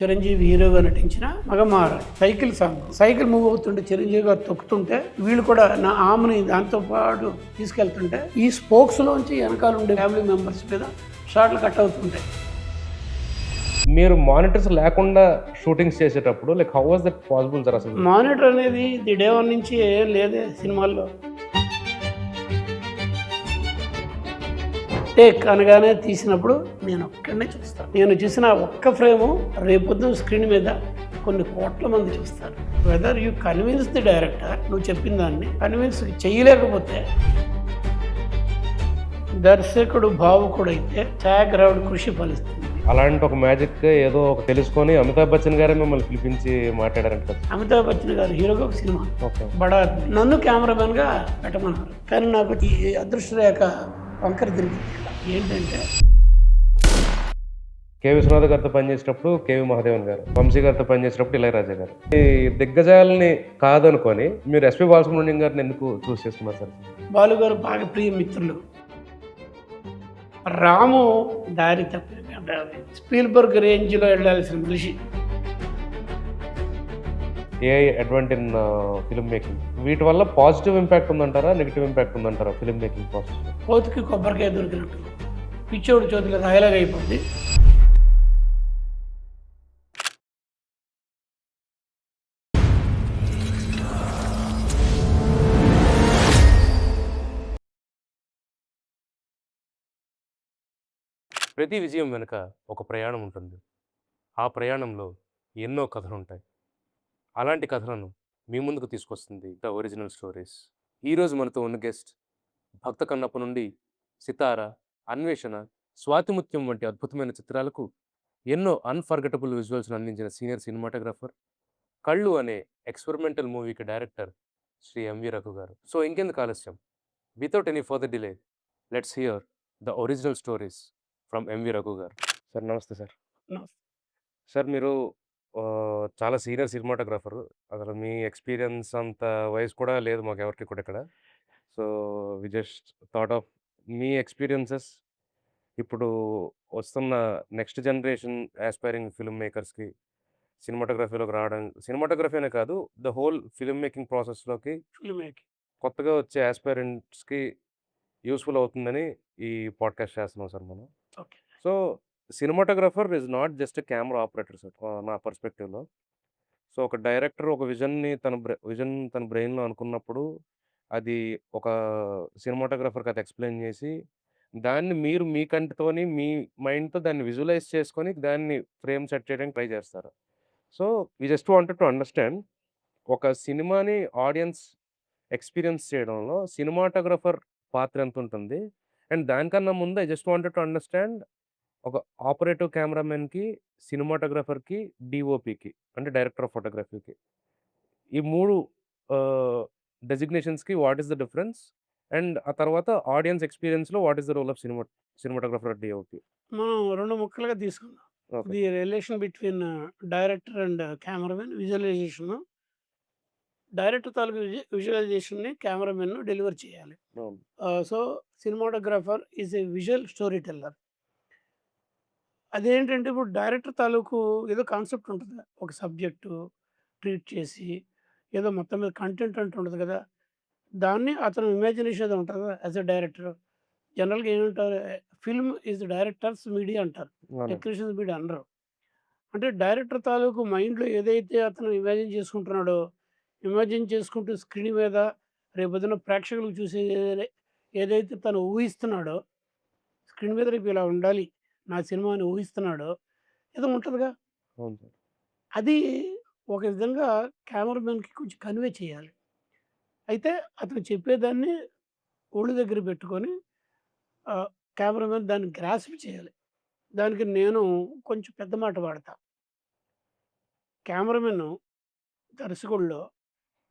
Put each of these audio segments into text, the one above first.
చిరంజీవి హీరోగా నటించిన మగమార cycle song. Cycle move అవుతుంటే చిరంజీవి గారు తొక్కుతుంటే వీళ్ళు కూడా నా ఆమెని దాంతో పాటు తీసుకెళ్తుంటే ఈ స్పోక్స్ లోంచి వెనకాల ఉండే ఫ్యామిలీ మెంబర్స్ మీద షార్ట్లు కట్ అవుతుంటాయి. మీరు మానిటర్స్ లేకుండా షూటింగ్స్ చేసేటప్పుడు how was that possible sir అసలు? మానిటర్ అనేది ది డే వన్ నుంచి ఏం లేదే సినిమాల్లో. టేక్ అనగానే తీసినప్పుడు నేను ఒక్కడనే చూస్తాను. నేను చూసిన ఒక్క ఫ్రేము రేపొద్దు స్క్రీన్ మీద కొన్ని కోట్ల మంది చూస్తారు. Whether you convince the director, నువ్వు చెప్పిన దాన్ని కన్విన్స్ చేయలేకపోతే దర్శకుడు భావుకుడైతే ఛాయాగ్రాహకుడు కృషి ఫలిస్తుంది. అలాంటి ఒక మ్యాజిక్ ఏదో ఒక తెలుసుకొని అమితాబ్ బచ్చన్ గారే మిమ్మల్ని పిలిపించి మాట్లాడారంట కదా? అమితాబ్ బచ్చన్ గారు హీరోగా ఒక సినిమా ఓకే. బడా నన్ను కెమెరామెన్ గా పెట్టమన్నారు. కానీ నాకు ఈ అదృష్ట రేఖ వంకర తిరిగింది. ఏంటంటే కె విశ్వనాథ్ గారితో పనిచేసినప్పుడు కేవి మహాదేవన్ గారు, వంశీ గారితో పనిచేసినప్పుడు ఇళయరాజా గారు. ఈ దిగ్గజాలని కాదనుకొని మీరు ఎస్పి బాలసుబ్రహ్మణ్యం గారిని ఎందుకు చూస్ చేసుకున్నారు సార్? బాలు గారు బాగా ప్రియ మిత్రులు. రాము దారి తప్పి స్పీల్బర్గ్ రేంజ్లో వెళ్ళాల్సిన మనిషి. ఏ అడ్వాంట్ ఇన్ ఫిల్మ్ మేకింగ్, వీటి వల్ల పాజిటివ్ ఇంపాక్ట్ ఉందంటారా, నెగిటివ్ ఇంపాక్ట్ ఉందంటారా ఫిల్మ్ మేకింగ్ ప్రాసెస్? కోతికి కొబ్బరికాయ దొరికినట్టు పిచ్చోడు చేతిలో రాయలాగా అయిపోద్ది. ప్రతి విజయం వెనుక ఒక ప్రయాణం ఉంటుంది. ఆ ప్రయాణంలో ఎన్నో కథలు ఉంటాయి. అలాంటి కథలను మీ ముందుకు తీసుకొస్తుంది ద ఒరిజినల్ స్టోరీస్. ఈరోజు మనతో ఉన్న గెస్ట్ భక్త కన్నప్ప నుండి సితార, అన్వేషణ, స్వాతిముత్యం వంటి అద్భుతమైన చిత్రాలకు ఎన్నో అన్ఫర్గెటబుల్ విజువల్స్ను అందించిన సీనియర్ సినిమాటోగ్రాఫర్, కళ్ళు అనే ఎక్స్పెరిమెంటల్ మూవీకి డైరెక్టర్ శ్రీ ఎంవి రఘు గారు. సో ఇంకెందుకు ఆలస్యం, without any further delay let's hear the original stories from MV Raghu గారు. సార్ నమస్తే సార్. సార్ మీరు చాలా సీనియర్ సినిమాటోగ్రాఫరు. అసలు మీ ఎక్స్పీరియన్స్ అంత వయసు కూడా లేదు మాకు ఎవరికి కూడా ఇక్కడ. So we just thought of మీ ఎక్స్పీరియన్సెస్ ఇప్పుడు వస్తున్న నెక్స్ట్ జనరేషన్ ఆస్పైరింగ్ ఫిల్మ్ మేకర్స్కి సినిమాటోగ్రఫీలోకి రావడం, సినిమాటోగ్రఫీ అనే కాదు ద హోల్ ఫిల్మ్ మేకింగ్ ప్రాసెస్లోకి ఫిల్మ్ మేకింగ్ కొత్తగా వచ్చే ఆస్పైరెంట్స్కి యూస్ఫుల్ అవుతుందని ఈ పాడ్కాస్ట్ చేస్తున్నాం సార్ మనం. Okay. So cinematographer is not just a camera operator sir నా పర్స్పెక్టివ్లో. సో ఒక డైరెక్టర్ ఒక విజన్ని తన బ్రెయిన్లో అనుకున్నప్పుడు అది ఒక సినిమాటోగ్రఫర్కి అది ఎక్స్ప్లెయిన్ చేసి దాన్ని మీరు మీ కంటితోని మీ మైండ్తో దాన్ని విజువలైజ్ చేసుకొని దాన్ని ఫ్రేమ్ సెట్ చేయడానికి ట్రై చేస్తారు. So we just wanted to understand ఒక సినిమాని ఆడియన్స్ ఎక్స్పీరియన్స్ చేయడంలో సినిమాటోగ్రఫర్ పాత్ర ఎంత ఉంటుంది, అండ్ దానికన్నా ముందు I just wanted to understand ఒక ఆపరేటివ్ కెమెరామెన్‌కి, సినిమాటోగ్రాఫర్‌కి, డీఓపీకి అంటే డైరెక్టర్ ఆఫ్ ఫోటోగ్రఫీకి ఈ 3 ఆహ్, డెసిగ్నేషన్స్‌కి what is the difference? And ఆ తర్వాత ఆడియన్స్ ఎక్స్‌పీరియన్స్‌లో what is the role of cinematographer or DOP? మనం 2 ముక్కలుగా తీసుకుందాం. Okay. The relation between director and cameraman visualization. Director తాలూకు విజువలైజేషన్‌ని కెమెరామెన్ డెలివర్ చేయాలి. అవును. So cinematographer is a visual story teller. అదేంటంటే ఇప్పుడు డైరెక్టర్ తాలూకు ఏదో కాన్సెప్ట్ ఉంటుంది. ఒక సబ్జెక్టు ట్రీట్ చేసి ఏదో మొత్తం మీద కంటెంట్ అంటూ ఉండదు కదా! దాన్ని అతను ఇమాజినేషన్ ఏదో ఉంటుంది కదా! As a director. జనరల్‌గా ఏమంటారు, ఫిల్మ్ ఈజ్ డైరెక్టర్స్ మీడియా అంటారు. అవునండి. టెక్నీషియన్స్ మీడియా అనరు. అంటే డైరెక్టర్ తాలూకు మైండ్‌లో ఏదైతే అతను ఇమాజిన్ చేసుకుంటున్నాడో, ఇమాజిన్ చేసుకుంటూ స్క్రీన్ మీద రేపొద్దున ప్రేక్షకులకు ఏదైతే తను ఊహిస్తున్నాడో, స్క్రీన్ మీద రేపు ఇలా ఉండాలి నా సినిమా అని ఊహిస్తున్నాడో ఏదో ఉంటుందిగా. అవును సార్. అది ఒక విధంగా కెమెరామెన్‌కి కొంచెం కన్వే చేయాలి. అయితే అతను చెప్పేదాన్ని ఒళ్ళు దగ్గర పెట్టుకొని ఆహ్, కెమెరామెన్ దాన్ని గ్రాస్ప్ చేయాలి. దానికి నేను కొంచెం పెద్ద మాట వాడతా. కెమెరామెన్ దర్శకుడిలో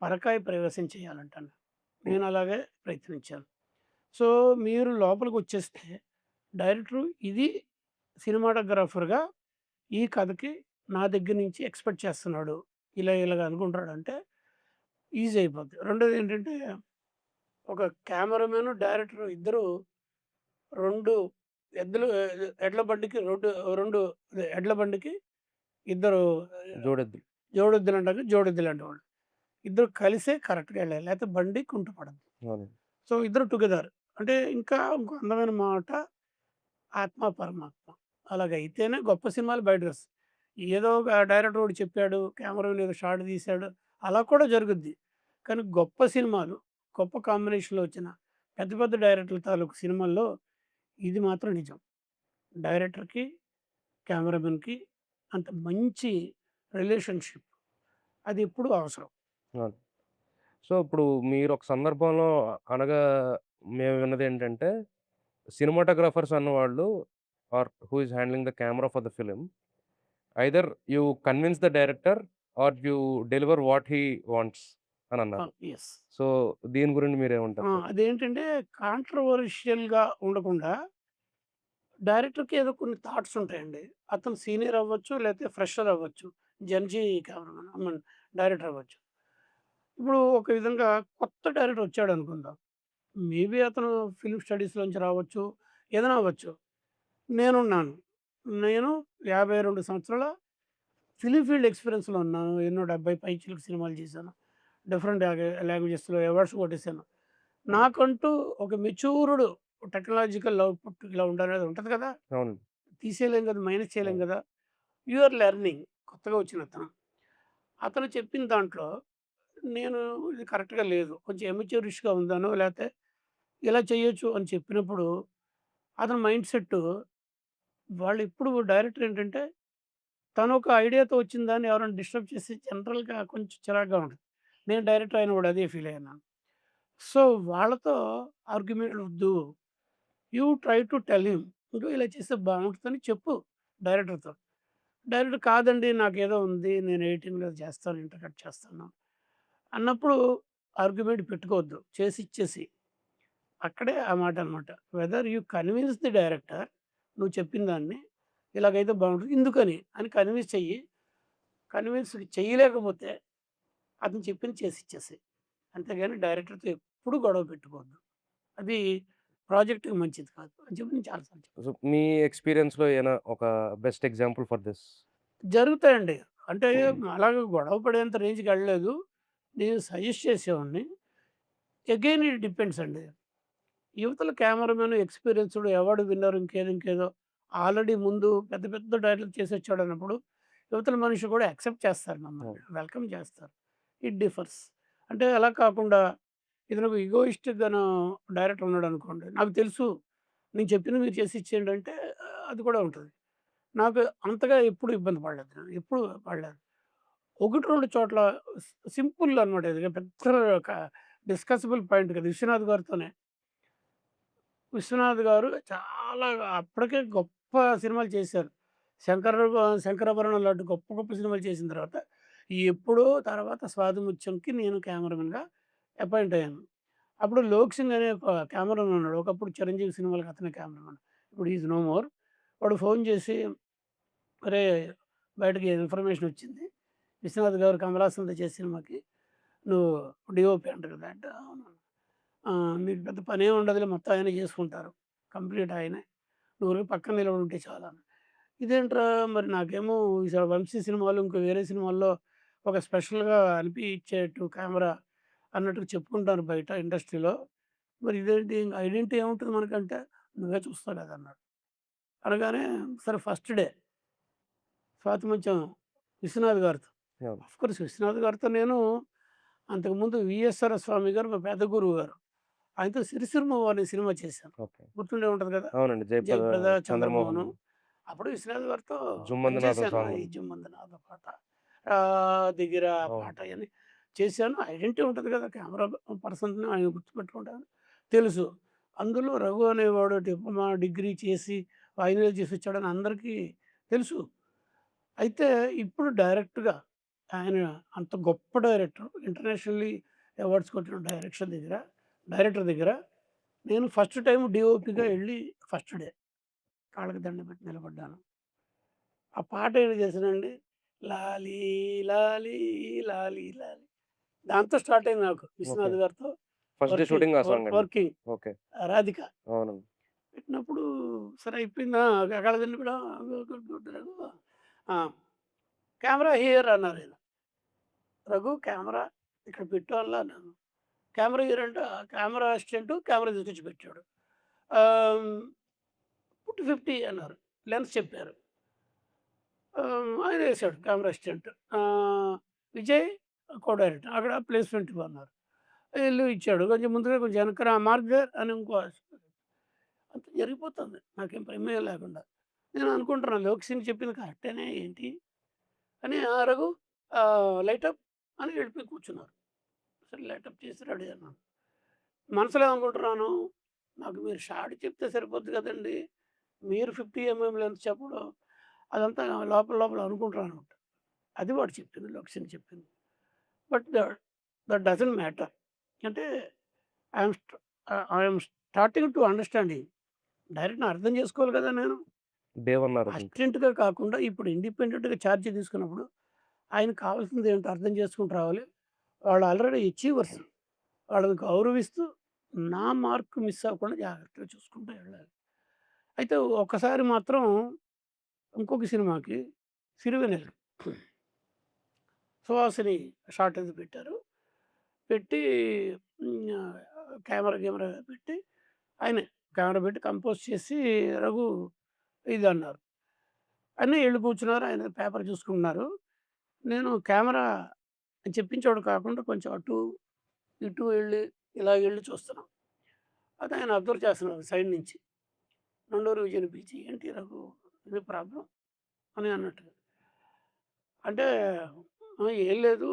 పరకాయ ప్రవేశం చేయాలంటాను. నేను అలాగే ప్రయత్నించాను. సో, మీరు లోపలికొచ్చేస్తే డైరెక్టరు ఇది సినిమాటోగ్రాఫర్‌గా ఈ కథకి నా దగ్గర నుంచి ఎక్స్‌పెక్ట్ చేస్తున్నాడు. ఇలాగ అనుకుంటాడంటే ఈజీ అయిపోద్ది. రెండోదేంటంటే ఒక కెమెరామెను, డైరెక్టరు ఇద్దరు 2 ఎద్దులు ఎడ్ల బండికి 2 ఎడ్ల బండికి ఇద్దరు జోడెద్దులు. జోడెద్దులంటారు. జోడెద్దులంటేవాళ్ళు. ఇద్దరు కలిసే కరెక్ట్‌గా ఎళ్ళాలి. లేకపోతే బండి కుంటుపడదు. అవునండి. సో, ఇద్దరు టుగెదర్. అంటే ఇంకా ఇంకో అందమైన మాట ఆత్మ, పరమాత్మ. అలాగైతేనే గొప్ప సినిమాలు బయటకొస్తాయి. ఏదో ఒక డైరెక్టర్ ఒకడు చెప్పాడు, కెమెరాలో ఏదో షాట్ తీశాడు, అలా కూడా జరుగుద్ది. కానీ గొప్ప సినిమాలు, గొప్ప కాంబినేషన్‌లో వచ్చిన పెద్ద పెద్ద డైరెక్టర్ల తాలూకు సినిమాల్లో ఇది మాత్రం నిజం. డైరెక్టర్‌కి, కెమెరామెన్‌కి అంత మంచి రిలేషన్‌షిప్ అది ఎప్పుడూ అవసరం. అవును. సో, ఇప్పుడు మీరొక సందర్భంలో అనగా మేము విన్నదేంటంటే, సినిమాటోగ్రాఫర్స్ అన్నవాళ్ళు are who is handling the camera for the film either you convince the director or you deliver what he wants అనన్నారు. యెస్. సో, దీని గురించి మీరేమంటారు సార్? అదేంటంటే కాంట్రోవర్షియల్‌గా ఉండకుండా డైరెక్టర్‌కి ఏదో కొన్ని థాట్స్ ఉంటాయండి. అతను సీనియర్ అవ్వచ్చు, లేతే ఫ్రెషర్ అవ్వచ్చు. జంజీ కెమెరామన్ ఐ మీన్ డైరెక్టర్ అవ్వచ్చు. ఇప్పుడు ఒక విధంగా కొత్త డైరెక్టర్ వచ్చాడనుకుందాం. మేబీ అతను ఫిల్మ్ స్టడీస్‌లోంచి రావచ్చు. ఏదైనా అవ్వచ్చు. నేనున్నాను. నేను 52 సంవత్సరాల ఫిల్మ్ ఫీల్డ్ ఎక్స్‌పీరియన్స్‌లో ఉన్నాను. ఎన్నో 70 పైచిలుకు సినిమాలు చేశాను. డిఫరెంట్ లాంగ్వేజెస్‌లో అవార్డ్స్ కొట్టేసాను. నాకంటూ ఒక మెచ్యూర్డ్ టెక్నాలజికల్ అవుట్‌పుట్ ఇలా ఉండాలనేది ఉంటది కదా! అవునండి. తీసేయలేం కదా! మైనస్ చేయలేం అవును. కదా! You are learning. కొత్తగా వచ్చిన అతను. అతను చెప్పిన దాంట్లో నేను ఇది కరెక్ట్‌గా లేదు. కొంచెం ఎమచ్యూరిష్‌గా ఉందనో లేతే ఇలా చేయొచ్చు అని చెప్పినప్పుడు అతని మైండ్ సెట్టు వాళ్ళెప్పుడు డైరెక్టర్ ఏంటంటే తనొక ఐడియాతో వచ్చిన దాన్ని ఎవరైనా డిస్టర్బ్ చేసి జనరల్‌గా కొంచెం చిరాకుగా ఉంటది. నేను డైరెక్టర్ అయినా కూడా అదే ఫీల్ అయ్యాను. సో, వాళ్ళతో ఆర్గ్యుమెంట్ వద్దు. You try to tell him. Ego ఇలా చేస్తే బావుంటదని చెప్పు డైరెక్టర్‌తో. డైరెక్టర్ కాదండి నాకేదో ఉంది. నేను ఎడిటింగ్‌లో చేస్తాను. ఇంటర్‌కట్ చేస్తాను. అన్నప్పుడు ఆర్గ్యుమెంట్ పెట్టుకోవద్దు. చేసి ఇచ్చేసేయి. అక్కడే ఆ మాట అనమాట. Whether you convince the director నువ్వు చెప్పిన దాన్ని ఇలాగైతే బావుంటది. ఎందుకని అని కన్విన్స్ చెయ్యి. కన్విన్స్ చేయలేకపోతే అతను చెప్పింది చేసి ఇచ్చేసేయి. అంతేగాని డైరెక్టర్‌తో ఎప్పుడు గొడవ పెట్టుకోవద్దు. అది ప్రాజెక్ట్‌కి మంచిది కాదు అని చెప్పి నేను చాలా సార్లు చెప్పాను. సో, మీ ఎక్స్‌పీరియన్స్‌లో ఏమైనా ఒక బెస్ట్ ఎగ్జాంపుల్ ఫర్ దిస్? జరుగుతాయండి. అంటే అలాగే గొడవ పడేంత రేంజ్‌కెళ్ళలేదు. నేను సజెస్ట్ చేసేవాడిని. అగైన్ ఇట్ డిపెండ్స్ అండి. యువతల కెమెరామెన్ ఎక్స్‌పీరియన్స్‌డ్ అవార్డ్ విన్నర్ ఇంకేదో ఆల్రెడీ ముందు పెద్ద పెద్ద డైరెక్టర్లు చేసొచ్చాడన్నప్పుడు యువతల మనిషి కూడా యాక్సెప్ట్ చేస్తారు మమ్మల్ని. అవును. వెల్కమ్ చేస్తారు. It differs. అంటే అలా కాకుండా ఇతను ఈగోయిస్టిక్‌గాను డైరెక్టర్ ఉన్నాడనుకోండి. నాకు తెలుసు నేను చెప్పింది మీరు చేసి ఇచ్చేయండి అంటే అది కూడా ఉంటది. నాకు అంతగా ఎప్పుడు ఇబ్బంది పడలేదు నేను. ఎప్పుడు పడలేదు. 1, 2 చోట్ల సింపుల్ అనమాట ఇది పెద్ద ఒక డిస్కసబుల్ పాయింట్ కాదు. విశ్వనాథ్ గారితోనే. విశ్వనాథ్ గారు చాలా అప్పటికే గొప్ప సినిమాలు చేశారు. 'శంకరాభరణం' లాంటి గొప్ప గొప్ప సినిమాలు చేసిన తర్వాత, ఎప్పుడో తర్వాత 'స్వాతిముత్యం'కి నేను కెమెరామన్‌గా అపాయింట్ అయ్యాను. అప్పుడు 'లోక్ సింగ్' అనే ఒక కెమెరామన్ ఉన్నాడు. ఒకప్పుడు 'చిరంజీవి' సినిమాలకి అతనే కెమెరామన్. ఇప్పుడు హి ఈస్ నో మోర్. వాడు ఫోన్ చేసి, "అరేయ్! బయటకి ఇన్ఫర్మేషన్ వచ్చింది. విశ్వనాథ్ గారు 'కమల్ హాసన్‌తో' చేసే సినిమాకి నువ్వు డీఓపీ అంట కదా!" అంటే, "అవును." "మీకు పెద్ద పనేం ఉండదులే మొత్తం ఆయనే చేసుకుంటారు. కంప్లీట్ ఆయనే. నువ్వు ఊరికే పక్కన నిలబడి ఉంటే చాలు" అన్నాడు. ఇదేంట్రా మరి నాకేమో ఈ 'వంశీ' సినిమాలు ఇంకో వేరే సినిమాల్లో ఒక స్పెషల్‌గా అనిపించేట్టు కెమెరా అన్నట్టుగా చెప్పుకుంటారు బయట ఇండస్ట్రీలో. మరి ఇదేంటి ఐడెంటిటీ ఏముంటది మనకంటే, "నువ్వే చూస్తావు కదా!" అన్నాడు. అనగానే సరే ఫస్ట్ డే స్వాతిముత్యం విశ్వనాథ్ గారితో. అవును. ఆఫ్‌కోర్స్ విశ్వనాథ్ గారితో నేను అంతకుముందు 'విఎస్ఆర్ స్వామి' గారు మా పెద్ద గురువు గారు. ఆయనతో 'సిరిసిరిమవ్వ' అనే సినిమా చేశాను. ఓకే. గుర్తుండే ఉంటది కదా! అవునండి. 'జయప్రద', 'జయప్రద', 'చంద్రమోహన్', 'చంద్రమోహన్' అప్పుడు విశ్వనాథ్ గారితో 'జుమ్మంది పనిచేశాను. సాంగ్' ఈ ఉంది. 'జుమ్మంది పాట. దిగిర' ఆ అవును. పాట అయన్నీ చేశాను. ఐడెంటిటీ ఉంటది కదా! కెమెరా పర్సన్‌ని ఆయన గుర్తుపెట్టుకుంటాను. తెలుసు. అందులో రఘు అనేవాడు డిప్లొమా, డిగ్రీ చేసి ఫైనల్ ఇయర్ చేసొచ్చాడని అందరికీ తెలుసు. అయితే ఇప్పుడు డైరెక్ట్‌గా ఆయన అంత గొప్ప డైరెక్టర్ ఇంటర్నేషనల్లీ అవార్డ్స్ కొట్టిన డైరెక్టర్ దగ్గర నేను ఫస్ట్ టైమ్ డీఓపీగా ఎళ్లి ఫస్ట్ డే కాళ్ళకి దండం పెట్టి నిలబడ్డాను. ఆ పాట ఏం చేశానండి, లాలీ లాలీ లాలీ లాలీ దాంతో స్టార్ట్ అయింది నాకు ఓకే. విశ్వనాథ్ గారితో ఫస్ట్ డే షూటింగ్ ఆ వర్క్ సాంగ్ అండి. Working okay. 'రాధిక' అవునండి. పెట్టినప్పుడు సరే అయిపోయిందా? కాళ్ళ దండం కూడా గుడ్ గుడ్ గుడ్ ఆ! కెమెరా హియర్ అన్నారు ఈయన. రఘు కెమెరా ఇక్కడ పెట్టు అన్నాను. కెమెరా హియర్ అంటే ఆ కెమెరా అసిస్టెంట్ కెమెరా తీసుకొచ్చి పెట్టాడు. ఆహ్, పుట్ 50 అన్నారు. లెన్స్ చెప్పారు. ఆయన ఏసాడు camera assistant. Vijay co director. అక్కడ ప్లేస్‌మెంట్ ఇవ్వన్నారు. ఈళ్ళు ఇచ్చాడు. కొంచెం ముందుగా కొంచెం వెనకన మార్క్ దేర్ అని ఇంకో అంత జరిగిపోతుంది. నాకేం ప్రమేయం లేకుండా. నేను అనుకుంటున్నాను లోకేష్‌ని చెప్పింది కరెక్టేనే ఏంటి అని రఘు లైటప్ అని వెళ్ళిపోయి కూర్చున్నారు. సరే లైటప్ చేసి రెడీ అన్నాను. మనసులో ఏమనుకుంటున్నాను, నాకు మీరు షార్ట్ చెప్తే సరిపోద్ది కదండీ! మీరు 50 లెన్స్ చెప్పడం అదంతా లోపల లోపల అనుకుంటున్నానన్నమాట. అది వాడు చెప్పింది లొకేషన్ చెప్పింది. But that doesn't matter. అంటే I am starting to understanding. డైరెక్ట్‌గా అర్థం చేసుకోవాలి కదా నేను. దేవన్నారు ఇంక. అసిస్టెంట్‌గా కాకుండా ఇప్పుడు ఇండిపెండెంట్‌గా చార్జ్ తీసుకున్నప్పుడు ఆయనకి కావాల్సింది ఏంటో అర్థం చేసుకుంటూ రావాలి. వాళ్ళు ఆల్రెడీ అచీవర్స్. వాళ్ళని గౌరవిస్తూ నా మార్క్ మిస్ అవ్వకుండా జాగ్రత్తగా చూసుకుంటూ వెళ్ళాలి. అయితే ఒక్కసారి మాత్రం ఇంకొక సినిమాకి 'సిరివెన్నెల' సుహాసిని షార్ట్ అది పెట్టారు. పెట్టి కెమెరా పెట్టి ఆయనే కెమెరా పెట్టి కంపోజ్ చేసి రఘు ఇదన్నారు. అని ఎళ్లి కూర్చున్నారు. ఆయన పేపర్ చూసుకుంటున్నారు. నేను కెమెరా చెప్పించోడు కాకుండా కొంచెం అటు, ఇటు ఎళ్లి ఇలా ఎళ్లి చూస్తున్నాం. అది ఆయన అబ్జర్వ్ చేస్తున్నారు సైడ్ నుంచి. నండూరి విజయ్‌ని పిలిచి "ఏంటి రఘు ఇది ప్రాబ్లమ్" అని అన్నట్టుగా. అంటే "ఏం లేదు"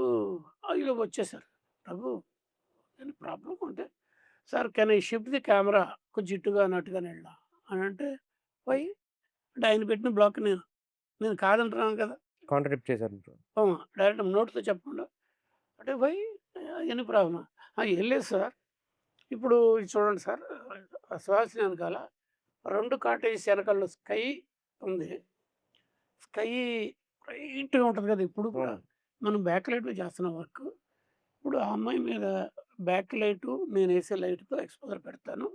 ఈలోపు వచ్చేసారు. "రఘు ఏం ప్రాబ్లమ్" అంటే "sir can I shift the camera కొంచెం ఇటుగా అన్నట్టుగానే ఎళ్ళా" అని అంటే వై? అంటే ఆయన పెట్టిన బ్లాక్ నేను నేను కాదంటున్నాను కదా! కాంట్రాడిక్ట్ చేశారు బ్రో. డైరెక్ట్ నోటితో చెప్పకుండా అంటే వై ఎనీ ప్రాబ్లమ్? ఏం లేదు సార్. ఇప్పుడు ఇది చూడండి సార్. సుహాసిని వెనకాల 2 కాటేజెస్ వెనకాల స్కై ఉంది. స్కై బ్రైట్‌గా ఉంటది కదా! ఇప్పుడు కూడా అవును. మనం బ్యాక్ లైట్‌లో చేస్తున్న వర్క్. ఇప్పుడు ఆ అమ్మాయి మీద బ్యాక్ లైటు నేనేసే లైట్‌తో ఎక్స్‌పోజర్ పెడతాను.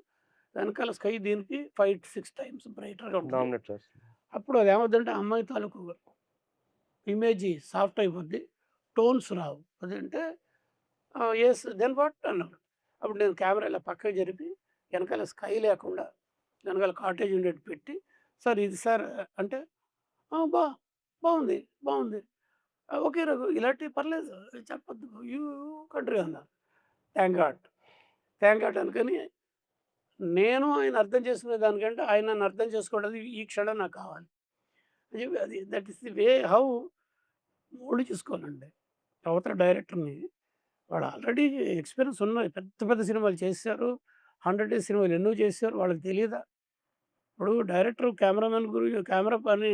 వెనకాల స్కై దీనికి 5, 6 టైమ్స్ బ్రైటర్‌గా ఉంటది. డామినేట్ చేస్తుంది. అప్పుడు అదేమవుద్దంటే ఆ అమ్మాయి తాలూకు ఇమేజి సాఫ్ట్ అయిపోద్ది. టోన్స్ రావు. అదంటే యెస్ దెన్ వాట్ అన్నాడు. అప్పుడు నేను కెమెరా ఇలా పక్కకి జరిపి వెనకాల స్కై లేకుండా వెనకాల కాటేజ్ ఉండేట్టు పెట్టి, సార్ ఇది సార్ అంటే, "ఆ! బావుంది. బావుంది. ఓకే రఘు ఇలాంటివి పర్లేదు చెప్పొద్దు. యూ కంట్రీ" అన్నారు. Thank God. థాంక్ గాడ్ అనుకోని నేను ఆయన అర్థం చేసుకునే దానికంటే ఆయన నన్ను అర్థం చేసుకోవడం ఈ క్షణం నాకు కావాలి. అని చెప్పి అది that is the way how mould చేసుకోవాలండి. అవతల డైరెక్టర్‌ని వాళ్ళు ఆల్రెడీ ఎక్స్‌పీరియన్స్ ఉన్నాయి. పెద్ద పెద్ద సినిమాలు చేసేసారు. 100 డేస్ సినిమాలు ఎన్నో చేసేసారు. వాళ్ళకి తెలీదా? ఇప్పుడు డైరెక్టర్ కెమెరామెన్ కెమెరా పని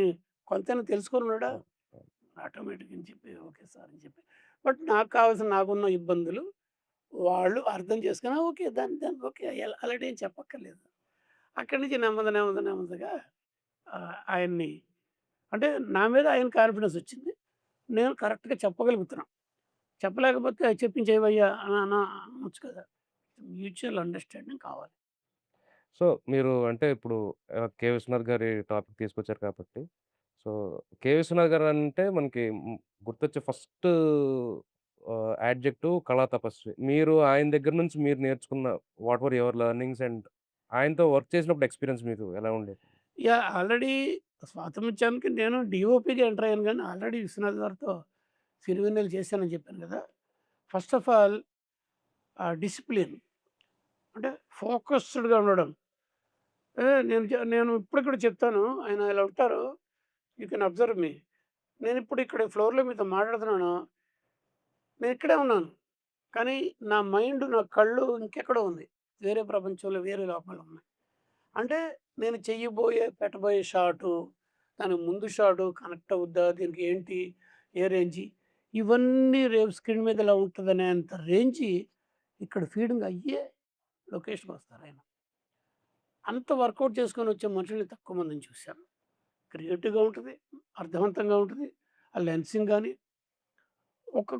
కొంతైనా తెలుసుకొనున్నాడా? అవును. అవును. ఆటోమేటిక్ అని చెప్పి ఓకే సార్ అని చెప్పి. బట్ నాకు కావాల్సిన నాకున్న ఇబ్బందులు వాళ్ళు అర్థం చేసుకొని ఓకే. దాన్ని దాన్ని ఓకే. అలాంటి ఏం చెప్పక్కర్లేదు. అక్కడి నుంచి నెమ్మదిగా ఆయన్ని అంటే నా మీద ఆయనకి కాన్ఫిడెన్స్ వచ్చింది. నేను కరెక్ట్‌గా చెప్పగలుగుతున్నా. చెప్పలేకపోతే చెప్పించేవయ్యా అనొచ్చు కదా! మ్యూచువల్ అండర్‌స్టాండింగ్ కావాలి. సో, మీరు అంటే ఇప్పుడు 'కె. విశ్వనాథ్' గారి టాపిక్ తీసుకొచ్చారు కాబట్టి, సో, 'కె. విశ్వనాథ్' గారంటే మనకి గుర్తొచ్చే ఫస్ట్ యాడ్జెక్టివ్ కళా తపస్వి. మీరు ఆయన దగ్గర నుంచి మీరు నేర్చుకున్న what were your learnings and ఆయనతో వర్క్ చేసినప్పుడు ఎక్స్‌పీరియన్స్ మీకు ఎలా ఉండేది? ఆల్రెడీ స్వాతంత్ర్యానికి నేను డీఓపీగా ఎంటర్ అయ్యాను గానీ, ఆల్రెడీ విశ్వనాథ్ గారితో సిరివెన్నెల చేశానని చెప్పాను కదా! ఫస్ట్ ఆఫ్ ఆల్ డిసిప్లిన్ అంటే ఫోకస్డ్‌గా ఉండడం. నేను ఇప్పటికి కూడా చెప్తాను. ఆయన ఇలా ఉంటారు. యూ కెన్ అబ్జర్వ్ మీ. నేనిప్పుడు ఇక్కడ ఫ్లోర్‌లో మీతో మాట్లాడుతున్నాను. నేను ఇక్కడే ఉన్నాను. కానీ నా మైండ్, నా కళ్ళు ఇంకెక్కడో ఉంది. వేరే ప్రపంచంలో, వేరే లోకాల్లో ఉన్నాయి. అంటే నేను పెట్టబోయే షాటు, దానికి ముందు షాటు కనెక్ట్ అవుద్దా? దీనికి ఏంటి? ఏ రేంజి? ఇవన్నీ రేపు స్క్రీన్ మీద ఇలా ఉంటదనేంత రేంజి ఇక్కడ ఫీడింగ్ అయ్యే లొకేషన్‌కొస్తారాయన. అంత వర్కౌట్ చేసుకొని వచ్చే మనుషుల్ని తక్కువ మందిని చూశాను. క్రియేటివ్‌గా ఉంటది. అర్థవంతంగా ఉంటది. ఆ లెన్సింగ్ గాని,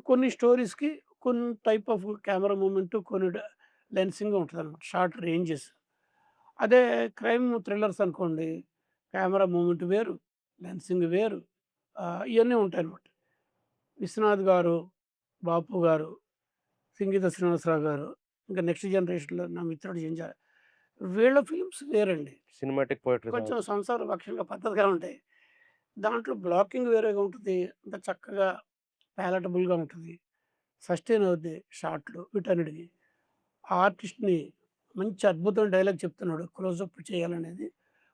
కొన్ని స్టోరీస్‌కి కొన్ని టైప్ ఆఫ్ కెమెరా మూవ్‌మెంట్ కొన్ని లెన్సింగ్ ఉంటదనమాట. Short ranges. అదే క్రైమ్ థ్రిల్లర్స్ అనుకోండి. కెమెరా మూవ్‌మెంట్ వేరు, లెన్సింగ్ వేరు ఇయన్నీ ఉంటాయనమాట. విశ్వనాథ్ గారు, బాపు గారు, సంగీత శ్రీనివాసరావు గారు, ఇంకా నెక్స్ట్ జనరేషన్‌లో నా మిత్రుడు వీళ్ళ ఫిల్మ్స్ వేరండి. సినిమాటిక్ పోయెట్రీ కొంచెం సాంగ్స్. సంసారభక్షంగా పద్ధతిగా ఉంటాయి. దాంట్లో బ్లాకింగ్ వేరేగా ఉంటది. అంత చక్కగా పాలటబుల్‌గా ఉంటది. సస్టైన్ అవుద్ది షార్ట్‌లు వీటన్నిటికి. ఆ ఆర్టిస్ట్‌ని మంచి అద్భుతమైన డైలాగ్ చెప్తున్నాడు. క్లోజప్ చేయాలనేది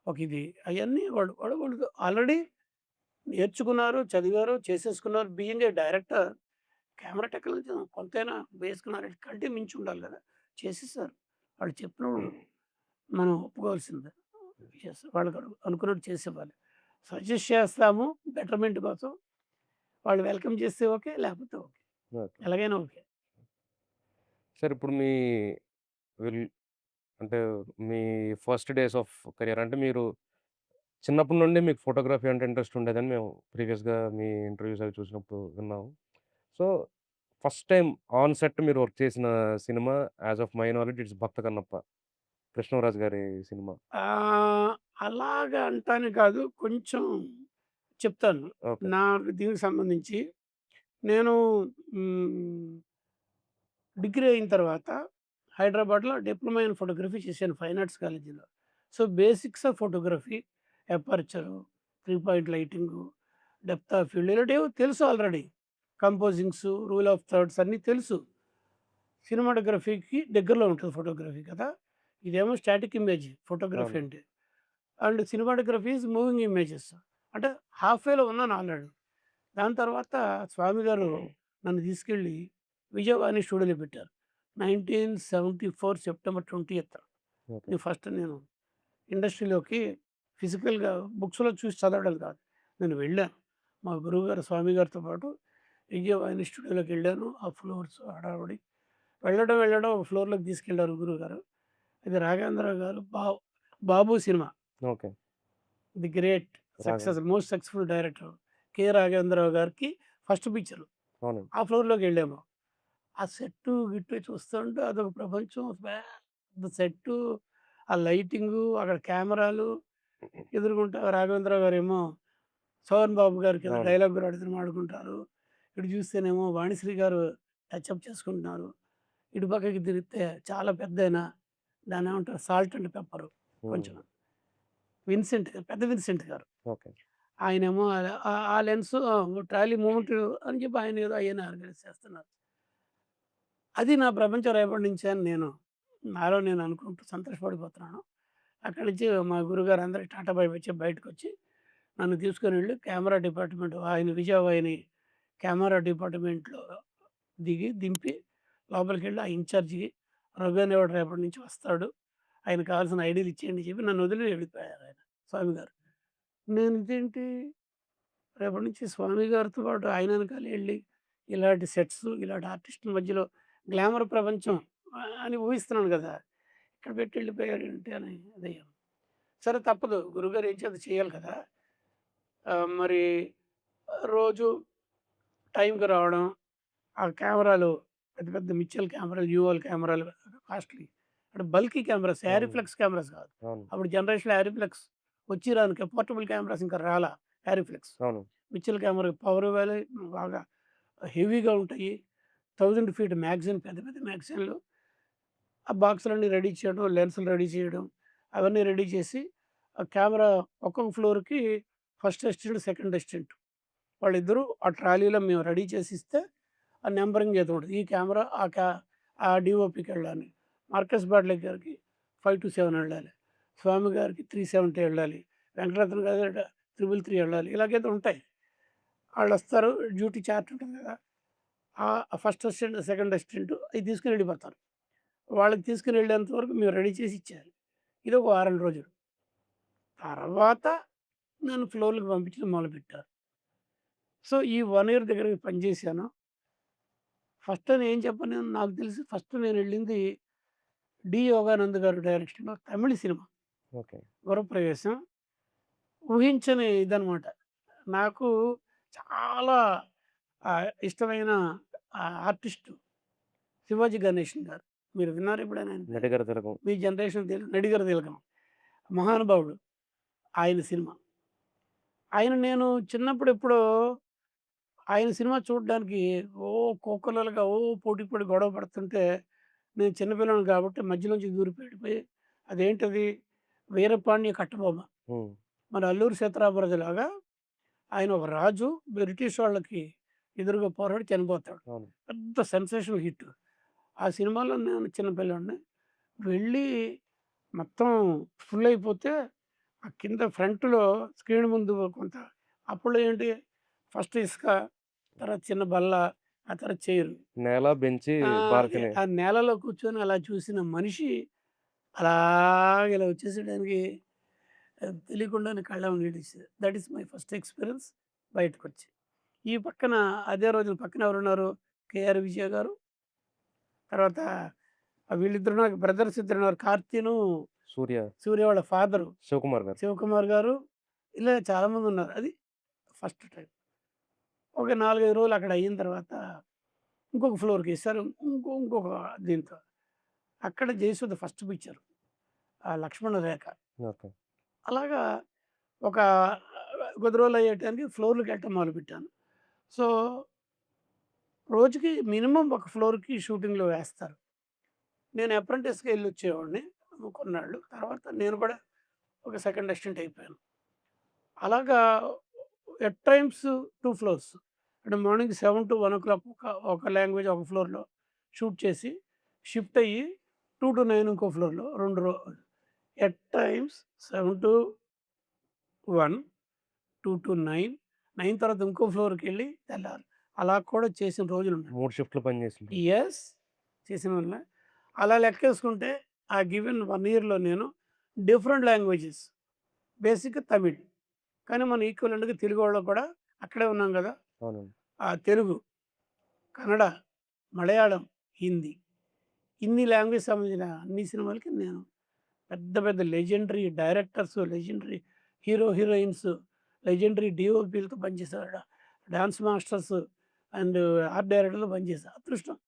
ఒక ఇది. అయన్నీ వాళ్ళు ఆల్రెడీ నేర్చుకున్నారు, చదివారు, చేసేసుకున్నారు. Being a director camera technology కొంతైనా బేసుకున్నారు. కంటే మించి ఉండాలి కదా! చేసేసారు. వాళ్ళు చెప్పినప్పుడు మనం ఒప్పుకోవాల్సిందే. వాళ్ళకి అనుకున్నట్టు చేసేవ్వాలి. సజెస్ట్ చేస్తాము బెటర్‌మెంట్ కోసం. వాళ్ళు వెల్కమ్ చేస్తే ఓకే. లేకపోతే ఓకే. ఓకే. ఎలాగైనా ఓకే. సార్ ఇప్పుడు మీ విల్ అంటే మీ ఫస్ట్ డేస్ ఆఫ్ కెరియర్ అంటే మీరు చిన్నప్పటి నుండి మీకు ఫోటోగ్రఫీ అంటే ఇంట్రెస్ట్ ఉండేదని మేము ప్రీవియస్‌గా మీ ఇంటర్వ్యూస్ అవి చూసినప్పుడు విన్నాము. So, first time on set మీరు వర్క్ చేసిన cinema as of my knowledge it's 'Bhakta Kannappa'. Krishnamraju గారి సినిమా. ఆహ్, అలాగా అంటానికి కాదు. కొంచెం చెప్తాను. ఓకే. నాకు దీనికి సంబంధించి నేను హ్మ్, డిగ్రీ అయిన తర్వాత హైదరాబాద్‌లో డిప్లొమా ఇన్ ఫోటోగ్రఫీ చేశాను ఫైన్ ఆర్ట్స్ కాలేజీలో. So, basics of photography, aperture, 3 point lighting, depth of field ఇలాంటివి తెలుసు ఆల్రెడీ. కంపోజింగ్సు, రూల్ ఆఫ్ థర్డ్స్ అన్నీ తెలుసు. సినిమాటోగ్రఫీకి దగ్గరలో ఉంటది ఫోటోగ్రఫీ కదా! ఇదేమో స్టాటిక్ ఇమేజ్ ఫోటోగ్రఫీ అవును. అంటే. And cinematography is moving images. అంటే హాఫ్ వేలో ఉన్నాను ఆల్రెడీ. దాని తర్వాత స్వామి గారు నన్ను తీసుకెళ్ళి విజయవాణి స్టూడియోలో పెట్టారు. 1974 సెప్టెంబర్ 20థ్ ఓకే. నేను ఇండస్ట్రీలోకి ఫిజికల్‌గా బుక్స్‌లో చూసి చదవడం కాదు. నేను వెళ్ళాను. మా గురువుగారు స్వామి గారితో పాటు విజయవాణి స్టూడియోలోకెళ్ళాను. ఆ ఫ్లోర్స్ హడావుడి. వెళ్ళడం ఒక ఫ్లోర్‌లోకి తీసుకెళ్లారు గురువుగారు. ఇది Raghavendra Rao garu 'Babu' cinema. Okay. The great Raghava. Most successful director 'Raghavendra Rao' గారికి ఫస్ట్ పిక్చరు. అవునండి. ఆ ఫ్లోర్‌లోకెళ్ళాము. ఆ సెట్టు గిట్టు చూస్తుంటే అదొక ప్రపంచం. పెద్ద సెట్టు, ఆ లైటింగు, అక్కడ కెమెరాలు, ఎదురుగుంటా రాఘవేంద్రరావు గారేమో సోహన్ బాబు గారి కింద అవును. డైలాగ్ కూడా అడిగిన మాడుకుంటారు. ఇటు చూస్తేనేమో వాణిశ్రీ గారు టచప్ చేసుకుంటున్నారు. ఇటు పక్కకి తిరిగితే చాలా పెద్దాయన దాన్నేమంటారు సాల్ట్ అండ్ పెప్పరు హ్మ్. కొంచెం. పెద్ద విన్సెంట్ గారు. ఓకే. ఆయనేమో ఆ లెన్సు ట్రాలీ మూవ్‌మెంట్ అని చెప్పి ఆయన ఏదో అయన్నీ ఆర్గనైజ్ చేస్తున్నారు. అది నా ప్రపంచం రేపటి నుంచే అని నాలో నేను అనుకుంటూ సంతోషపడిపోతున్నాను. అక్కడి నుంచి మా గురుగారు అందరికి టాటా బై బై చెప్పి బయటకొచ్చి నన్ను తీసుకొనెళ్ళి కెమెరా డిపార్ట్‌మెంట్ ఆయన విజయవాహిని కెమెరా డిపార్ట్‌మెంట్‌లో దింపి లోపలికెళ్ళి ఆ ఇన్‌చార్జ్‌కి రఘు అనేవాడు రేపటి నుంచి వస్తాడు. ఆయనకు కావాల్సిన ఐడీలు ఇచ్చేయండి చెప్పి నన్ను వదిలి వెళ్ళిపోయారాయన స్వామి గారు. నేను ఇదేంటి రేపటి నుంచి స్వామి గారితో పాటు ఆయన వెనకాల ఎళ్ళి ఇలాంటి సెట్స్, ఇలాంటి ఆర్టిస్టుల మధ్యలో గ్లామర్ ప్రపంచం అని ఊహిస్తున్నాను గదా! ఇక్కడ పెట్టి వెళ్ళిపోయాడేంటి అని ఇదయ్యాను. సరే తప్పదు. గురువుగారు ఏం చేత చేయాలి కదా! మరి రోజు టైంకి రావడం, ఆ కెమెరాలు పెద్ద పెద్ద మిక్సెల్ కెమెరాలు, యూఎల్ కెమెరాలు కాస్ట్‌లీ. అంటే బల్కీ కెమెరాస్, అవును. యారిఫ్లెక్స్ కెమెరాస్ కాదు. అవును. అప్పుడు జనరేషన్‌లో యారిఫ్లెక్స్ వచ్చి రాను పోర్టబుల్ కెమెరాస్ ఇంకా రాలా యారిఫ్లెక్స్. అవును. మిక్సెల్ కెమెరా పవర్ ఇవ్వాలి బాగా హెవీగా ఉంటాయి. 1000 ఫీట్ మ్యాగజైన్ పెద్ద పెద్ద మ్యాగజైన్‌లు ఆ బాక్సులన్నీ రెడీ చేయడం, లెన్సులు రెడీ చేయడం, అవన్నీ రెడీ చేసి ఆ కెమెరా ఒక్కొక్క ఫ్లోర్‌కి ఫస్ట్ అసిస్టెంట్, సెకండ్ అసిస్టెంట్ వాళ్ళిద్దరూ ఆ ట్రాలీలో మేము రెడీ చేసి ఇస్తే ఆ నంబరింగ్ ఏదో ఉంటది. ఈ కెమెరా ఆ డీఓపీకెళ్ళాలి. మార్కస్ బాట్లే గారికి 5-7 వెళ్ళాలి. స్వామి గారికి 370 వెళ్ళాలి. వెంకటరత్న గారి 333 వెళ్ళాలి. ఇలాగేదో ఉంటాయి. ఆళ్ళొస్తారు డ్యూటీ చార్ట్ ఉంటుంది కదా! ఫస్ట్ అసిస్టెంట్, సెకండ్ అసిస్టెంట్ అయి తీసుకొని వెళ్ళిపోతారు. వాళ్ళకి తీసుకొని వెళ్ళేంత వరకు మేము రెడీ చేసి ఇచ్చేయాలి. ఇదొక వారం రోజులు. తర్వాత నన్ను ఫ్లోర్‌లకి పంపించడం మొదలుపెట్టారు. సో, ఈ 1 ఇయర్ దగ్గరగా పనిచేశాను. ఫస్ట్ అని ఏం చెప్పను నాకు తెలిసి ఫస్ట్ నేనెళ్ళింది 'యోగానంద్' గారి డైరెక్షన్‌లో తమిళ్ సినిమా ఓకే. 'గృహప్రవేశం.' ఊహించని ఇదనమాట. నాకు చాలా ఇష్టమైన ఆర్టిస్టు 'శివాజీ గణేషన్' గారు. మీరు విన్నారా ఎప్పుడైనా ఆయన పేరు? 'నటిగర తిలకం.' మీ జనరేషన్ తెలీదు 'నడిగర తిలకం' మహానుభావుడు. ఆయన సినిమా. ఆయన నేను చిన్నప్పుడు ఎప్పుడో ఆయన సినిమా చూడడానికి ఓ కోకొల్లలుగా పోటీ పడి గొడవ పడుతుంటే, నేను చిన్న పిల్లోడిని కాబట్టి మధ్యలోంచి దూరిపోయి అదేంటది 'వీరపాండ్య కట్టబొమ్మ'. హ్మ్. మన 'అల్లూరి సీతారామరాజు'లాగా ఆయన ఒక రాజు బ్రిటిష్ వాళ్ళకి ఎదురుగా పోరాడి చనిపోతాడు. అవును. పెద్ద సెన్సేషనల్ హిట్. ఆ సినిమాలో నేను చిన్న పిల్లోడిని. వెళ్ళి మొత్తం ఫుల్ అయిపోతే ఆ కింద ఫ్రంట్‌లో స్క్రీన్ ముందు కొంత అప్పట్లో ఏంటి ఫస్ట్ ఇసుక, తర్వాత చిన్న బల్ల, ఆ తర్వాత చైరు. నేల, బెంచి, బాల్కనీ. ఆ నేలలో కూర్చొని అలా చూసిన మనిషి అలాగ ఇలా వచ్చేసేయడానికి తెలియకుండానే కళ్ళెంబట నీళ్ళొచ్చేసాయి. That is my first experience బయటకొచ్చి. ఈ పక్కన అదే రోజున పక్కన ఎవరున్నారు? 'కేఆర్ విజయ' గారు, తర్వాత వీళ్ళిద్దరు నాకు బ్రదర్స్ ఇద్దరున్నారు. 'కార్తీను' సూర్య, 'సూర్య' వాళ్ళ ఫాదరు శివకుమార్ గారు. 'శివకుమార్' గారు. ఇలా చాలామందున్నారు. అది ఫస్ట్ టైమ్. ఒక 4, 5 రోజులు అక్కడ అయిన తర్వాత ఇంకొక ఫ్లోర్‌కేసారు. ఇంకొక దీంతో. అక్కడ 'జయసుధ' ఫస్ట్ పిక్చర్. 'లక్ష్మణ రేఖ.' ఓకే. అలాగా ఒక కొద్ది రోజులు అయ్యేటానికి ఫ్లోర్‌లకెళ్ళటం మొదలుపెట్టాను. సో, రోజుకి మినిమమ్ ఒక ఫ్లోర్‌కి షూటింగ్‌లు వేస్తారు. నేను అప్రెంటిస్‌గా ఎళ్ళొచ్చేవాడిని కొన్నాళ్ళు. తర్వాత నేను కూడా ఒక సెకండ్ అసిస్టెంట్ అయిపోయాను. అలాగా ఎట్ టైమ్స్ 2 ఫ్లోర్స్. అంటే మార్నింగ్ 7-1 ఒక లాంగ్వేజ్ ఒక ఫ్లోర్‌లో షూట్ చేసి, షిఫ్ట్ అయ్యి 2-9 ఇంకో ఫ్లోర్‌లో 2 ఎట్ టైమ్స్ 7-1, 2-9, 9 తర్వాత ఇంకో ఫ్లోర్‌కెళ్ళి తెల్లారి. అలా కూడా చేసిన రోజులున్నాయి. 3 షిఫ్ట్‌లు పనిచేసిండ్రు. యెస్. చేసినోళ్ళే. అలా లెక్కేసుకుంటే ఆ గివెన్ 1 ఇయర్‌లో నేను డిఫరెంట్ లాంగ్వేజెస్ బేసిక్‌గా తమిళ్. కానీ మన ఈక్వలెంట్‌గా తెలుగు వాళ్ళు కూడా అక్కడే ఉన్నాం గదా! అవునండి. తెలుగు, కన్నడ, మలయాళం, హిందీ. ఇన్ని లాంగ్వేజ్ సంబంధించిన అన్ని సినిమాలకి నేను పెద్ద పెద్ద legendary directors, legendary heroines, legendary డీఓపీలతో పనిచేశారు. డాన్స్ మాస్టర్స్ అండ్ ఆర్ట్ డైరెక్టర్‌లతో పనిచేశా. అదృష్టం.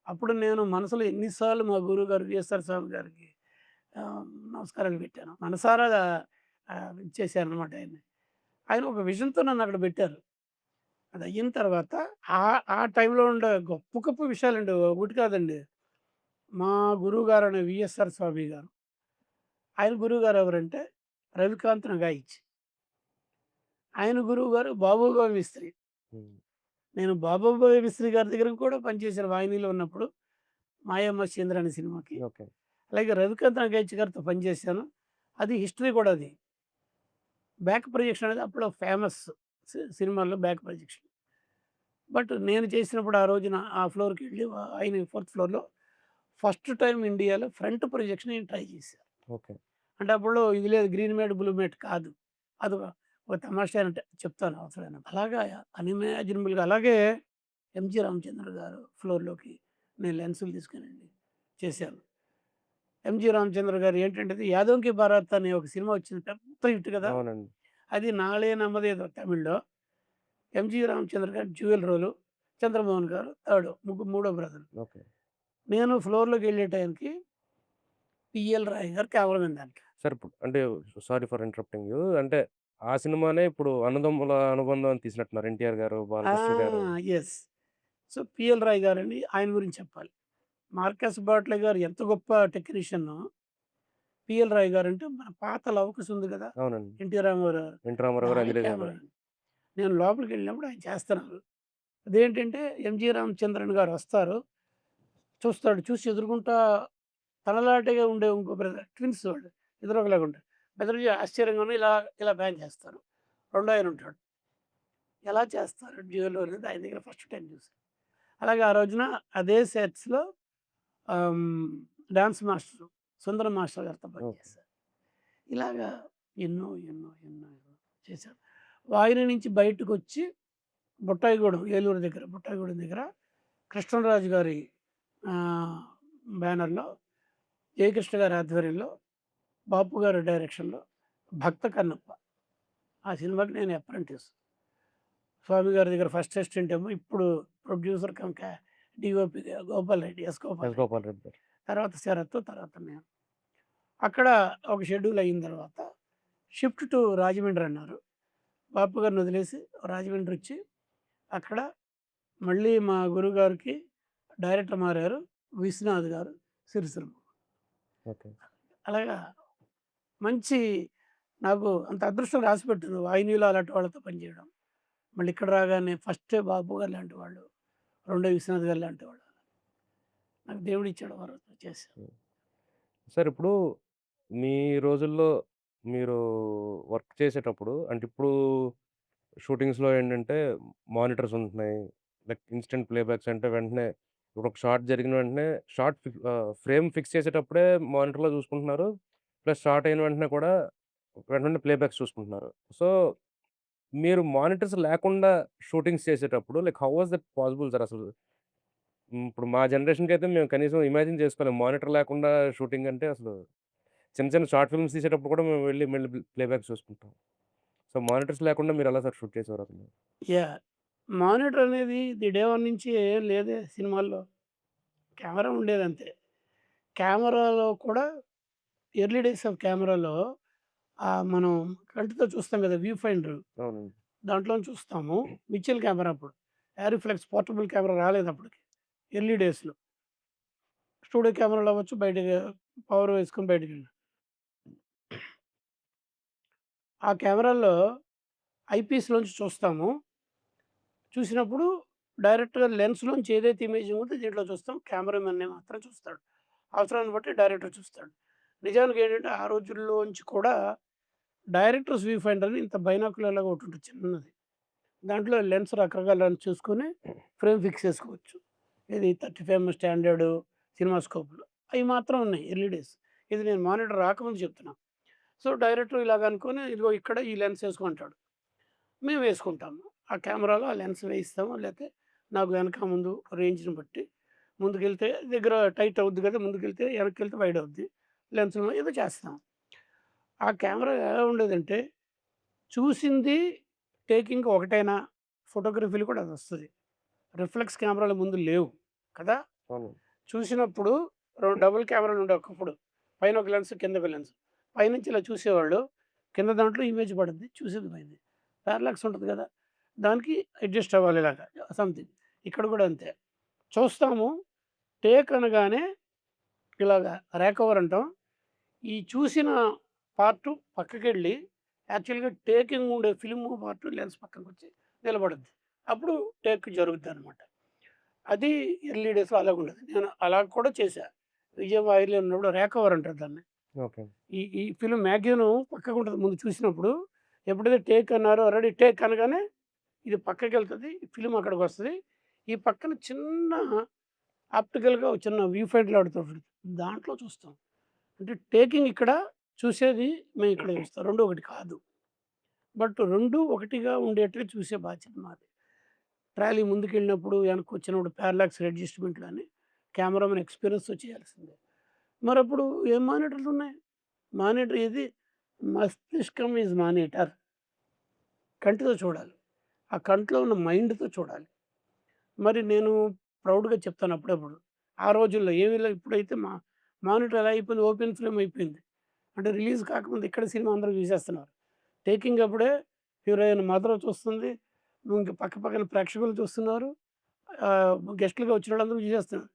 అప్పుడు నేను మనసులో ఎన్ని సార్లు మా గురువుగారు విఎస్ఆర్ స్వామి గారికి నమస్కారాలు పెట్టాను. మనసారా ఇచ్చేసాననమాట ఆయన్ని. ఆయన ఒక విజన్‌తో నన్నక్కడ పెట్టారు. అదయిన తర్వాత ఆ టైంలో ఉండే గొప్ప గొప్ప విషయాలండి. ఒకటి కాదండి. మా గురువుగారైన విఎస్ఆర్ స్వామి గారు. ఆయన గురువుగారు ఎవరంటే రవికాంత్ నగాయిచ్. ఆయన గురువుగారు బాబుగారి మిస్త్రి. హ్మ్. నేను బాబుగారి మిస్త్రి గారి దగ్గర కూడా పనిచేశాను వాహినిలో ఉన్నప్పుడు. 'మాయమ్మ చంద్ర' అనే సినిమాకి. ఓకే. అలాగే రవికాంత్ నగాయిచ్ గారితో పనిచేశాను. అది హిస్టరీ కూడా అది. బ్యాక్ ప్రొజెక్షన్ అనేది అప్పట్లో ఫేమస్ సినిమాల్లో బ్యాక్ ప్రొజెక్షన్. బట్ నేను చేసినప్పుడు ఆ రోజున ఆ ఫ్లోర్‌కెళ్ళి ఆయన 4థ్ ఫ్లోర్‌లో ఫస్ట్ టైమ్ ఇండియాలో ఫ్రంట్ ప్రొజెక్షన్ నేను ట్రై చేశా. ఓకే. అంటే అప్పట్లో ఇది లేదు గ్రీన్ మ్యాట్, బ్లూ మ్యాట్ కాదు. అదొక ఒక తమాషా అంటే చెప్తాను అవసరమైనప్పుడు. అలాగా అన్‌ఇమాజినబుల్‌గా అలాగే 'ఎంజి రామచంద్ర' గారు ఫ్లోర్‌లోకి నేను లెన్సులు తీసుకొనండి చేశాను. 'ఎంజి రామచంద్ర' గారు ఏంటంటే 'యాదవ్ కి బారాత్' అనే ఒక సినిమా వచ్చింది. పెద్ద హిట్ కదా! అవునండి. అది 'నాళే నమ్మదేదో' తమిళ్‌లో. 'ఎంజి రామచంద్ర' గారు డ్యూయల్ రోలు. 'చంద్రమోహన్' గారు థర్డ్ మూడో బ్రదర్. ఓకే. నేను ఫ్లోర్‌లోకెళ్ళే టైంకి 'పిఎల్ రాయ్' గారు కెమెరామెన్ దాంట్లో. సరే ఇప్పుడు అంటే సారీ ఫర్ ఇంటరప్టింగ్ యూ. అంటే ఆ సినిమానే ఇప్పుడు 'అన్నదమ్ముల అనుబంధం' అని తీసినట్టున్నారు 'ఎన్టీఆర్' గారు, ఆ! 'బాలకృష్ణ' గారు. యెస్. సో, 'పిఎల్ రాయ్' గారండి ఆయన గురించి చెప్పాలి. 'మార్కస్ బాట్లే' గారు ఎంత గొప్ప టెక్నీషియనో, 'పిఎల్ రాయ్' గారంటే మన పాత లవకుశ ఉంది కదా! అవునండి. 'ఎన్టీ రామారావు' 'ఎన్టీ రామారావు' గారు, దాని 'అంజలి' గారు. కెమెరామెన్. నేను లోపలికెళ్ళినప్పుడు ఆయన చేస్తున్నారు. అదేంటంటే 'ఎంజి రామచంద్రన్' గారు వస్తారు. చూస్తాడు. చూసి ఎదురుగుంటా తనలాంటిగా ఉండే ఇంకో బ్రదర్ ట్విన్స్ వాళ్ళు. ఇద్దరు ఒకలాగా ఉంటారు. బెదర్‌జీ ఆశ్చర్యంగాను ఇలా ఇలా ప్యాన్ చేస్తారు. రెండో ఆయన ఉంటాడు. ఎలా చేస్తారు డ్యూయల్ అనేది ఆయన దగ్గర ఫస్ట్ టైమ్ చూసాను. అలాగే ఆ రోజున అదే సెట్స్‌లో ఆహ్, హ్మ్, డాన్స్ మాస్టర్ సుందరం మాస్టర్ గారితో ఓకే. పనిచేశాను. ఇలాగా ఎన్నో చేశాను. వాహిని నుంచి బయటకొచ్చి బుట్టాయిగూడెం ఏలూరు దగ్గర బుట్టాయిగూడెం దగ్గర కృష్ణరాజు గారి ఆహ్, బ్యానర్‌లో జయకృష్ణ గారి ఆధ్వర్యంలో, బాపు గారి డైరెక్షన్‌లో 'భక్త కన్నప్ప' ఆ సినిమాకి నేను అప్రెంటిస్. స్వామి గారి దగ్గర ఫస్ట్ అసిస్టెంట్ ఏమో ఇప్పుడు ప్రొడ్యూసర్ కమ్ డీఓపీగా గోపాల్ రెడ్డి, గోపాల్ ఎస్. రెడ్డి. గోపాల్ రెడ్డి గారు. తర్వాత శరత్, తర్వాత నేను. అక్కడ ఒక షెడ్యూల్ అయిన తర్వాత షిఫ్ట్ టు రాజమండ్రి అన్నారు. బాపు గారిని వదిలేసి రాజమండ్రి వచ్చి అక్కడ మళ్ళీ మా గురువుగారికి డైరెక్టర్ మారారు. విశ్వనాథ్ గారు సిరిసిల్ల. ఓకే. అలాగా మంచి నాకు అంత అదృష్టం రాసిపెట్టారు. వాహినిలో అలాంటి వాళ్ళతో పనిచేయడం. మళ్ళీ ఇక్కడ రాగానే ఫస్టే బాబు గారు లాంటి వాళ్ళు, రెండో విశ్వనాథ్ గారు లాంటి వాళ్ళు. నాకు దేవుడిచ్చాడు వరం చేశాను. హ్మ్. సార్ ఇప్పుడు మీ రోజుల్లో మీరు వర్క్ చేసేటప్పుడు అంటే ఇప్పుడు షూటింగ్స్‌లో ఏంటంటే మానిటర్స్ ఉంటున్నాయి. లైక్ ఇన్‌స్టంట్ ప్లేబ్యాక్స్ అంటే వెంటనే ఇప్పుడు ఒక షాట్ జరిగిన వెంటనే ఫ్రేమ్ ఫిక్స్ చేసేటప్పుడే మానిటర్‌లో చూసుకుంటున్నారు. ప్లస్ షాట్ అయిన వెంటనే కూడా వెంటనే ప్లేబ్యాక్స్ చూసుకుంటున్నారు. సో, మీరు మానిటర్స్ లేకుండా షూటింగ్స్ చేసేటప్పుడు like how was that possible sir అసలు? ఇప్పుడు మా జనరేషన్‌కైతే మేము కనీసం ఇమాజిన్ చేసుకోలేం. మానిటర్ లేకుండా షూటింగ్ అంటే అసలు చిన్న చిన్న షార్ట్ ఫిల్మ్స్ తీసేటప్పుడు కూడా మేము వెళ్లి మళ్ళీ ప్లేబ్యాక్ చూసుకుంటాం. సో, మానిటర్స్ లేకుండా మీరెలా సార్ షూట్ చేసేవారసలు? యాహ్! మానిటర్ అనేది ది డే వన్ నుంచి ఏం లేదే సినిమాల్లో. కెమెరా ఉండేదంతే. కెమెరాలో కూడా ఎర్లీ డేస్ ఆఫ్ కెమెరాలో మనం కంటితో చూస్తాం కదా! వ్యూ ఫైండర్ అవునండి. దాంట్లోని చూస్తాము. మిచెల్ కెమెరా అప్పుడు. ఏరోఫ్లెక్స్ పోర్టబుల్ కెమెరా రాలేదప్పటికి. ఎర్లీ డేస్‌లో. స్టూడియో కెమెరాలు అవ్వచ్చు బయటకి పవర్ వేసుకొని బయటికెళ్ళి. ఆ కెమెరాల్లో ఐపీస్‌లోంచి చూస్తాము. చూసినప్పుడు డైరెక్ట్‌గా లెన్స్‌లోంచి ఏదైతే ఇమేజింగ్ ఉందో దీంట్లో చూస్తాం. కెమెరామెన్ మాత్రం చూస్తాడు. అవసరాన్ని బట్టి డైరెక్టర్ చూస్తాడు. నిజానికి ఏంటంటే ఆ రోజుల్లోంచి కూడా డైరెక్టర్స్ వ్యూ ఫైండర్ అని ఇంత బైనాక్యులర్ లాగా ఒకటుంటది చిన్నది. దాంట్లో లెన్స్ రకరకాల లెన్స్ చూసుకొని ఫ్రేమ్ ఫిక్స్ చేసుకోవచ్చు. ఇది 35 స్టాండర్డు సినిమాస్కోప్‌లు. అయి మాత్రం ఉన్నాయి ఎర్లీ డేస్. ఇది నేను మానిటర్ రాకముందు చెప్తున్నా. సో, డైరెక్టర్ ఇలాగ అనుకోని ఇదిగో ఇక్కడ ఈ లెన్స్ ఏసుకో అంటాడు. మేము వేసుకుంటాము. ఆ కెమెరాలో ఆ లెన్స్ వేయిస్తాము. లేతే నాకు వెనక ముందు రేంజ్‌ని బట్టి ముందుకెళ్తే దగ్గర టైట్ అవుద్ది కదా! ముందుకెళ్తే వెనక్కెళ్తే వైడ్ అవుద్ది. లెన్స్‌లో ఏదో చేస్తాం. ఆ కెమెరా ఎలా ఉండేదంటే చూసింది టేకింగ్ ఒకటేనా ఫోటోగ్రఫీలో కూడా అదొస్తది. రిఫ్లెక్స్ కెమెరాలు ముందు లేవు కదా! అవును. చూసినప్పుడు డబుల్ కెమెరాలు ఉండేవి ఒకప్పుడు. పైన ఒక లెన్స్, కింద ఒక లెన్స్. పైనుంచి ఇలా చూసేవాళ్ళు. కింద దాంట్లో ఇమేజ్ పడుద్ది. చూసేది పైది. పారలాక్స్ ఉంటది కదా! దానికి అడ్జస్ట్ అవ్వాలి ఇలాగా సంథింగ్. ఇక్కడ కూడా అంతే. చూస్తాము. టేక్ అనగానే ఇలాగా రేక్ ఓవర్ అంటాం. ఈ చూసిన పార్టు పక్కకెళ్ళి యాక్చువల్‌గా టేకింగ్ ఉండే ఫిల్ము పార్ట్ లెన్స్ పక్కకొచ్చి నిలబడుద్ది. అప్పుడు టేక్ జరుగుద్దనమాట. అది ఎర్లీ డేస్‌లో అలాగుండేది. నేను అలా కూడా చేశా. విజయం వాహినిలో ఉన్నప్పుడు రేక్ ఓవర్ అంటారు దాన్ని. ఓకే. ఈ ఫిల్మ్ మ్యాగ్జిన్ పక్కకుంటది ముందు చూసినప్పుడు. ఎప్పుడైతే టేక్ అన్నారో రెడీ టేక్ అనగానే ఇది పక్కకెళ్తది. ఫిల్మ్ అక్కడికొస్తది. ఈ పక్కన చిన్న ఆప్టికల్‌గా ఒక చిన్న వ్యూ ఫైండర్ లాడుతోటి దాంట్లో చూస్తాం. అంటే టేకింగ్ ఇక్కడ, చూసేది మేము ఇక్కడ చూస్తాం. 2 ఒకటి కాదు. బట్ 2 ఒకటిగా ఉండేట్టుగా చూసే బాధ్యత మాది. ట్రాలీ ముందుకెళ్ళినప్పుడు, వెనక్కొచ్చినప్పుడు పారలాక్స్ అడ్జస్ట్‌మెంట్‌లని కెమెరామెన్ ఎక్స్‌పీరియన్స్‌తో చేయాల్సిందే. మరప్పుడు ఏం మానిటర్లున్నాయి? మానిటర్ ఏది? మస్తిష్కం ఈజ్ మానిటర్. కంటితో చూడాలి. ఆ కంట్లో ఉన్న మైండ్‌తో చూడాలి. మరి నేను ప్రౌడ్‌గా చెప్తాను అప్పుడప్పుడు. ఆ రోజుల్లో ఏమీ లేవు. ఇప్పుడైతే మానిటర్ ఎలా అయిపోయింది ఓపెన్ ఫ్రేమ్ అయిపోయింది. అంటే రిలీజ్ కాకముందు ఇక్కడ సినిమా అందరూ చూసేస్తున్నారు. టేకింగ్ అప్పుడే హీరోయిన్ మదర్ చూస్తుంది. ఇంక పక్క పక్కన ప్రేక్షకులు చూస్తున్నారు. గెస్ట్‌లుగా వచ్చినోళ్ళందరూ చూసేస్తున్నారు.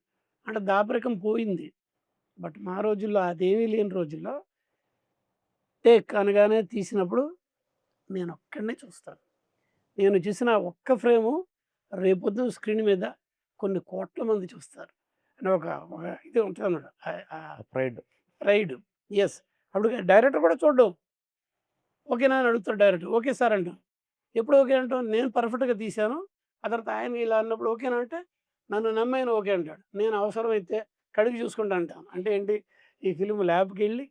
అంటే దాపరికం పోయింది. బట్ మా రోజుల్లో అదేమీ లేని రోజుల్లో టేక్ అనగానే తీసినప్పుడు నేనొక్కడినే చూస్తాను. నేను చూసిన ఆ ఒక్క ఫ్రేము రేపొద్దున స్క్రీన్ మీద కొన్ని కోట్ల మంది చూస్తారు. అని ఒక ఒక ఇది ఉంటదన్నమాట. ప్రైడ్. ప్రైడ్. యెస్. అప్పుడు డైరెక్టర్ కూడా చూడ్డు. ఓకేనా అని అడుగుతాడు డైరెక్టర్. ఓకే సార్ అంటాం. ఎప్పుడు ఓకే అంటాం? నేను పర్ఫెక్ట్‌గా తీశాను. ఆ తర్వాత ఆయన ఇలా అన్నప్పుడు ఓకేనా అంటే, నన్ను నమ్మి ఆయన ఓకే అంటాడు. నేను అవసరమైతే కడిగి చూసుకుంటా అంటాను. అంటే ఏంటి? ఈ ఫిల్మ్ ల్యాబ్‌కెళ్ళి,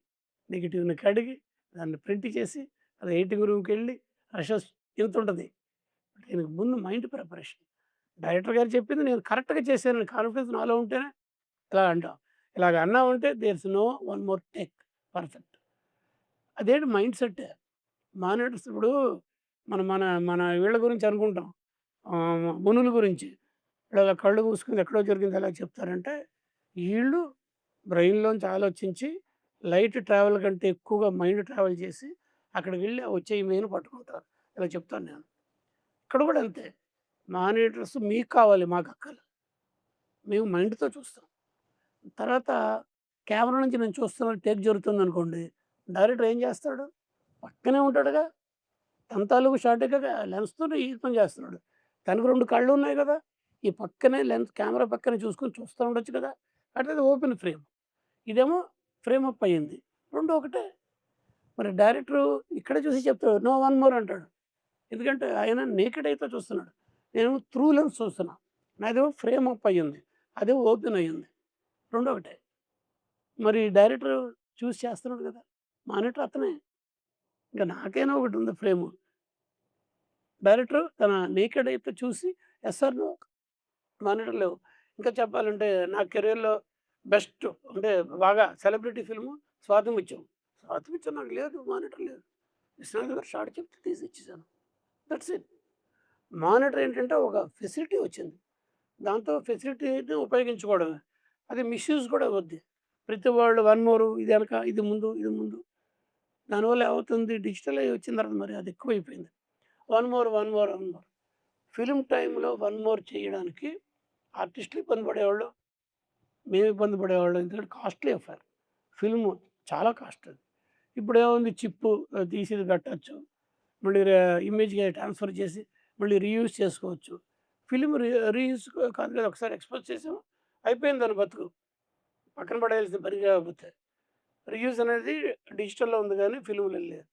నెగెటివ్‌ని కడిగి, దాన్ని ప్రింట్ చేసి, అది ఎడిటింగ్ రూమ్‌కెళ్ళి, అషస్ ఇంతుంటది. దీనికి ముందు మైండ్ ప్రిపరేషన్. డైరెక్టర్ గారు చెప్పింది నేను కరెక్ట్‌గా చేశానని కాన్ఫిడెన్స్ నాలో ఉంటేనే ఇలా అంటాం. ఇలాగ అన్నామంటే there is no one more take perfect. అదేంటి మైండ్ సెట్టే. మానిటర్స్ ఇప్పుడు మన మన మన వీళ్ళ గురించి అనుకుంటాం. మునుల గురించి. ఇలాగ కళ్ళు మూసుకొని ఎక్కడో జరిగింది ఎలా చెప్తారంటే, ఈళ్ళు బ్రెయిన్‌లోంచి ఆలోచించి లైట్ ట్రావెల్ కంటే ఎక్కువగా మైండ్ ట్రావెల్ చేసి అక్కడికి వెళ్లి వచ్చే ఇమేజ్‌ని పట్టుకుంటారు. ఇలా చెప్తాను నేను. ఇక్కడ కూడా అంతే. మానిటర్స్ మీకు కావాలి, మాకక్కర్లేదు. మేము మైండ్‌తో చూస్తాం. తర్వాత కెమెరా నుంచి నేను చూస్తున్న టేక్ జరుగుతుందనుకోండి, డైరెక్టర్ ఏం చేస్తాడు? పక్కనే ఉంటాడుగా. తన తాలూకు షాటే కదా! లెన్స్‌తోనే ఈ పని చేస్తున్నాడు. తనకు 2 కళ్ళు ఉన్నాయి కదా! ఈ పక్కనే లెన్స్ కెమెరా పక్కనే చూసుకొని చూస్తా ఉండొచ్చు కదా! అంటే అది ఓపెన్ ఫ్రేమ్. ఇదేమో ఫ్రేమ్ అప్ అయ్యింది. 2 ఒకటే. మరి డైరెక్టరు ఇక్కడే చూసి చెప్తాడు. నో వన్ మోర్ అంటాడు. ఎందుకంటే ఆయన నేకెడ్ ఐతో చూస్తున్నాడు. నేను త్రూ లెన్స్ చూస్తున్నా. నాదేమో ఫ్రేమ్ అప్ అయ్యింది. అదేమో ఓపెన్ అయ్యింది. 2 ఒకటే. మరి డైరెక్టర్ చూసి చేస్తున్నాడు కదా! మానిటర్ అతనే. ఇంక నాకైనా ఒకటుంది ఫ్రేము. డైరెక్టర్ తన నేకెడ్ ఐతో చూసి యెస్ ఆర్ నో మానిటర్ లేవు. ఇంకా చెప్పాలంటే నా కెరియర్‌లో బెస్ట్ అంటే బాగా సెలబ్రిటీ ఫిల్ము 'స్వాతిముత్యం'. 'స్వాతిముత్యం' నాకు లేదు, మానిటర్ లేదు. విశ్వనాథ్ గారు షార్ట్ చెప్తే తీసి ఇచ్చేసాను. That's it. మానిటర్ ఏంటంటే ఒక ఫెసిలిటీ వచ్చింది. దాంతో ఫెసిలిటీని ఉపయోగించుకోవడమే. అది మిస్‌యూజ్ కూడా అవుద్ది. ప్రతి వాళ్ళు వన్ మోర్ ఇది ఎనక, ఇది ముందు, ఇది ముందు. దానివల్ల ఏమవుతుంది డిజిటల్ అయి వచ్చిన తర్వాత మరి అది ఎక్కువైపోయింది. One more, one more, one more. Film టైమ్‌లో వన్ మోర్ చేయడానికి ఆర్టిస్టులు ఇబ్బంది పడేవాళ్ళు. మేము ఇబ్బంది పడేవాళ్ళం. ఎందుకంటే కాస్ట్‌లీ అఫైర్. ఫిల్ము చాలా కాస్ట్ అది. ఇప్పుడేముంది చిప్పు తీసి పెట్టొచ్చు. మళ్ళీ ఇమేజ్‌గా ట్రాన్స్‌ఫర్ చేసి మళ్ళీ రీయూజ్ చేసుకోవచ్చు. ఫిల్మ్ రీయూజ్ కాదు కదా! ఒకసారి ఎక్స్‌పోజ్ చేసాము. అయిపోయింది దాని బతుకు. పక్కన పడేయాల్సిన పని కాకపోతే. రీయూజ్ అనేది డిజిటల్‌లో ఉంది గానీ ఫిల్మ్‌లో లేదు.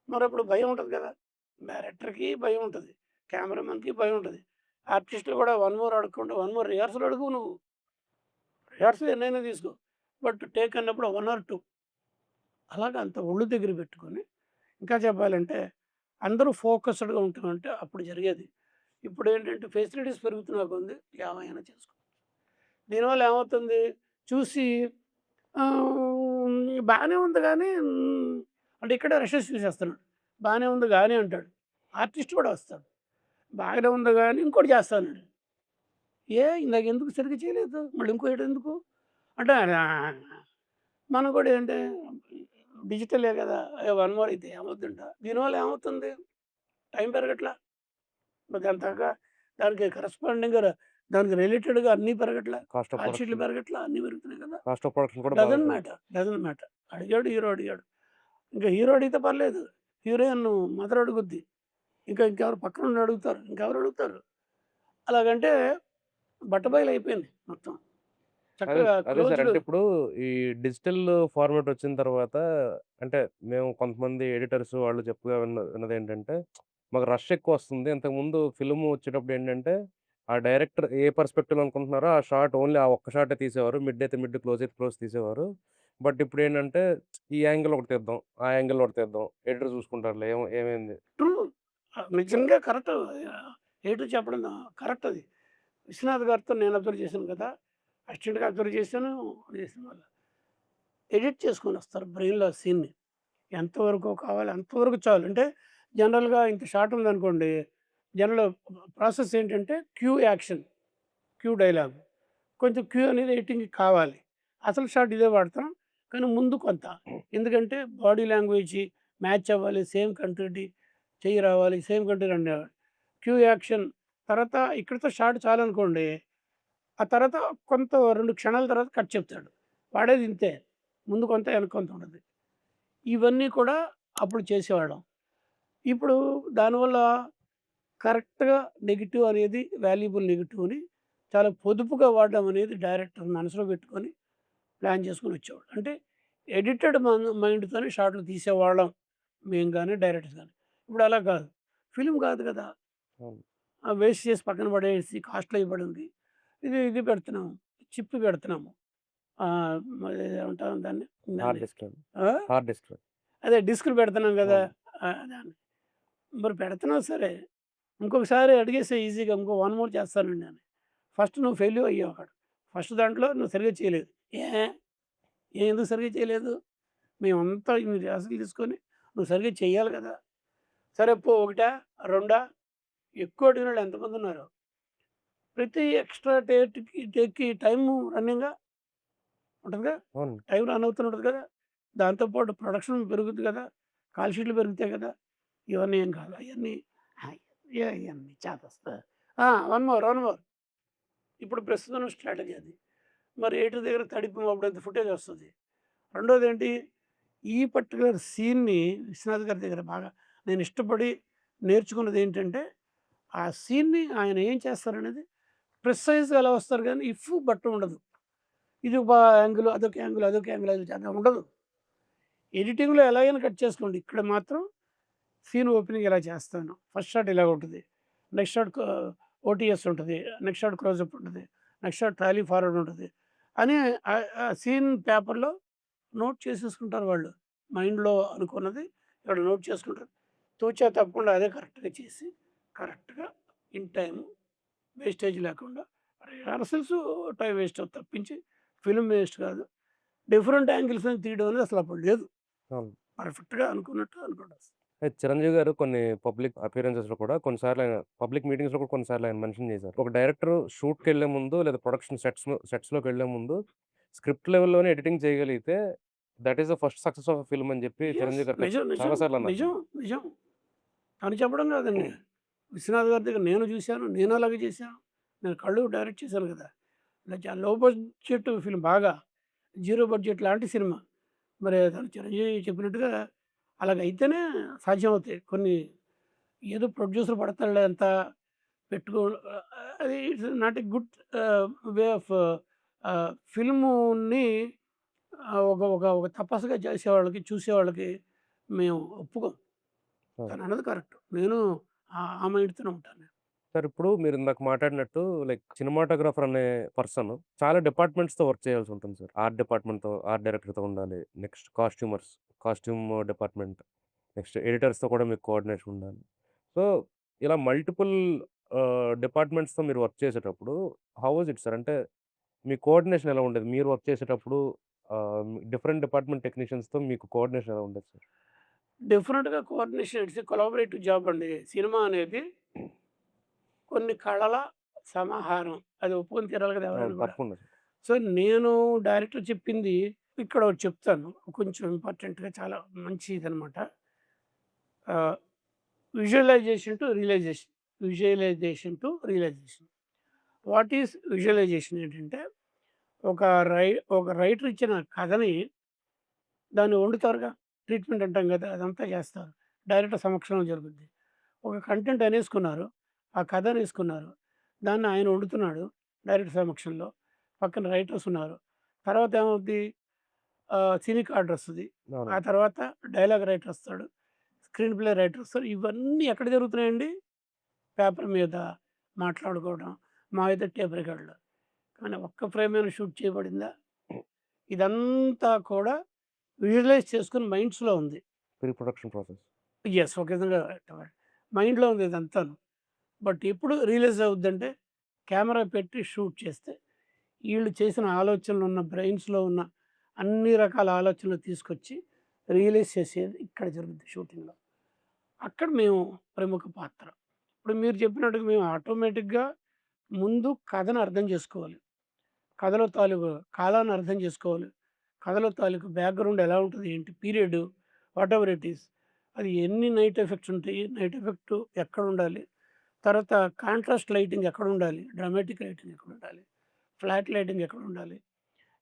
మరప్పుడు భయం ఉంటది కదా! డైరెక్టర్‌కి భయం ఉంటది. కెమెరామన్‌కి భయం ఉంటది. ఆర్టిస్ట్‌లు కూడా వన్ మోర్ అడగకుండా వన్ మోర్ రిహార్సల్ అడుగు నువ్వు. రిహార్సల్ ఎన్నైనా తీసుకో. బట్ టేక్ అన్నప్పుడు 1 ఆర్ 2 అలాగా అంత ఒళ్ళు దగ్గర పెట్టుకొని, ఇంకా చెప్పాలంటే అందరూ ఫోకస్డ్‌గా ఉంటామంటే అప్పుడు జరిగేది. ఇప్పుడేంటంటే ఫెసిలిటీస్ పెరుగుతున్న కొద్దీ ఏమైనా చేసుకో. దీనివల్ల ఏమవుతుంది చూసి బానే ఉంది గానీ అంటే ఇక్కడే రషెస్ చూసేస్తున్నాడు. బానే ఉంది గానీ అంటాడు. ఆర్టిస్ట్ కూడా వస్తాడు. బాగానే ఉంది గానీ ఇంకోటి చేస్తానన్నాడు. ఇందాక ఎందుకు సరిగ్గా చేయలేదు? మళ్ళీ ఇంకోటెందుకు? అంటే మనం కూడా ఏంటి డిజిటలే కదా! వన్ మోర్ అయితే ఏమవుద్దంట. దీనివల్ల ఏమవుతుంది? టైం పెరగట్లా. మరి దానికి కరెస్పాండింగ్‌గా దానికి రిలేటెడ్‌గా అన్నీ పెరగట్లా. కాస్ట్ ఆఫ్ కాల్ షీట్‌లు ప్రొడక్షన్ పెరగట్లా. అన్నీ పెరుగుతున్నాయి కదా! కాస్ట్ ఆఫ్ ప్రొడక్షన్ కూడా బాగా డజంట్ పెరిగింది. మ్యాటర్. Doesn't matter. అడిగాడు హీరో అడిగాడు. ఇంకా హీరో అడిగితే పర్లేదు. హీరోయిన్ మదర్ అడుగుద్ది. ఇంకెవరు పక్కనున్నోళ్ళు అడుగుతారు. ఇంకెవరు అడుగుతారు? అలాగంటే బట్టబయలయిపోయింది మొత్తం. అదే చక్కగా అదే సార్. క్లోజ్డ్. అంటే ఇప్పుడు ఈ డిజిటల్ ఫార్మాట్ వచ్చిన తర్వాత అంటే మేము కొంతమంది ఎడిటర్స్ వాళ్ళు చెప్పుగా విన్నదేంటంటే, మాకు రష్ ఎక్కువొస్తుంది. ఇంతకుముందు ఫిల్మ్ వచ్చేటప్పుడు ఏంటంటే, ఆ డైరెక్టర్ ఏ పర్స్పెక్టివ్‌లో అనుకుంటున్నారో ఆ షాట్ ఓన్లీ ఆ ఒక్క షాటే తీసేవారు. మిడ్ అయితే మిడ్, క్లోజ్ అయితే క్లోజ్ తీసేవారు. బట్ ఇప్పుడేంటంటే ఈ యాంగిల్ ఒకటి తీద్దాం, ఆ యాంగిల్ ఒకటి తీద్దాం. ఎడిటర్ చూసుకుంటారులే ఏమైంది. ట్రూ. నిజంగా కరెక్ట్. ఏటు చెప్పడం కరెక్ట్ అది. విశ్వనాథ్ గారితో నేను అబ్జర్వ్ చేశాను కదా! అసిస్టెంట్‌గా అబ్జర్వ్ చేశాను. చేసిన వాళ్ళు ఎడిట్ చేసుకొనొస్తారు బ్రెయిన్‌లో ఆ సీన్‌ని. ఎంతవరకు కావాలి అంతవరకు చాలు. అంటే జనరల్‌గా ఇంత షాట్ ఉందనుకోండి. జనరల్ ప్రాసెస్ ఏంటంటే క్యూ యాక్షన్, క్యూ డైలాగ్. కొంచెం క్యూ అనేది ఎడిటింగ్‌కి కావాలి. అసలు షాట్ ఇదే వాడతాం. కానీ ముందు కొంత. ఎందుకంటే బాడీ లాంగ్వేజ్ మ్యాచ్ అవ్వాలి. సేమ్ కంట్రీటీ చెయ్యి రావాలి. సేమ్ కంట్రీ అనేవాడు. క్యూ యాక్షన్ తర్వాత ఇక్కడితో షాట్ చాలనుకోండి. ఆ తర్వాత కొంత 2 క్షణాల తర్వాత కట్ చెప్తాడు. వాడేది ఇంతే. ముందు కొంత, వెనక కొంత ఉంటది. ఇవన్నీ కూడా అప్పుడు చేసేవాళ్ళం. ఇప్పుడు దానివల్ల కరెక్ట్‌గా నెగెటివ్ అనేది వాల్యుబుల్ నెగెటివ్‌ని చాలా పొదుపుగా వాడడం అనేది డైరెక్టర్ మనసులో పెట్టుకొని ప్లాన్ చేసుకొని వచ్చేవాడు. అంటే ఎడిటెడ్ మైండ్‌తోని షాట్లు తీసేవాళ్ళం. మేము గాని, డైరెక్టర్స్ గాని. ఇప్పుడు అలా కాదు. ఫిల్మ్ కాదు కదా! అవును. వేస్ట్ చేసి పక్కన పడేసి కాస్ట్‌లో ఇవ్వడంది. ఇది పెడుతున్నాము. చిప్ పెడుతున్నాము. మరి ఏమంటాం దాన్ని? హార్డ్ దాన్ని డిస్క్. ఆ! Hard disk. అదే డిస్క్‌లు పెడుతున్నాం కదా! అవును. దాన్ని. మరి పెడుతున్నావు సరే. ఇంకొకసారి అడిగేసేయి ఈజీగా ఇంకో వన్ మోర్ చేస్తానండి అని. ఫస్ట్ నువ్వు ఫెయిల్యూర్ అయ్యావు అక్కడ. ఫస్ట్ దాంట్లో నువ్వు సరిగ్గా చేయలేదు. ఏ? ఎందుకు సరిగ్గా చేయలేదు? మేమంతా ఇన్ని రిహార్సల్ తీసుకొని నువ్వు సరిగ్గా చెయ్యాలి కదా! సరే పో ఒకటా? రెండా? ఎక్కువ అడిగినోళ్ళు ఎంతమందున్నారు? ప్రతి ఎక్స్‌ట్రా టేక్‌కి టైము రన్నింగా ఉంటదిగా? అవును. టైం రన్ అవుతూనే ఉంటది కదా! దాంతో పాటు ప్రొడక్షన్ పెరుగుద్ది కదా! కాల్ షీట్‌లు పెరుగుతాయి కదా! ఇవన్నీ ఏం కాదు. అయన్నీ అయన్నీ చేతస్థ వన్ మోర్. ఇప్పుడు ప్రస్తుతం స్ట్రాటజీ అది. మరి ఎడిటర్ దగ్గర తడిపి అప్పుడంత ఫుటేజ్ వస్తది. రెండోదేంటి, ఈ పర్టిక్యులర్ సీన్‌ని విశ్వనాథ్ గారి దగ్గర బాగా నేను ఇష్టపడి నేర్చుకున్నదేంటంటే, ఆ సీన్‌ని ఆయన ఏం చేస్తారనేది ప్రిసైజ్‌గా అలా వస్తారు గానీ, బట్ ఉండదు. ఇది ఒక యాంగిల్, అదొక యాంగిల్, అదొక యాంగిల్ అది ఉండదు. ఎడిటింగ్‌లో ఎలాగైనా కట్ చేసుకోండి. ఇక్కడ మాత్రం సీన్ ఓపెనింగ్ ఇలా చేస్తాను. ఫస్ట్ షాట్ ఇలాగ ఉంటది. నెక్స్ట్ షాట్ ఓటీఎస్ ఉంటది. నెక్స్ట్ షాట్ క్లోజప్ ఉంటది. నెక్స్ట్ షాట్ ట్రాలీ ఫార్వర్డ్ ఉంటది. అని సీన్ పేపర్‌లో నోట్ చేసేసుకుంటారు వాళ్ళు. మైండ్‌లో అనుకున్నది ఇక్కడ నోట్ చేసుకుంటారు. తూచా తప్పకుండా అదే కరెక్ట్‌గా చేసి, కరెక్ట్‌గా ఇన్ టైము వేస్టేజ్ లేకుండా రిహార్సల్స్ టైం వేస్ట్ అవుతుంది తప్పించి ఫిల్మ్ వేస్ట్ కాదు. డిఫరెంట్ యాంగిల్స్ నుంచి తీయడం అనేది అసలు అప్పుడు లేదు. అవును. పర్ఫెక్ట్‌గా అనుకున్నట్టు అనుకుంటాం. అయితే చిరంజీవి గారు కొన్ని పబ్లిక్ అపియరెన్సెస్‌లో కూడా కొన్నిసార్లు ఆయన పబ్లిక్ మీటింగ్స్‌లో కూడా కొన్నిసార్లు ఆయన మెన్షన్ చేశారు. ఒక డైరెక్టర్ షూట్‌కెళ్ళే ముందు లేదా ప్రొడక్షన్ సెట్స్‌లోకెళ్ళే ముందు స్క్రిప్ట్ లెవెల్‌లోనే ఎడిటింగ్ చేయగలిగితే that is the first success of film అని చెప్పి యెస్. చిరంజీవి గారు నిజం. నిజం. చాలా సార్లు అన్నారు. నిజం. నిజం. అని చెప్పడం కాదండి. విశ్వనాథ్ గారి దగ్గర నేను చూశాను. నేను అలాగే చేశాను. నేను కళ్ళు డైరెక్ట్ చేశాను కదా! లో బడ్జెట్ ఫిల్మ్ బాగా. జీరో బడ్జెట్ లాంటి సినిమా. మరి తను చిరంజీవి చెప్పినట్టుగా అలాగైతేనే సాధ్యమవుతాయి. కొన్ని ఏదో ప్రొడ్యూసర్ పడతాడులే అంత పెట్టుకో అది it's not a good way of ఫిల్ముని ఒక ఒక ఒక తపస్సుగా చేసేవాళ్ళకి, చూసేవాళ్ళకి మేము ఒప్పుకోం. అవును. తనన్నది కరెక్ట్. నేను ఆ మైండ్‌తోనే ఉంటాను నేను. సార్ ఇప్పుడు మీరు ఇందాక మాట్లాడినట్టు లైక్ సినిమాటోగ్రాఫర్ అనే పర్సన్ చాలా డిపార్ట్మెంట్స్‌తో వర్క్ చేయాల్సి ఉంటుంది సార్. ఆర్ట్ డిపార్ట్మెంట్‌తో, ఆర్ట్ డైరెక్టర్‌తో ఉండాలి. నెక్స్ట్ కాస్ట్యూమ్ డిపార్ట్మెంట్, నెక్స్ట్ ఎడిటర్స్‌తో కూడా మీకు కోఆర్డినేషన్ ఉండాలి. సో, ఇలా మల్టిపుల్ డిపార్ట్మెంట్స్‌తో మీరు వర్క్ చేసేటప్పుడు హౌ వాస్ ఇట్ సార్? అంటే మీ కోఆర్డినేషన్ ఎలా ఉండేది? మీరు వర్క్ చేసేటప్పుడు డిఫరెంట్ డిపార్ట్మెంట్ టెక్నీషియన్స్‌తో మీకు కోఆర్డినేషన్ ఎలా ఉండేది సార్? డెఫినిట్‌గా coordination it's a collaborative job అండి. సినిమా అనేది కొన్ని కళల సమాహారం. అది ఒప్పుకొని తీరాలి కదా! అవును. ఎవరైనా కూడా. తప్పకుండా సార్. సో, నేను డైరెక్టర్ చెప్పింది ఇక్కడ ఒకటి చెప్తాను. కొంచెం ఇంపార్టెంట్‌గా చాలా మంచిదనమాట. Ah, visualization to realization. Visualization to realization. What is visualization ఏంటంటే, ఒక రై ఒక రైటర్ ఇచ్చిన కథని దాన్ని వండుతారుగా. ట్రీట్మెంట్ అంటాం కదా! అదంతా చేస్తారు. డైరెక్టర్ సమక్షంలో జరుగుద్ది. ఒక కంటెంట్ అనేసుకున్నారు. ఆ కథ అనేసుకున్నారు. దాన్ని ఆయన వండుతున్నాడు డైరెక్టర్ సమక్షంలో. పక్కన రైటర్స్ ఉన్నారు. తర్వాత ఏమవుద్ది, సినీ కార్డ్ వస్తది. ఆ అవునండి. తర్వాత డైలాగ్ రైటర్ వస్తాడు. స్క్రీన్ ప్లే రైటర్ వస్తారు. ఇవన్నీ ఎక్కడ జరుగుతున్నాయండి? పేపర్ మీద మాట్లాడుకోవడం. మా అయితే టేప్ రికార్డులో. కానీ ఒక్క ఫ్రేమేమైనా షూట్ చేయబడిందా? ఇదంతా కూడా విజువలైజ్ చేసుకొని మైండ్స్‌లో ఉంది. Pre production process. యెస్. ఒక విధంగా మైండ్‌లో ఉంది ఇదంతాను. బట్ ఎప్పుడు రియలైజ్ అవుద్దంటే, కెమెరా పెట్టి షూట్ చేస్తే, ఈళ్ళు చేసిన ఆలోచనలు ఉన్న బ్రెయిన్స్‌లో ఉన్న అన్ని రకాల ఆలోచనలు తీసుకొచ్చి రియలైజ్ చేసేది ఇక్కడ జరుగుద్ది షూటింగ్‌లో. అక్కడ మేము ప్రముఖ పాత్ర. ఇప్పుడు మీరు చెప్పినట్టుగా మేము ఆటోమేటిక్‌గా ముందు కథను అర్థం చేసుకోవాలి. కథలో తాలూకు కాలాన్ని అర్థం చేసుకోవాలి. కథలో తాలూకు బ్యాక్‌గ్రౌండ్ ఎలా ఉంటది? ఏంటి? Period whatever it is. అది ఎన్ని నైట్ ఎఫెక్ట్స్ ఉంటాయి? నైట్ ఎఫెక్ట్ ఎక్కడుండాలి? తర్వాత కాంట్రాస్ట్ లైటింగ్ ఎక్కడుండాలి? డ్రామాటిక్ లైటింగ్ ఎక్కడుండాలి? ఫ్లాట్ లైటింగ్ ఎక్కడుండాలి?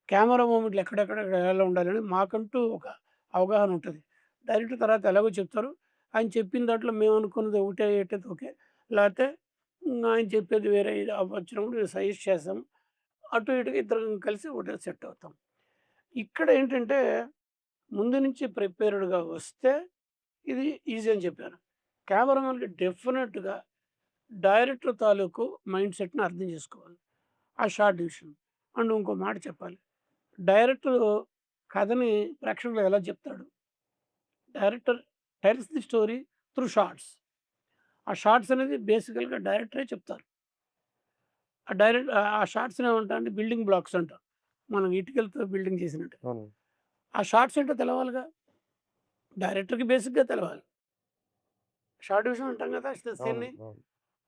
కెమెరా మూవ్‌మెంట్లు ఎక్కడెక్కడ ఎలా ఉండాలని మాకంటూ ఒక అవగాహన ఉంటది. డైరెక్టర్ తర్వాత ఎలాగో చెప్తారు. ఆయన చెప్పిన దాంట్లో మేము అనుకున్నది ఒకటే అయ్యేటైతే ఓకే. లేతే ఆయన చెప్పేది వేరే వచ్చినప్పుడు సజెస్ట్ చేస్తాం. అటు ఇటుగా ఇద్దరం కలిసి ఒకటే సెట్ అవుతాం. ఇక్కడ ఏంటంటే ముందు నుంచి ప్రిపేర్డ్‌గా వస్తే ఇది ఈజీ అని చెప్పాను. కెమెరామెన్‌కి డెఫినిట్‌గా డైరెక్టర్ తాలూకు మైండ్ సెట్‌ని అర్థం చేసుకోవాలి. ఆ షార్ట్ డివిజన్. అండ్ ఇంకో మాట చెప్పాలి. డైరెక్టరు కథని ప్రేక్షకులకు ఎలా చెప్తాడు? Director tells the story through shots. ఆ షార్ట్స్ అనేది బేసికల్‌గా డైరెక్టరే చెప్తారు. ఆ షార్ట్స్‌ని ఏమంటారంటే బిల్డింగ్ బ్లాక్స్ అంటాం. మనం ఇటుకలతో బిల్డింగ్ చేసినట్టు. అవును. ఆ షార్ట్స్ ఏంటో తెలవాలిగా. డైరెక్టర్‌కి బేసిక్‌గా తెలవాలి. షార్ట్ డివిజన్ అంటాం కదా! అవును. సీన్‌ని. అవును.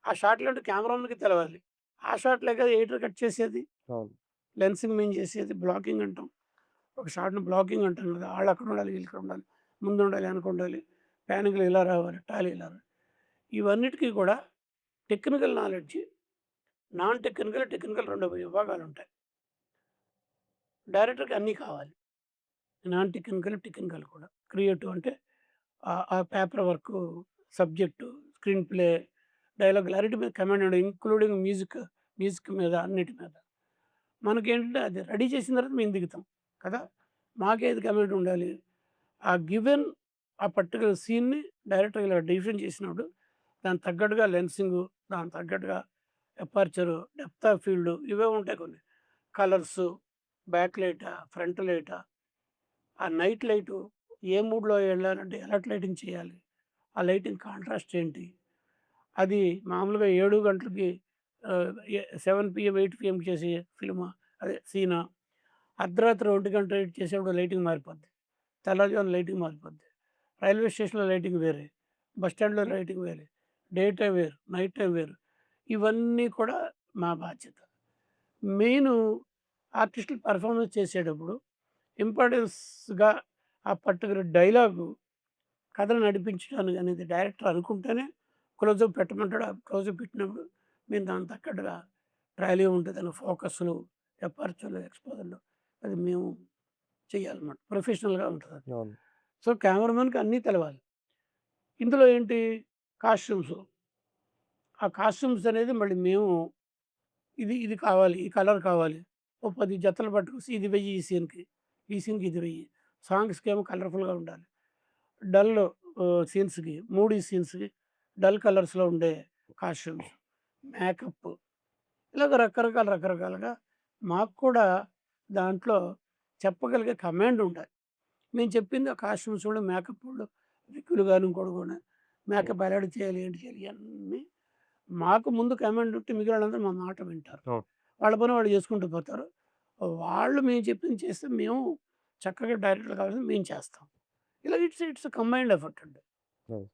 ఆ షాట్‌లు అంటే కెమెరామెన్‌కి తెలవాలి. ఆ షాట్‌లే కదా ఎడిటర్ కట్ చేసేది. అవును. లెన్సింగ్ మేము చేసేది బ్లాకింగ్ అంటాం. ఒక షాట్‌ని బ్లాకింగ్ అంటాం కదా! ఆళ్ళక్కడ ఉండాలి, వీళ్ళిక్కడ ఉండాలి. ముందుండాలి, వెనకుండాలి. ప్యానింగ్‌లో ఇలా రావాలి, టాలీ ఇలా రావాలి. ఇవన్నిటికి కూడా technical knowledge non technical, technical 2 విభాగాలుంటాయి. డైరెక్టర్‌కి అన్నీ కావాలి. నాన్ టెక్నికల్, టెక్నికల్ కూడా. క్రియేటివ్ అంటే ఆ paper work, subject, screen play, dialogue clarity మీద కమాండ్ ఉండదు. ఇంక్లూడింగ్ మ్యూజిక్, మ్యూజిక్ మీద అన్నిటి మీద. మనకేంటంటే అది రెడీ చేసిన తర్వాత మేము దిగుతాం కదా! మాకేది కమాండ్ ఉండాలి. ఆ గివెన్ ఆ పర్టిక్యులర్ సీన్‌ని డైరెక్టర్ ఇలా డిఫైన్ చేసినప్పుడు దానికి తగ్గట్టుగా లెన్సింగు, దానికి తగ్గట్టుగా ఎపర్చరు, డెప్త్ ఆఫ్ ఫీల్డ్ ఇవే ఉంటాయి కొన్ని. కలర్సు, బ్యాక్ లైటా, ఫ్రంట్ లైటా, ఆ నైట్ లైటు ఏ మూడ్‌లో ఎళ్ళాలంటే ఎలాంటి లైటింగ్ చేయాలి? ఆ లైటింగ్ కాంట్రాస్ట్ ఏంటి? అది మామూలుగా 7 గంటలకి 7 పీఎం, 8 పీఎంకి చేసే ఫిల్మా? అదే సీనా? అర్ధరాత్రి 1 గంట చేసేప్పుడు లైటింగ్ మారిపోద్ది. తెల్లవారుజామున లైటింగ్ మారిపోద్ది. రైల్వే స్టేషన్‌లో లైటింగ్ వేరే, బస్ స్టాండ్‌లో లైటింగ్ వేరే, డే టైమ్ వేరు, నైట్ టైమ్ వేరు. ఇవన్నీ కూడా మా బాధ్యత. మెయిను ఆర్టిస్టులు పెర్ఫార్మన్స్ చేసేటప్పుడు ఇంపార్టెన్స్‌గా ఆ పర్టిక్యులర్ డైలాగు కథను నడిపించడానికి అనేది డైరెక్టర్ అనుకుంటేనే క్లోజప్ పెట్టమంటాడు. ఆ క్లోజప్ పెట్టినప్పుడు మేము దానికి తగ్గట్టుగా ట్రయల్‌గా ఉంటదని ఫోకస్‌లు, ఎపర్చర్‌లు, ఎక్స్‌పోజర్‌లు అది మేము చేయాలన్నమాట. ప్రొఫెషనల్‌గా ఉంటదది. అవును. సో, కెమెరామెన్‌కి అన్నీ తెలవాలి. ఇందులో ఏంటి కాస్ట్యూమ్స్. ఆ కాస్ట్యూమ్స్ అనేది మళ్ళీ మేము ఇది కావాలి, ఈ కలర్ కావాలి. ఓ 10 జతలు పట్టుకొసి ఇది వెయ్యి ఈ సీన్‌కి, ఈ సీన్‌కి ఇది వెయ్యి. సాంగ్స్‌కేమో కలర్‌ఫుల్‌గా ఉండాలి. డల్ సీన్స్‌కి, మూడీ సీన్స్‌కి డల్ కలర్స్‌లో ఉండే కాస్ట్యూమ్స్, మేకప్ ఇలాగ రకరకాలుగా మాకు కూడా దాంట్లో చెప్పగలిగే కమాండ్ ఉండాలి. మేము చెప్పింది ఆ కాస్ట్యూమ్స్ వోళ్ళు, మేకప్ వోళ్ళు, విక్కులు గాని, ఇంకోటి కూడా మేకప్ ఎలాంటి చేయాలి, ఏంటి చేయాలి ఇయన్నీ మాకు ముందు కమాండ్ ఉంటే మిగిలిన వాళ్ళందరూ మా మాట వింటారు. అవును. వాళ్ళ పని వాళ్ళు చేసుకుంటూ పోతారు. వాళ్ళు మేము చెప్పింది చేస్తే మేము చక్కగా డైరెక్టర్ కావాల్సింది మేము చేస్తాం. ఇలా ఇట్స్ కంబైన్డ్ ఎఫర్ట్ అండి. అవును.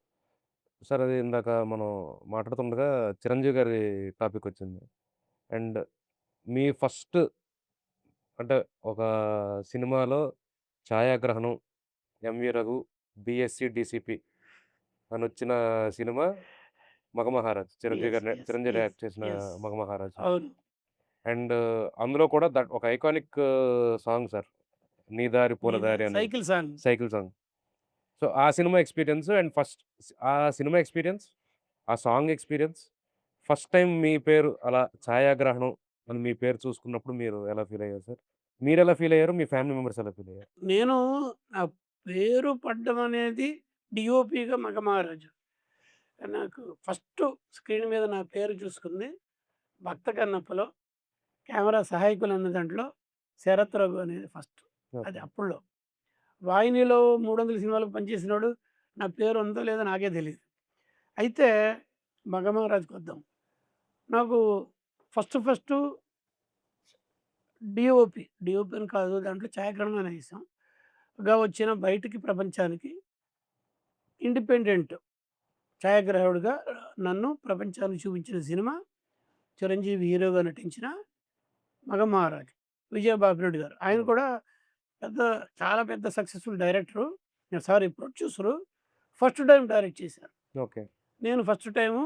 సార్ అది ఇందాక మనం మాట్లాడుతుండగా చిరంజీవి గారి టాపికొచ్చింది. అండ్ మీ ఫస్ట్ అంటే ఒక సినిమాలో ఛాయాగ్రహణం 'ఎంవి రఘు', 'బీఎస్సీ డీసీపీ' అనొచ్చిన cinema 'Magamaharaju'. Yes. Yes. Chiranjeevi yes. Act చేసిన యెస్. 'మగమహారాజు'. అవును. అండ్ అందులో కూడా ఒక ఐకానిక్ సాంగ్ సార్. 'నీ దారి పూల దారి' అని cycle song. Cycle song. So, ఆ సినిమా ఎక్స్‌పీరియన్స్ అండ్ ఆ సినిమా ఎక్స్‌పీరియన్స్, ఆ సాంగ్ ఎక్స్‌పీరియన్స్, ఫస్ట్ టైమ్ మీ పేరు అలా ఛాయాగ్రహణం అని మీ పేరు చూసుకున్నప్పుడు మీరు ఎలా ఫీల్ అయ్యారు సార్? మీరెలా ఫీల్ అయ్యారు? మీ ఫ్యామిలీ మెంబర్స్ ఎలా ఫీల్ అయ్యారు? నేను నా పేరు పడ్డం అనేది డీఓపీగా 'మగమహారాజు.' నాకు ఫస్టు స్క్రీన్ మీద నా పేరు చూసుకుంది 'భక్త కన్నప్పలో' కెమెరా సహాయకులు అన్న దాంట్లో 'శరత్ రఘు' అనేది ఫస్ట్. అది ఓకే. అప్పట్లో. వాహినిలో 300 సినిమాలకు పనిచేసినోడు నా పేరు ఉందో లేదో నాకే తెలీదు. అయితే 'మగమహారాజు'కొద్దాం. నాకు ఫస్టు డీఓపీ అని కాదు దాంట్లో ఛాయాగ్రహణం వేసాం. వచ్చిన బయటికి ప్రపంచానికి ఇండిపెండెంట్ ఛాయాగ్రాహకుడిగా నన్ను ప్రపంచానికి చూపించిన సినిమా చిరంజీవి హీరోగా నటించిన 'మగమహారాజు'. విజయబాబురెడ్డి గారు. ఆయన అవును. కూడా పెద్ద చాలా పెద్ద successful director. Sorry producer. First time direct చేశారు. ఓకే. నేను ఫస్ట్ టైము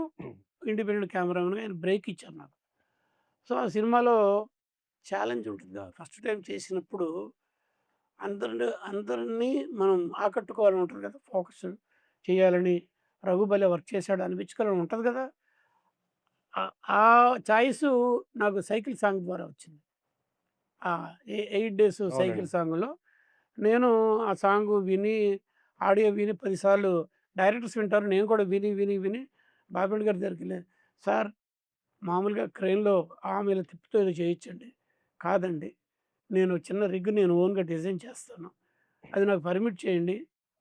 ఇండిపెండెంట్ కెమెరామన్‌గా ఆయన బ్రేక్ ఇచ్చారు నాకు. సో, ఆ సినిమాలో ఛాలెంజ్ ఉంటుంది. ఫస్ట్ టైమ్ చేసినప్పుడు అందరిని మనం ఆకట్టుకోవాలని ఉంటది కదా! ఫోకస్ చేయాలని, రఘు భలే వర్క్ చేశాడు అనిపించుకోవాలని ఉంటది కదా! ఆ చాయిసు నాకు సైకిల్ సాంగ్ ద్వారా వచ్చింది. ఆ! 8 డేస్ సైకిల్ అవునండి. సాంగ్‌లో నేను ఆ సాంగు విని, ఆడియో విని 10 సార్లు డైరెక్టర్స్ వింటారు. నేను కూడా విని బాపిరెడ్డి గారి దగ్గరికెళ్ళి, "సార్ మామూలుగా క్రేన్‌లో ఆర్మ్ ఇలా తిప్పుతూ ఏదో చేయొచ్చండి." "కాదండి. నేను చిన్న రిగ్ నేను ఓన్‌గా డిజైన్ చేస్తాను. అది నాకు పర్మిట్ చేయండి.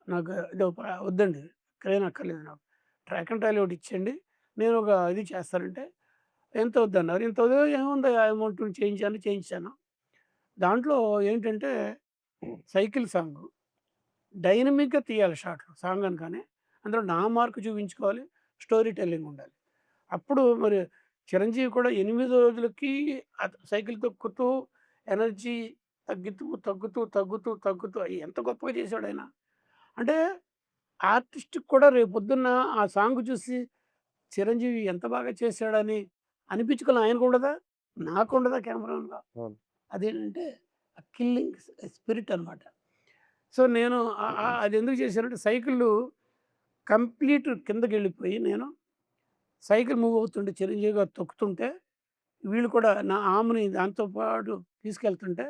నాకు ఇదో వద్దండి. క్రేన్ అక్కర్లేదు నాకు. ట్రాక్ అండ్ ట్రాలీ ఒకటి ఇచ్చేయండి. నేను ఒక ఇది చేస్తానంటే" ఎంత అవుద్దన్నారు. ఇంత అవుతే ఏముంది ఆ అమౌంట్ చేయించాను. దాంట్లో ఏంటంటే సైకిల్ సాంగు. డైనమిక్‌గా తీయాలి షాట్లు సాంగ్ అనగానే. అందులో నా మార్క్ చూపించుకోవాలి. స్టోరీ టెల్లింగ్ ఉండాలి. అప్పుడు మరి చిరంజీవి కూడా 8 రోజులకి సైకిల్ తొక్కుతూ ఎనర్జీ తగ్గుతూ ఎంత గొప్పగా చేసాడాయన. అంటే ఆర్టిస్ట్‌కి కూడా రేపొద్దున్న ఆ సాంగ్ చూసి చిరంజీవి ఎంత బాగా చేశాడని అనిపించుకోవాలి ఆయనకు ఉండదా? నాకు ఉండదా కెమెరామెన్‌గా? అవును. అదేంటంటే ఆ కిల్లింగ్ స్పిరిట్ అనమాట. సో, నేను అదెందుకు చేశానంటే సైకిలు కంప్లీట్ కిందకెళ్ళిపోయి నేను సైకిల్ మూవ్ అవుతుంటే చిరంజీవి గారు తొక్కుతుంటే వీళ్ళు కూడా నా ఆర్మ్‌ని దాంతో పాటు తీసుకెళ్తుంటే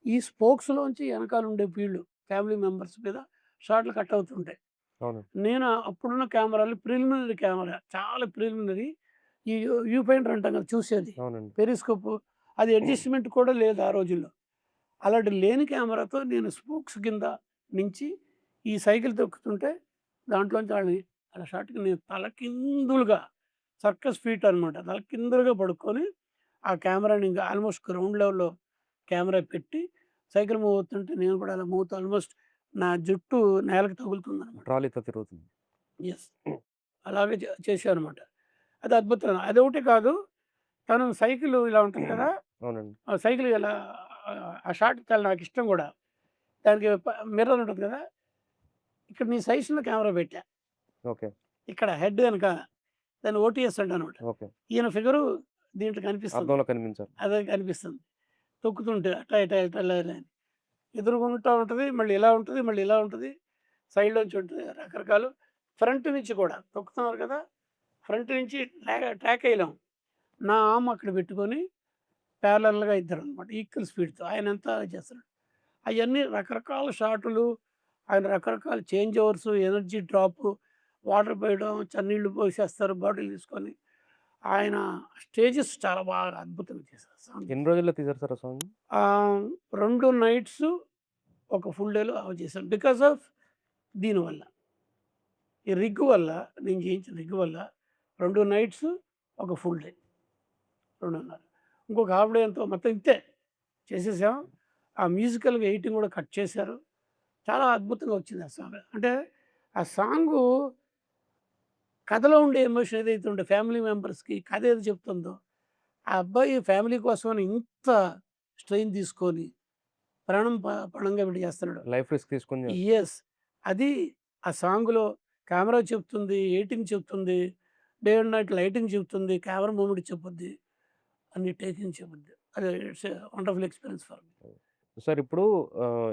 ఈ స్పోక్స్‌లోంచి ఎనకాల ఉండే వీళ్ళు ఫ్యామిలీ మెంబర్స్ మీద షాట్లు కట్ అవుతుంటాయి. అవును. నేను అప్పుడున్న కెమెరాలు ప్రిలిమినరీ కెమెరా. చాలా ప్రిలిమినరీ. ఈ వ్యూ ఫైండర్ అంటాం కదా! చూసేది. అవునండి. పెరిస్కోప్ అది అడ్జస్ట్‌మెంట్ కూడా లేదు ఆ రోజుల్లో. అలాంటి లేని కెమెరాతో నేను స్పోక్స్ కింద నుంచి ఈ సైకిల్ తొక్కుతుంటే దాంట్లోంచి ఆళ్ళని అలా షాట్‌కి నేను తలకిందులుగా సర్కస్ ఫీట్ అనమాట. తలకిందులుగా పడుకొని ఆ కెమెరాని ఇంక ఆల్మోస్ట్ గ్రౌండ్ లెవెల్‌లో కెమెరా పెట్టి సైకిల్ మూవ్ అవుతుంటే నేను కూడా అలా మూవ్ అవుతూ ఆల్మోస్ట్ నా జుట్టు నేలకు తగులుతుందనమాట. ట్రాలీతో తిరుగుతుంది. యెస్. అలాగే చేశాననమాట. అది అద్భుతం. అదొకటే కాదు. తను సైకిలు ఇలా ఉంటది కదా! అవునండి. ఆ సైకిల్ ఇలా ఆ షాట్ చాలా నాకిష్టం గూడా. దానికి మిర్రర్ ఉంటది కదా! ఇక్కడ నీ సైజ్‌లో కెమెరా పెట్టా. ఓకే. ఇక్కడ హెడ్ వెనక దాన్ని ఓటీఎస్ అంటానమాట. ఓకే. ఈయన ఫిగరు దీంట్లో కనిపిస్తుంది. అద్దంలో కనిపించాలి. అదే కనిపిస్తుంది. తొక్కుతుంటే అటా ఇటా ఇటా ఇలా ఇలా అని. ఎదురుగుంటా ఉంటది. మళ్ళీ ఇలా ఉంటది. మళ్ళీ ఇలా ఉంటది. సైడ్‌లోంచి ఉంటది. రకరకాలు. ఫ్రంట్ నుంచి కూడా తొక్కుతున్నారు కదా! ఫ్రంట్ నుంచి ట్రాక్ ఎయలేం. నా ఆర్మ్ అక్కడ పెట్టుకొని ప్యారలల్‌గా ఇద్దరనమాట. ఈక్వల్ స్పీడ్‌తో ఆయనంతా చేస్తున్నాడు. అయన్నీ రకరకాల షాటులు, ఆయన రకరకాల change overs, energy drop, water పోయడం, చన్నీళ్ళు పోసేస్తారు బాటిల్ తీసుకొని. ఆయన స్టేజెస్ చాలా బాగా అద్భుతంగా చేశారు. సౌండ్ ఎన్ని రోజుల్లో తీశారు సార్ ఆ సాంగ్? 2 నైట్సు, ఒక ఫుల్ డేలో చేశాను. బికాస్ ఆఫ్ దీనివల్ల. ఈ రిగ్ వల్ల నేను చేయించిన రిగ్ వల్ల 2 నైట్సు, ఒక ఫుల్ డే 2:30. ఇంకొక హాఫ్ డే ఎంతో మొత్తం ఇంతే చేసేసాం. ఆ మ్యూజికల్‌గా ఎడిటింగ్ కూడా కట్ చేశారు. చాలా అద్భుతంగా వచ్చింది ఆ సాంగ్. అంటే ఆ సాంగు కథలో ఉండే ఎమోషన్ ఏదైతే ఉందో ఫ్యామిలీ మెంబర్స్‌కి కథ ఏది చెప్తుందో, ఆ అబ్బాయి ఫ్యామిలీ కోసమని ఇంత స్ట్రెయిన్ తీసుకొని ప్రాణం పణంగా పెట్టి చేస్తున్నాడు. లైఫ్ రిస్క్ తీసుకొని చేస్తారు. యెస్. అది ఆ సాంగ్‌లో కెమెరా చెప్తుంది, ఎడిటింగ్ చెప్తుంది, డే అండ్ నైట్ లైటింగ్ చెప్తుంది, కెమెరా మూవ్‌మెంట్ చెప్పుద్ది, అన్ని టేకింగ్ చెప్పుద్ది. అది it's a wonderful experience for me. Sir ఇప్పుడు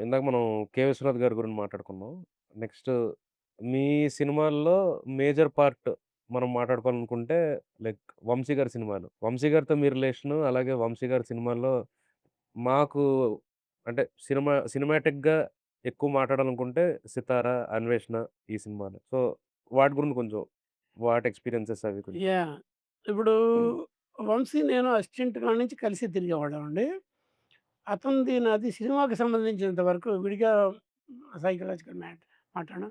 ఇందాక మనం 'కె. విశ్వనాథ్' గారి గురించి మాట్లాడుకున్నాం. నెక్స్ట్ మీ సినిమాల్లో మేజర్ పార్ట్ మనం మాట్లాడుకోవాలనుకుంటే లైక్ 'వంశీ' గారి సినిమాలు. 'వంశీ' గారితో మీ రిలేషను అలాగే 'వంశీ' గారి సినిమాల్లో మాకు అంటే సినిమాటిక్‌గా ఎక్కువ మాట్లాడాలనుకుంటే 'సితార', 'అన్వేషణ' ఈ సినిమాలు. సో, వాటి గురించి కొంచెం వాటి ఎక్స్‌పీరియన్సెస్ అవి కొంచెం. యాహ్! ఇప్పుడు వంశీ నేను అసిస్టెంట్ కాడ నుంచి కలిసి తిరిగేవాళ్ళమండి. అతనిది నాది సినిమాకి సంబంధించినంత వరకు విడిగా సైకలాజికల్ మాట్లాడడం.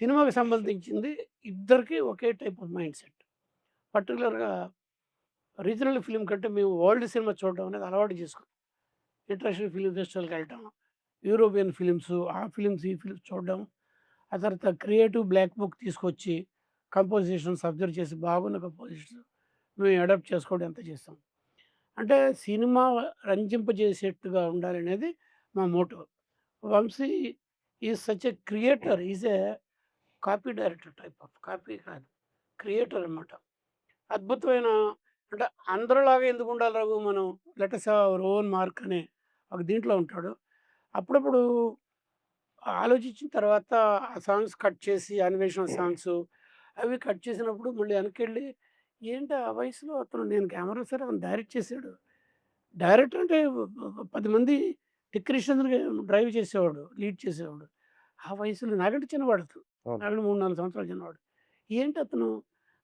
సినిమాకి సంబంధించింది ఇద్దరికీ ఒకే టైప్ ఆఫ్ మైండ్ సెట్. పర్టిక్యులర్‌గా రీజనల్ ఫిల్మ్ కంటే మేము వరల్డ్ సినిమా చూడడం అనేది అలవాటు చేసుకున్నాం. ఇంటర్నేషనల్ ఫిల్మ్ ఫెస్టివల్‌కెళ్ళటం, యూరోపియన్ ఫిలిమ్స్, ఆ ఫిలిమ్స్, ఈ ఫిలిమ్స్ చూడడం. ఆ తర్వాత క్రియేటివ్ బ్లాక్ బుక్ తీసుకొచ్చి కంపోజిషన్స్ అబ్జర్వ్ చేసి బాగున్న కంపోజిషన్స్ మేము అడాప్ట్ చేసుకోవడం ఎంత చేస్తాం. అంటే సినిమా రంజింపజేసేట్టుగా ఉండాలనేది మా motto. Vamshi is such a creator. Is a copy director type of copy కాదు. క్రియేటర్ అనమాట. అద్భుతమైన అంటే అందరిలాగా ఎందుకుండాలి రఘు మనం let us have our own mark అనే ఒక దీంట్లో ఉంటాడు. అప్పుడప్పుడు ఆలోచించిన తర్వాత ఆ సాంగ్స్ కట్ చేసి అన్వేషణ సాంగ్సు అవి కట్ చేసినప్పుడు మళ్ళీ వెనక్కెళ్ళి ఏంటి ఆ వయసులో అతను నేను కెమెరా సరే అతను డైరెక్ట్ చేసాడు. డైరెక్టర్ అంటే 10 మంది టెక్నీషియన్స్‌ని డ్రైవ్ చేసేవాడు. లీడ్ చేసేవాడు. ఆ వయసులో నాకంటే చిన్నవాడు అతను. అవును. నాకంటే 3, 4 సంవత్సరాలు చిన్నవాడు. ఏంటతను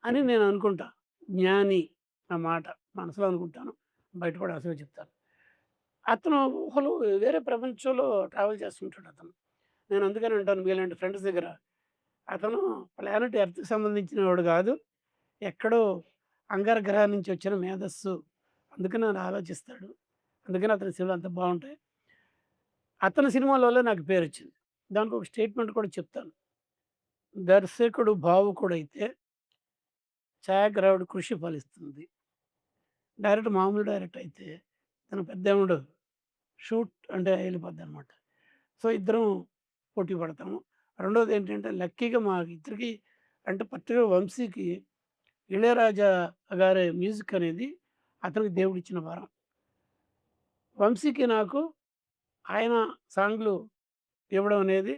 అని నేను అనుకుంటా. జ్ఞాని ఆ మాట మనసులో అనుకుంటాను. బయట కూడా అసలు చెప్తాను. అతను ఊహలో వేరే ప్రపంచంలో ట్రావెల్ చేస్తుంటాడు అతను. నేను అందుకని అంటాను మీలాంటి ఫ్రెండ్స్ దగ్గర, అతను ప్లానెట్ ఎర్త్‌కి సంబంధించినవాడు కాదు. ఎక్కడో అంగారగ్రహం నుంచి వచ్చిన మేధస్సు. అందుకని అలా ఆలోచిస్తాడు. అందుకని అతని సినిమాలు అంత బావుంటాయి. అతని సినిమాల వల్లే నాకు పేరొచ్చింది. దానికి ఒక స్టేట్మెంట్ కూడా చెప్తాను. దర్శకుడు భావుకుడైతే ఛాయాగ్రాహకుడి కృషి ఫలిస్తుంది. డైరెక్టర్ మామూలు డైరెక్టర్ అయితే తను పెద్దేముండదు. షూట్ అంటే ఎళ్ళిపోద్దనమాట. సో, ఇద్దరం పోటీ పడతాము. రెండోదేంటంటే లక్కీగా మా ఇద్దరికీ అంటే పర్టిక్యులర్ వంశీకి ఇళయరాజా గారి మ్యూజిక్ అనేది అతనికి దేవుడిచ్చిన వరం. వంశీకి నాకు ఆయన సాంగ్‌లు ఇవ్వడం అనేది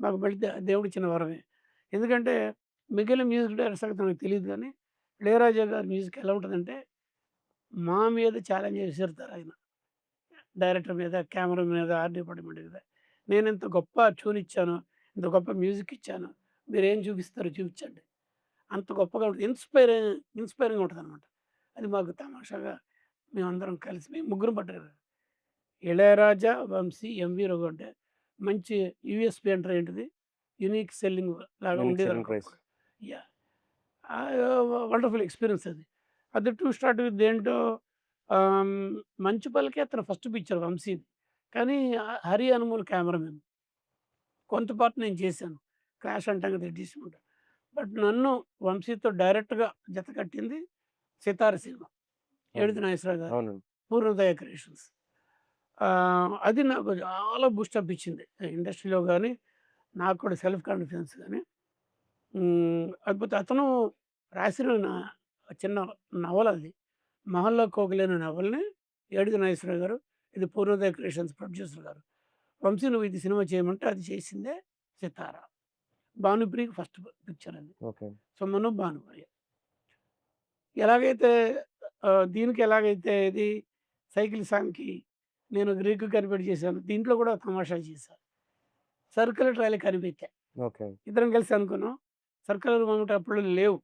మాకు మళ్ళీ దేవుడిచ్చిన వరమే. ఎందుకంటే మిగిలిన మ్యూజిక్ డైరెక్టర్స్ సంగతి నాకు తెలీదు గానీ, ఇళయరాజా గారి మ్యూజిక్ ఎలా ఉంటదంటే, మా మీద ఛాలెంజ్ విసురుతారాయన. డైరెక్టర్ మీద, కెమెరా మీద, ఆర్ట్ డిపార్ట్మెంట్ మీద. నేనింత గొప్ప ట్యూన్ ఇచ్చాను, ఇంత గొప్ప మ్యూజిక్ ఇచ్చాను. మీరేం చూపిస్తారో చూపించండి. అంత గొప్పగా ఉంటది. ఇన్‌స్పైరింగ్‌గా ఉంటదనమాట. అది మాకు తమాషాగా మేమందరం కలిసి మేము ముగ్గురం పట్టారు. ఇళయరాజా, వంశీ, ఎంవి రఘు అంటే మంచి యూఎస్‌పీ అంటారు ఏంటిది? యూనిక్ సెల్లింగ్ లాగా యూనిక్ సెల్లింగ్ ఉండేదనమాట ప్రైస్. అప్పుడు. యాహ్! వండర్‌ఫుల్ ఎక్స్‌పీరియన్స్ అది. అది టు స్టార్ట్ విత్ దేంటో 'మంచు పల్లకి' అతను ఫస్ట్ పిక్చర్ వంశీది. కానీ 'హరి అనమోల్' కెమెరామెన్. కొంత పార్ట్ నేను చేశాను. క్రాష్ అంటాం కదా! తీసుకుంటా. బట్ నన్ను వంశీతో డైరెక్ట్‌గా జతకట్టింది 'సితార' సినిమా. అవును. 'ఏడిది నాగేశ్వరరావు' గారి అవునండి. 'పూర్ణోదయ క్రియేషన్స్'. అది నాకు చాలా బూస్టప్ ఇచ్చింది. ఇండస్ట్రీలో గాని, నాకు కూడా సెల్ఫ్ కాన్ఫిడెన్స్ గాని. అతను రాసిన చిన్న నవలది. 'మహల్లా కోకిల' అనే నవలని ఏడిది నాగేశ్వరరావు గారు, ఇది 'పూర్ణోదయ క్రియేషన్స్' ప్రొడ్యూసర్ గారు. వంశీ నువ్వు ఇది సినిమా చేయమంటే అది చేసిందే 'సితార'. భానుప్రియకి ఫస్ట్ పిక్చర్ అది. ఓకే. సుమను, భానుప్రియ. ఎలాగైతే దీనికి ఎలాగైతే ఇది సైకిల్ సాంగ్‌కి నేను గ్రీకు కనిపెట్టి చేశాను. దీంట్లో కూడా తమాషా చేశా. సర్కులర్ ట్రయల్ కనిపెట్టా. ఓకే. ఇద్దరం కలిసి అనుకున్నాం. సర్కులర్ మొమెంట్ అప్పుడు లేవు.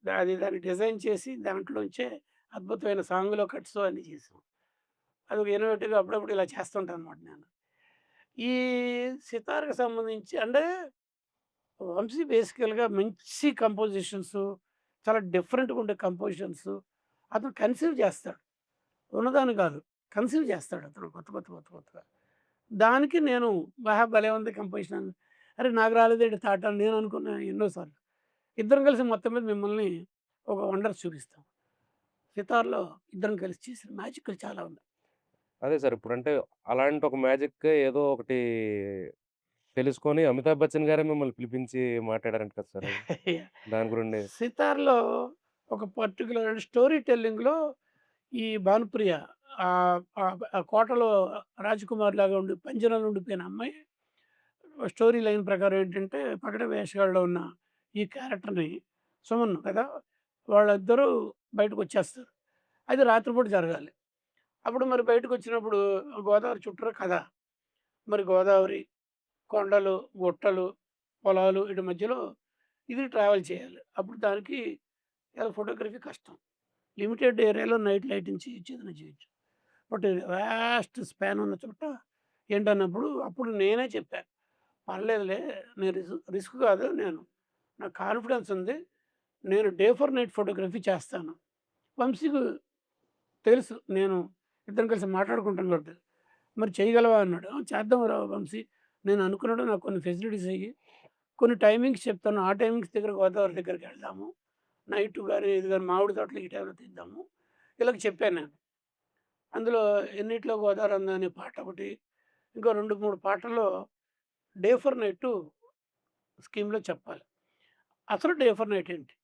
దాన్ని డిజైన్ చేసి దాంట్లోంచే అద్భుతమైన సాంగ్‌లో కట్స్ అన్నీ చేసాం. అదొక ఇన్నోవేటివ్‌గా అప్పుడప్పుడు ఇలా చేస్తుంటానన్నమాట నేను. ఈ సితార్‌కి సంబంధించి అంటే వంశీ బేసికల్‌గా మంచి కంపోజిషన్స్ చాలా డిఫరెంట్‌గా ఉండే కంపోజిషన్స్ అతను కన్సీవ్ చేస్తాడు. ఉన్నదాన్ని కాదు. కన్సీవ్ చేస్తాడు అతను కొత్తగా. దానికి నేను భలే ఉంది కంపోజిషన్ అని. అరే! నాకు రాలేదేంటి థాట్ అని నేను అనుకున్నాను ఎన్నో సార్లు. ఇద్దరం కలిసి మొత్తం మీద మిమ్మల్ని ఒక వండర్ చూపిస్తాం. సితార్‌లో ఇద్దరం కలిసి చేసిన మ్యాజిక్‌లు చాలా ఉన్నాయి. అదే సార్. ఇప్పుడంటే అలాంటి ఒక మ్యాజిక్ ఏదో ఒకటి తెలుసుకొని అమితాబ్ బచ్చన్ గారే మిమ్మల్ని పిలిపించి మాట్లాడారంట కదా సార్ అది. దాని గురిండే. సితార్‌లో ఒక పర్టిక్యులర్ స్టోరీ టెల్లింగ్‌లో ఈ భానుప్రియ ఆ కోటలో రాజకుమారిలాగా ఉండి పంజరంలో ఉండిపోయిన అమ్మాయి స్టోరీ లైన్ ప్రకారం ఏంటంటే పగడ వేషగాడులో ఉన్న ఈ క్యారెక్టర్‌ని సుమన్ కదా! వాళ్ళిద్దరూ బయటకొచ్చేస్తారు. అది రాత్రిపూట జరగాలి. అప్పుడు మరి బయటకొచ్చినప్పుడు గోదావరి చుట్టూరా కథ. మరి గోదావరి, కొండలు, గుట్టలు, పొలాలు ఈటి మధ్యలో ఇది ట్రావెల్ చేయాలి. అప్పుడు దానికి ఫోటోగ్రఫీ కష్టం. లిమిటెడ్ ఏరియాలో నైట్ లైటింగ్ చేయొచ్చు. ఏదైనా చేయొచ్చు. బట్ వాస్ట్ స్పాన్ ఉన్న చోట ఏంటన్నప్పుడు అప్పుడు నేనే చెప్పా. పర్లేదులే నేను రిస్క్ కాదు. నాకు కాన్ఫిడెన్స్ ఉంది. నేను డే ఫర్ నైట్ ఫోటోగ్రఫీ చేస్తాను. వంశీకి తెలుసు. ఇద్దరం కలిసి మాట్లాడుకుంటాం కాబట్టి. మరి చేయగలవా అన్నాడు. చేద్దాం రా వంశీ. నేను అనుకున్నట్టు నాకు కొన్ని ఫెసిలిటీస్ ఇయ్యి. కొన్ని టైమింగ్స్ చెప్తాను. ఆ టైమింగ్స్ దగ్గర గోదావరి దగ్గరికెళ్దాము. నైట్ గాని, ఇది గాని మామిడి తోటలు ఈ టైంలో తీద్దాము. ఇలాగ చెప్పాను నేను. అందులో 'ఎన్నిట్లో గోదావరి' అనే పాట ఒకటి. ఇంకో 2, 3 పాటల్లో డే ఫర్ నైటు స్కీమ్‌లో చెప్పాలి. అసలు డే ఫర్ నైట్ ఏంటి?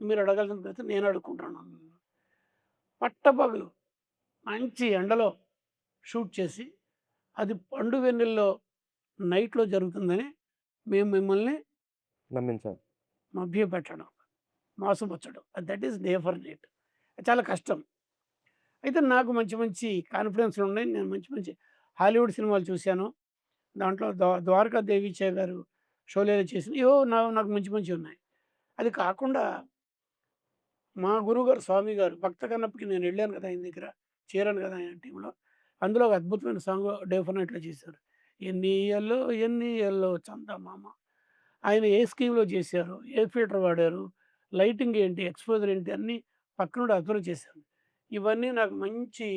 మీరు అడగాల్సిన ప్రశ్న నేను అడుక్కుంటున్నాను. పట్టపగలు మంచి ఎండలో షూట్ చేసి, అది పండు వెన్నెల్లో నైట్‌లో జరుగుతుందని మేము మిమ్మల్ని నమ్మించాలి. మభ్యపెట్టడం, మోసపుచ్చడం. That is day for night. చాలా కష్టం. అయితే నాకు మంచి మంచి కాన్ఫిడెన్స్‌లున్నాయి. నేను మంచి మంచి హాలీవుడ్ సినిమాలు చూశాను. దాంట్లో 'ద్వారకా దేవిచే' గారు 'షోలేలో' చేసినయి నాకు మంచి మంచివున్నాయి. అది కాకుండా మా గురువుగారు స్వామి గారు 'భక్త కన్నప్పకి' నేనెళ్ళాను కదా! ఆయన దగ్గర. చేరాను కదా! ఆయన టీమ్‌లో. అందులో ఒక అద్భుతమైన సాంగ్ 'డే ఫర్ నైట్‌లో' చేశారు. ఎన్నియల్లో ఎన్నియల్లో చందమామ. ఆయన ఏ స్కీమ్‌లో చేశారు? ఏ ఫిల్టర్ వాడారు? లైటింగ్ ఏంటి? ఎక్స్‌పోజర్ ఏంటి? అన్నీ పక్కనుండి అబ్జర్వ్ చేశాను. ఇవన్నీ నాకు మంచి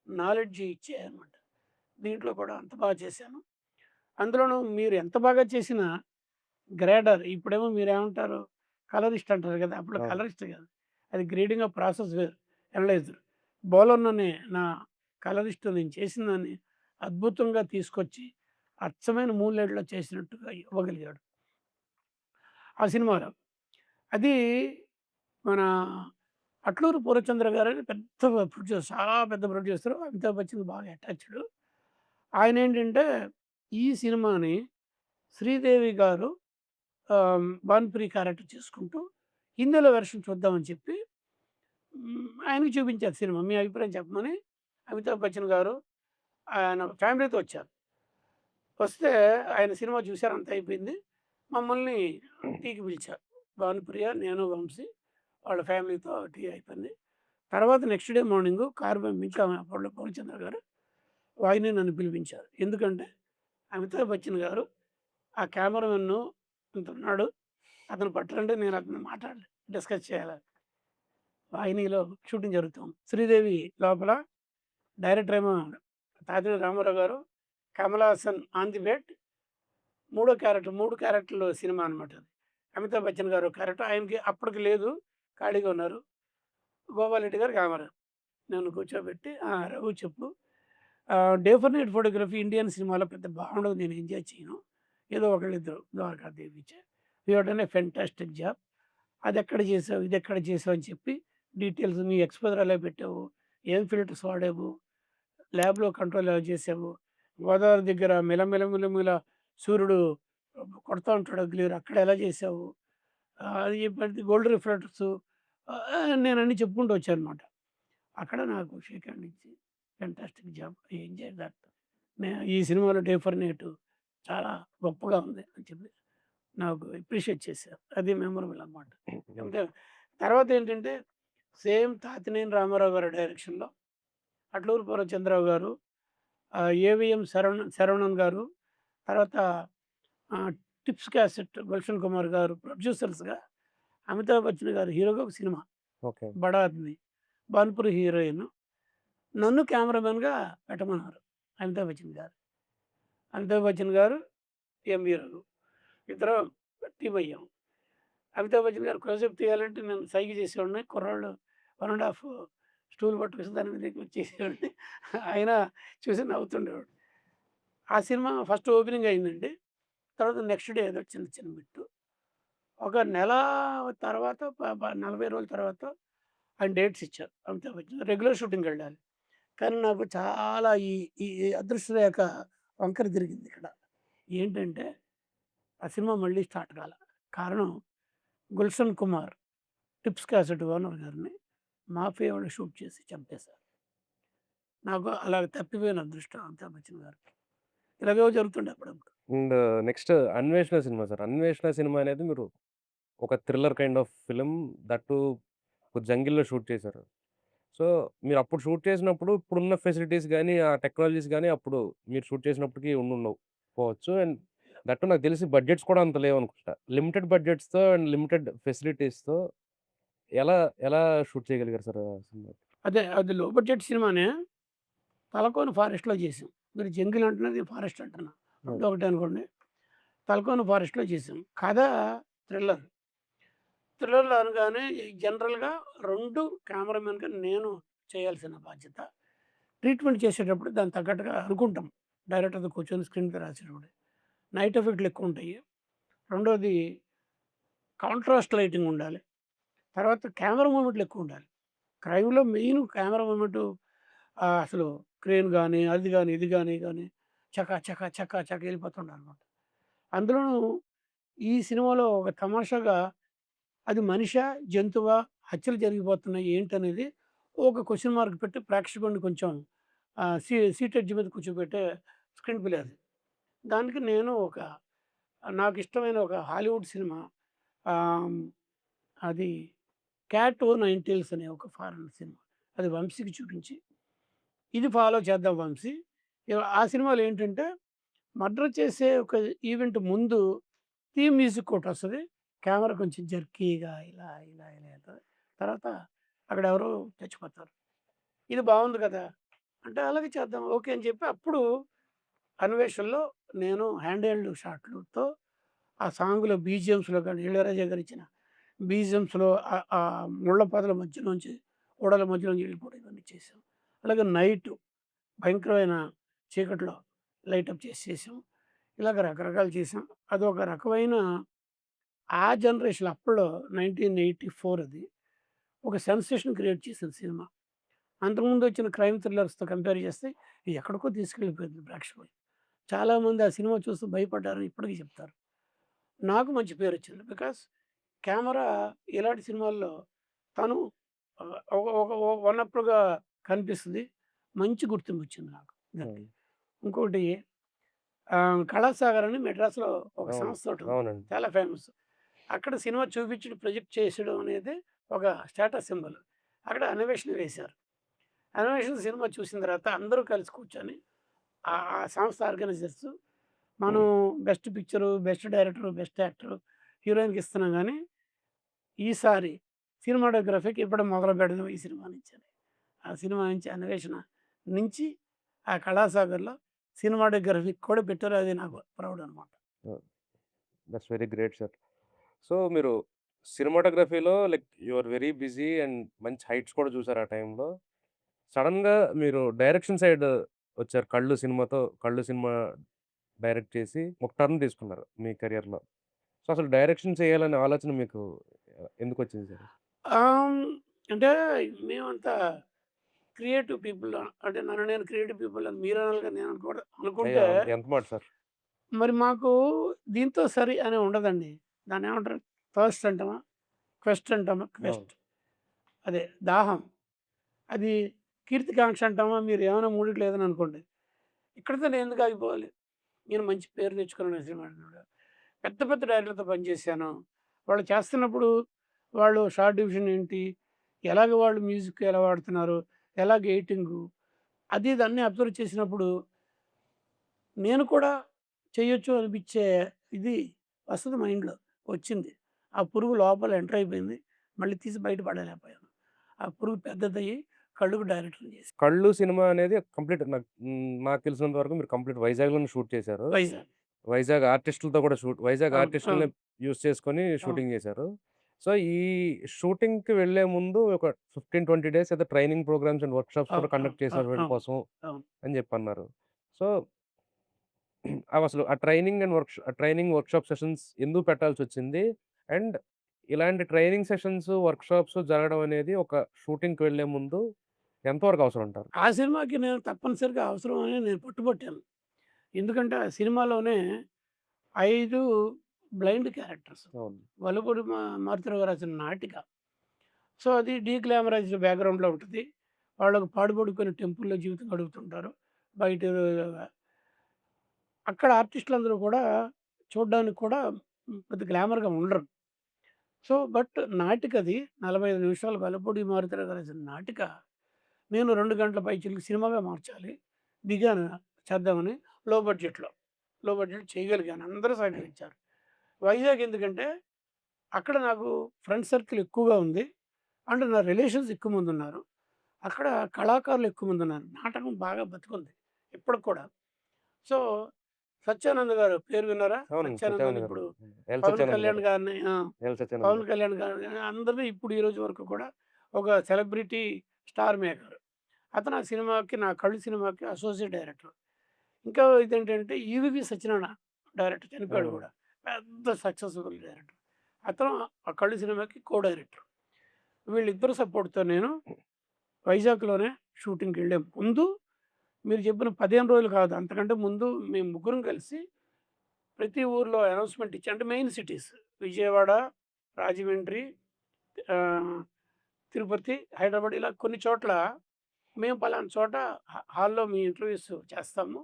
నాలెడ్జ్ ఇచ్చాయన్నమాట. దీంట్లో కూడా అంత బాగా చేశాను. అందులోనూ మీరు ఎంత బాగా చేసినా గ్రేడర్ ఇప్పుడేమో మీరేమంటారు? కలరిస్ట్ అంటారు కదా! అప్పుడు అవును. కలరిస్ట్ కాదు. అది గ్రేడింగ్ ఆఫ్ ప్రాసెస్ వేరు. అనలైజర్. బౌలర్‌లోనే నా కలరిస్ట్ నేను చేసిందాన్ని అద్భుతంగా తీసుకొచ్చి అచ్చమైన మూన్‌లైట్‌లో చేసినట్టుగా ఇవ్వగలిగాడు. ఆ సినిమాలో. అది మన అట్లూరి పూర్ణచంద్ర గారని పెద్ద ప్రొడ్యూసర్. చాలా పెద్ద ప్రొడ్యూసరు. అమితాబ్ బచ్చన్‌కి బాగా అటాచ్‌డు. ఆయనేంటంటే ఈ సినిమాని శ్రీదేవి గారు భానుప్రియ క్యారెక్టర్ చేసుకుంటూ హిందీలో వెర్షన్ చూద్దామని చెప్పి ఆయనకి చూపించారు సినిమా. మీ అభిప్రాయం చెప్పమని అమితాబ్ బచ్చన్ గారు ఆయన ఫ్యామిలీతో వచ్చారు. వస్తే ఆయన సినిమా చూసారు. అంతా అయిపోయింది. మమ్మల్ని టీకి పిలిచారు. భానుప్రియ, నేను, వంశీ వాళ్ళ ఫ్యామిలీతో టీ అయిపోయింది. తర్వాత నెక్స్ట్ డే మార్నింగు కారు పంపించి అప్పట్లో పూర్ణచంద్ర గారు వాయిని నన్ను పిలిపించారు. ఎందుకంటే అమితాబ్ బచ్చన్ గారు ఆ కెమెరామెన్ను ఇంతున్నాడు. అతను పట్టురంటే నేను అతను మాట్లాడాలి. డిస్కస్ చేయాలి. వాహినిలో షూటింగ్ జరుగుతుంది. శ్రీదేవి లోపల, డైరెక్టర్ ఏమో తాతినేని రామారావు గారు, Kamal Haasan on the bed. మూడో క్యారెక్టర్ 3 క్యారెక్టర్‌లు సినిమా అనమాట అది. అమితాబ్ బచ్చన్ గారు క్యారెక్టర్. ఆయనకి అప్పటికి లేదు. ఖాళీగా ఉన్నారు. గోపాల్రెడ్డి గారు కెమెరా. నన్ను కూర్చోబెట్టి రఘు చెప్పు. Day for night photography Indian సినిమాలో పెద్ద బాగుండదు. నేను ఎంజాయ్ చేయను. ఏదో ఒకళ్ళిద్దరు Dwarakadevi you have done a fantastic job. అదెక్కడ చేసావు? ఇదెక్కడ చేసావు? అని చెప్పి డీటెయిల్స్ నీ ఎక్స్‌పోజర్ ఎలా పెట్టావు? ఏం ఫిల్టర్స్ వాడావు? ల్యాబ్‌లో కంట్రోల్ ఎలా చేసావు? గోదావరి దగ్గర మిలమిల మిలమిల సూర్యుడు కొడతా ఉంటాడు గ్లేర్ అక్కడ ఎలా చేసావు? అది ప్రతి గోల్డ్ రిఫ్లెక్టర్సు నేనన్నీ చెప్పుకుంటూ వచ్చాననమాట. అక్కడ నాకు షేక్ హ్యాండ్ ఇచ్చి fantastic job. I enjoy that. ఈ సినిమాలో 'డే ఫర్ నైట్' చాలా గొప్పగా ఉంది అని చెప్పి నాకు అప్రిషియేట్ చేశారు. అది మెమరబుల్ అనమాట. అంటే తర్వాతేంటంటే సేమ్ తాతినేని రామారావు గారి డైరెక్షన్‌లో అట్లూరి పూర్ణచంద్రరావు గారు, ఏవిఎం శరవణన్ గారు, తర్వాత ఆహ్, టిప్స్ క్యాసెట్ గుల్షన్ కుమార్ గారు ప్రొడ్యూసర్స్‌గా, అమితాబ్ బచ్చన్ గారు హీరోగా ఒక సినిమా ఓకే. 'బడా ఆద్మీ', భానుప్రియ హీరోయిన్. నన్ను కెమెరామెన్‌గా పెట్టమన్నారు అమితాబ్ బచ్చన్ గారు. అమితాబ్ బచ్చన్ గారు, ఎంవి రఘు ఇద్దరం టీమయ్యాం. అమితాబ్ బచ్చన్ గారు క్లోజప్ తీయాలంటే నేను సైగ చేసేవాడిని. కుర్రాళ్ళు 1 ½ స్టూల్ పట్టుకొచ్చి దాని మీద ఎక్కిచ్చేసేవాడిని. ఆయన చూసి నవ్వుతుండేవాడు. ఆ సినిమా ఫస్ట్ ఓపెనింగ్ అయిందండి. తర్వాత నెక్స్ట్ డే ఏదో చిన్న చిన్న బిట్టు. ఒక నెల తర్వాత 40 రోజుల తర్వాత ఆయన డేట్స్ ఇచ్చారు అమితాబ్ బచ్చన్. రెగ్యులర్ షూటింగ్‌కెళ్ళాలి. కానీ నాకు చాలా ఈ ఈ ఈ అదృష్ట రేఖ వంకర తిరిగింది ఇక్కడ. ఏంటంటే ఆ సినిమా మళ్ళీ స్టార్ట్ కాలా. కారణం Gulshan Kumar tips cassette owner గారిని మాఫియా వాళ్ళు షూట్ చేసి చంపేశారు. నాకు అలాగ తప్పిపోయిన అదృష్టం అమితాబ్ బచ్చన్ గారికి. ఇలాగేవో జరుగుతుండే అప్పుడప్పుడు. And next 'Anveshana' cinema sir. 'Anveshana' cinema అనేది మీరు ఒక thriller kind of film that too జంగిల్‌లో షూట్ చేశారు. సో, మీరప్పుడు షూట్ చేసినప్పుడు ఇప్పుడున్న ఫెసిలిటీస్ గాని, ఆ టెక్నాలజీస్ గాని అప్పుడు మీరు షూట్ చేసినప్పటికి ఉండుండవు పోవచ్చు. అండ్ దట్ టూ నాకు తెలిసి బడ్జెట్స్ కూడా అంత లేవనుకుంటా. లిమిటెడ్ బడ్జెట్స్‌తో అండ్ లిమిటెడ్ ఫెసిలిటీస్‌తో ఎలా ఎలా షూట్ చేయగలిగారు సార్ ఆ సినిమా? అదే అది లో బడ్జెట్ సినిమానే. తలకోన ఫారెస్ట్‌లో చేసాం. మీరు జంగిల్ అంటున్నారు, నేను ఫారెస్ట్ అంటున్నా. హ్మ్. 2 ఒకటే అనుకోండి. తలకోన ఫారెస్ట్‌లో చేసాం. కథ థ్రిల్లర్. థ్రిల్లర్‌లో అనగానే జనరల్‌గా 2 కెమెరామెన్‌గా నేను చేయాల్సిన బాధ్యత. ట్రీట్మెంట్ చేసేటప్పుడు దానికి తగ్గట్టుగా అనుకుంటాం. డైరెక్టర్‌తో కూర్చొని స్క్రీన్ ప్లే రాసేటప్పుడు. నైట్ ఎఫెక్ట్‌లు ఎక్కువుంటాయి. రెండోది కాంట్రాస్ట్ లైటింగ్ ఉండాలి. తర్వాత కెమెరా మూవ్‌మెంట్‌లు ఎక్కువుండాలి. క్రైమ్‌లో మెయిన్ కెమెరా మూవ్‌మెంటు అసలు క్రేన్ గాని, అది గాని, ఇది గాని చకా చకా చకా చకా ఎళ్ళిపోతుండాలనమాట. అందులోనూ ఈ సినిమాలో ఒక తమాషాగా అది మనిషా? జంతువా? హత్యలు జరిగిపోతున్నాయి ఏంటనేది ఒక క్వెషన్ మార్క్ పెట్టి ప్రేక్షకుడిని కొంచెం సీట్ ఎడ్జ్ మీద కూర్చోబెట్టే స్క్రీన్ ప్లే అది. దానికి నేను నాకిష్టమైన ఒక హాలీవుడ్ సినిమా ఆహ్, అది 'క్యాట్ ఓ నైన్ టైల్స్' అనే ఒక ఫారెన్ సినిమా. అది వంశీకి చూపించి, ఇది ఫాలో చేద్దాం వంశీ. ఆ సినిమాలో ఏంటంటే మర్డర్ చేసే ఒక ఈవెంట్ ముందు థీమ్ మ్యూజిక్ ఒకటొస్తది. కెమెరా కొంచెం జర్కీగా ఇలా ఎళ్తది. తర్వాత అక్కడ ఎవరో చచ్చిపోతారు. ఇది బావుంది కదా! అంటే అలాగే చేద్దాం ఓకే అని చెప్పి అప్పుడు 'అన్వేషణ'లో నేను హ్యాండ్ హెల్డ్ షాట్‌లతో ఆ సాంగ్‌లో బీజీఎమ్స్‌లో గాని 'ఇళయరాజా' గారిచ్చిన బీజీఎమ్స్‌లో ఆ ముళ్ళ పొదల మధ్యలోంచి, ఓడల మధ్యలోంచి వెళ్ళిపోవడం ఇవన్నీ చేసాం. అలాగే నైటు భయంకరమైన చీకట్లో లైటప్ చేసి చేసాం. ఇలాగ రకరకాలు చేసాం. అదొక రకమైన ఆ జనరేషన్ అప్పట్లో 1984 అది. ఒక సెన్సేషన్ క్రియేట్ చేసింది సినిమా. అంతకుముందు వచ్చిన క్రైమ్ థ్రిల్లర్స్‌తో కంపేర్ చేస్తే ఇది ఎక్కడికో తీసుకెళ్ళిపోయింది ప్రేక్షకుల్ని. చాలామంది ఆ సినిమా చూసి భయపడ్డారని ఇప్పటికి చెప్తారు. నాకు మంచి పేరొచ్చింది. బికాజ్ కెమెరా ఇలాంటి సినిమాల్లో తను ఒక ఒక వన్ అప్‌గా కనిపిస్తది. మంచి గుర్తింపొచ్చింది నాకు దానికి. అవును. ఇంకోటి కళాసాగర్ అని మెడ్రాస్‌లో ఒక అవును. సంస్థ ఒకటుంది. అవునండి. చాలా ఫేమస్. అక్కడ సినిమా చూపించడం, ప్రొజెక్ట్ చేసడం అనేది ఒక స్టేటస్ సింబల్. అక్కడ అన్వేషణ వేశారు. అన్వేషణ సినిమా చూసిన తర్వాత అందరూ కలిసి కూర్చొని ఆ సంస్థ ఆర్గనైజర్స్ మనం best picture, best director, best actor, హీరోయిన్‌కి ఇస్తున్నాం గానీ, ఈసారి సినిమాటోగ్రఫీకి ఇవ్వడం మొదలుపెడదాం ఈ సినిమా నుంచి అని. ఆ సినిమా నుంచి అన్వేషణ నుంచి ఆ కళాసాగర్‌లో సినిమాటోగ్రఫీకి కూడా పెట్టారు. అది నాకు ప్రౌడ్ అనమాట. Oh! That's very great sir. So, మీరు సినిమాటోగ్రఫీలో like you are very busy and మంచి హైట్స్ కూడా చూసారు ఆ టైంలో. సడెన్‌గా మీరు డైరెక్షన్ సైడ్ వచ్చారు. 'కళ్ళు' సినిమా డైరెక్ట్ చేసి ఒక టర్న్ తీసుకున్నారు మీ కెరియర్‌లో. సో, అసలు డైరెక్షన్ చేయాలనే ఆలోచన మీకు ఎందుకొచ్చింది సార్? ఆహ్, అంటే మేమంతా క్రియేటివ్ పీపుల్ అంటే నన్ను నేను క్రియేటివ్ పీపుల్ అని మీరు అనాలి గాని నేను అయ్యో! అనుకుంటే ఎంత మాట సార్. మరి మాకు దీంతో సరి అని ఉండదండి. దాన్నేమంటారు థర్స్ట్ అంటామా? క్వెస్ట్ అంటామా? అవును. క్వెస్ట్ అదే దాహం. అది కీర్తికాంక్ష అంటామా? మీరు ఏమైనా మూడిట్లో ఏదైనా అనుకోండి. ఇక్కడితో నేను ఎందుకు ఆగిపోవాలి? నేను మంచి పేరు తెచ్చుకున్నాను సినిమా నటుడుగా. పెద్ద పెద్ద డైరెక్టర్లతో పనిచేశాను. వాళ్ళు చేస్తున్నప్పుడు వాళ్ళు షార్ట్ డివిజన్ ఏంటి? ఎలాగ వాళ్ళు మ్యూజిక్ ఎలా వాడుతున్నారు? ఎలాగ ఎడిటింగు అది ఇది అన్నీ అబ్జర్వ్ చేసినప్పుడు నేను కూడా చేయొచ్చు అనిపించే ఇది వస్తది మైండ్‌లో. వచ్చింది. ఆ పురుగు లోపల ఎంటర్ అయిపోయింది. మళ్ళీ తీసి బయట పడేయలేకపోయాను. ఆ పురుగు పెద్దదయ్యి కళ్ళుకి డైరెక్టర్‌ని చేసింది. 'కళ్ళు' సినిమా అనేది కంప్లీట్ నాకు తెలిసినంత వరకు మీరు కంప్లీట్ వైజాగ్‌లోనే షూట్ చేశారు. వైజాగ్. వైజాగ్ అవును. ఆర్టిస్టులనే అవును. యూజ్ చేసుకొని అవును. షూటింగ్ చేశారు. సో, ఈ షూటింగ్‌కి వెళ్ళే ముందు ఒక 15, 20 డేస్ ఏదో ట్రైనింగ్ ప్రోగ్రామ్స్ అండ్ వర్క్‌షాప్స్ కూడా అవును. అవును. కండక్ట్ చేశారు వీళ్ళ అవును. కోసం అవును. అని చెప్పన్నారు. సో, అవసలు ఆ ట్రైనింగ్ వర్క్‌షాప్ సెషన్స్ ఎందుకు పెట్టాల్సొచ్చింది? అండ్ ఇలాంటి ట్రైనింగ్ సెషన్స్, వర్క్‌షాప్స్ జరగడం అనేది ఒక షూటింగ్‌కి వెళ్ళే ముందు ఎంతవరకు అవసరం అంటారు? ఆ సినిమాకి నేను తప్పనిసరిగా అవసరం అని నేను పట్టుబట్టాను. ఎందుకంటే ఆ సినిమాలోనే 5 బ్లైండ్ క్యారెక్టర్స్. అవును. వల్లభూడి మారుతిరావు గారు రాసిన నాటిక. సో, అది డీగ్లామరైజ్డ్ బ్యాక్‌గ్రౌండ్‌లో ఉంటది. వాళ్ళొక పాడుబడుకుని టెంపుల్‌లో జీవితం గడుపుతుంటారు. బయట అక్కడ ఆర్టిస్టులందరూ కూడా చూడ్డానికి కూడా పెద్ద గ్లామర్‌గా ఉండరు. సో, బట్ నాటికది 45 నిమిషాలు వల్లభూడి మారుతిరావు గారు రాసిన నాటిక నేను 2 గంటల పైచిలుకు సినిమాగా మార్చాలి. దిగాను చేద్దామని లో బడ్జెట్‌లో. లో బడ్జెట్ చేయగలిగాను. అందరూ సహకరించారు. వైజాగ్ ఎందుకంటే అక్కడ నాకు ఫ్రెండ్ సర్కిల్ ఎక్కువగా ఉంది. అండ్ నా రిలేషన్స్ ఎక్కువ మందున్నారు. అక్కడ కళాకారులు ఎక్కువ మందున్నారు. నాటకం బాగా బతికుంది. ఇప్పటికి కూడా. సో, సత్యానంద్ గారు పేరు విన్నారా? అవునండి. సత్యానంద్ అని సత్యానంద్ గారు. ఇప్పుడు ఎల్ పవన్ సత్యానంద్ కళ్యాణ్ గారు. గారిని ఎల్ సత్యానంద్ పవన్ గారు. కళ్యాణ్ గారిని అందరిని ఇప్పుడు ఈ రోజు వరకు కూడా ఒక సెలబ్రిటీ స్టార్ మేకర్. అతను ఆ సినిమాకి నా 'కళ్ళు' సినిమాకి అసోసియేట్ డైరెక్టర్. ఇంకా ఇదేంటంటే ఈవీవి సత్యనారాయణ డైరెక్టర్ చనిపోయాడు అవునండి. గూడా. పెద్ద సక్సెస్‌ఫుల్ డైరెక్టర్. అతను ఆ 'కళ్ళు' సినిమాకి కో డైరెక్టర్. వీళ్ళిద్దరి సపోర్ట్‌తో నేను వైజాగ్‌లోనే షూటింగ్‌కెళ్ళే ముందు మీరు చెప్పిన 15 రోజులు కాదు. అంతకంటే ముందు మేము ముగ్గురం కలిసి ప్రతి ఊర్లో అనౌన్స్‌మెంట్ ఇచ్చి అంటే మెయిన్ సిటీస్ విజయవాడ, రాజమండ్రి, ఆహ్, తిరుపతి, హైదరాబాద్ ఇలా కొన్ని చోట్ల మేము పలానా చోట హాల్‌లో మీ ఇంటర్వ్యూస్ చేస్తాము.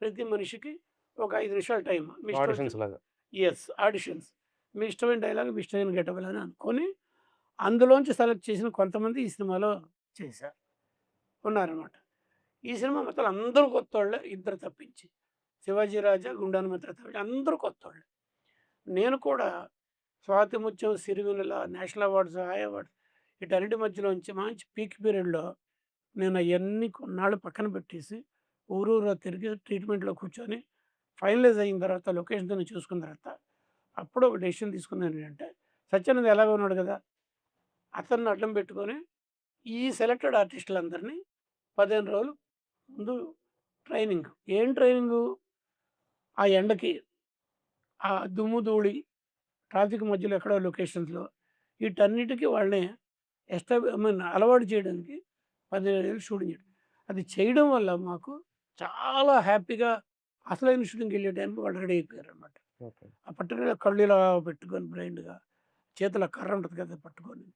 ప్రతి మనిషికి ఒక 5 నిమిషాలు టైమ్. మీ ఇష్టం వచ్చిన ఆడిషన్స్ లాగా. ఆడిషన్స్. మీ ఇష్టమైన డైలాగ్, మీ ఇష్టమైన గెటప్‌లు అని అనుకోని, అందులోంచి సెలెక్ట్ చేసిన కొంతమంది ఈ సినిమాలో చేశారు. ఉన్నారనమాట. ఈ సినిమా మొత్తం అందరూ కొత్తోళ్ళే ఇద్దరు తప్పించి. 'శివాజీ రాజా', 'గుండాను మిత్ర' తప్పించి అందరూ కొత్తోళ్ళే. నేను కూడా 'Swathi Muthyam', 'Sirivennela', national awards, hi awards వీటన్నిటి మధ్యలోంచి మంచి పీక్ పీరియడ్‌లో నేను అయన్నీ కొన్నాళ్ళు పక్కన పెట్టేసి, ఊరూరా తిరిగి ట్రీట్మెంట్‌లో కూర్చొని, ఫైనలైజ్ అయిన తర్వాత లొకేషన్‌తో చూసుకున్న తర్వాత, అప్పుడు ఒక డెసిషన్ తీసుకున్నానేంటంటే, సత్యానంద్ ఎలాగో ఉన్నాడు కదా! అతన్ని అడ్డం పెట్టుకొని, ఈ సెలెక్టెడ్ ఆర్టిస్టులందరినీ 15 రోజులు ముందు ట్రైనింగ్. ఏం ట్రైనింగు? ఆ ఎండకి, ఆ దుమ్ము, ధూళి, ట్రాఫిక్ మధ్యలో ఎక్కడో లొకేషన్స్‌లో వీటన్నిటికి వాళ్ళని ఐ మీన్ అలవాటు చేయడానికి 15 ఏళ్ళు షూటింగ్ చేయడం. అది చేయడం వల్ల మాకు చాలా హ్యాపీగా అసలైన షూటింగ్‌కెళ్ళే టైంకి వాళ్ళు రెడీ అయిపోయారనమాట. ఓకే. ఆ పర్టిక్యులర్ కళ్ళు ఇలా పెట్టుకొని బ్లైండ్‌గా చేతిలో కర్ర ఉంటది కదా! పట్టుకొని.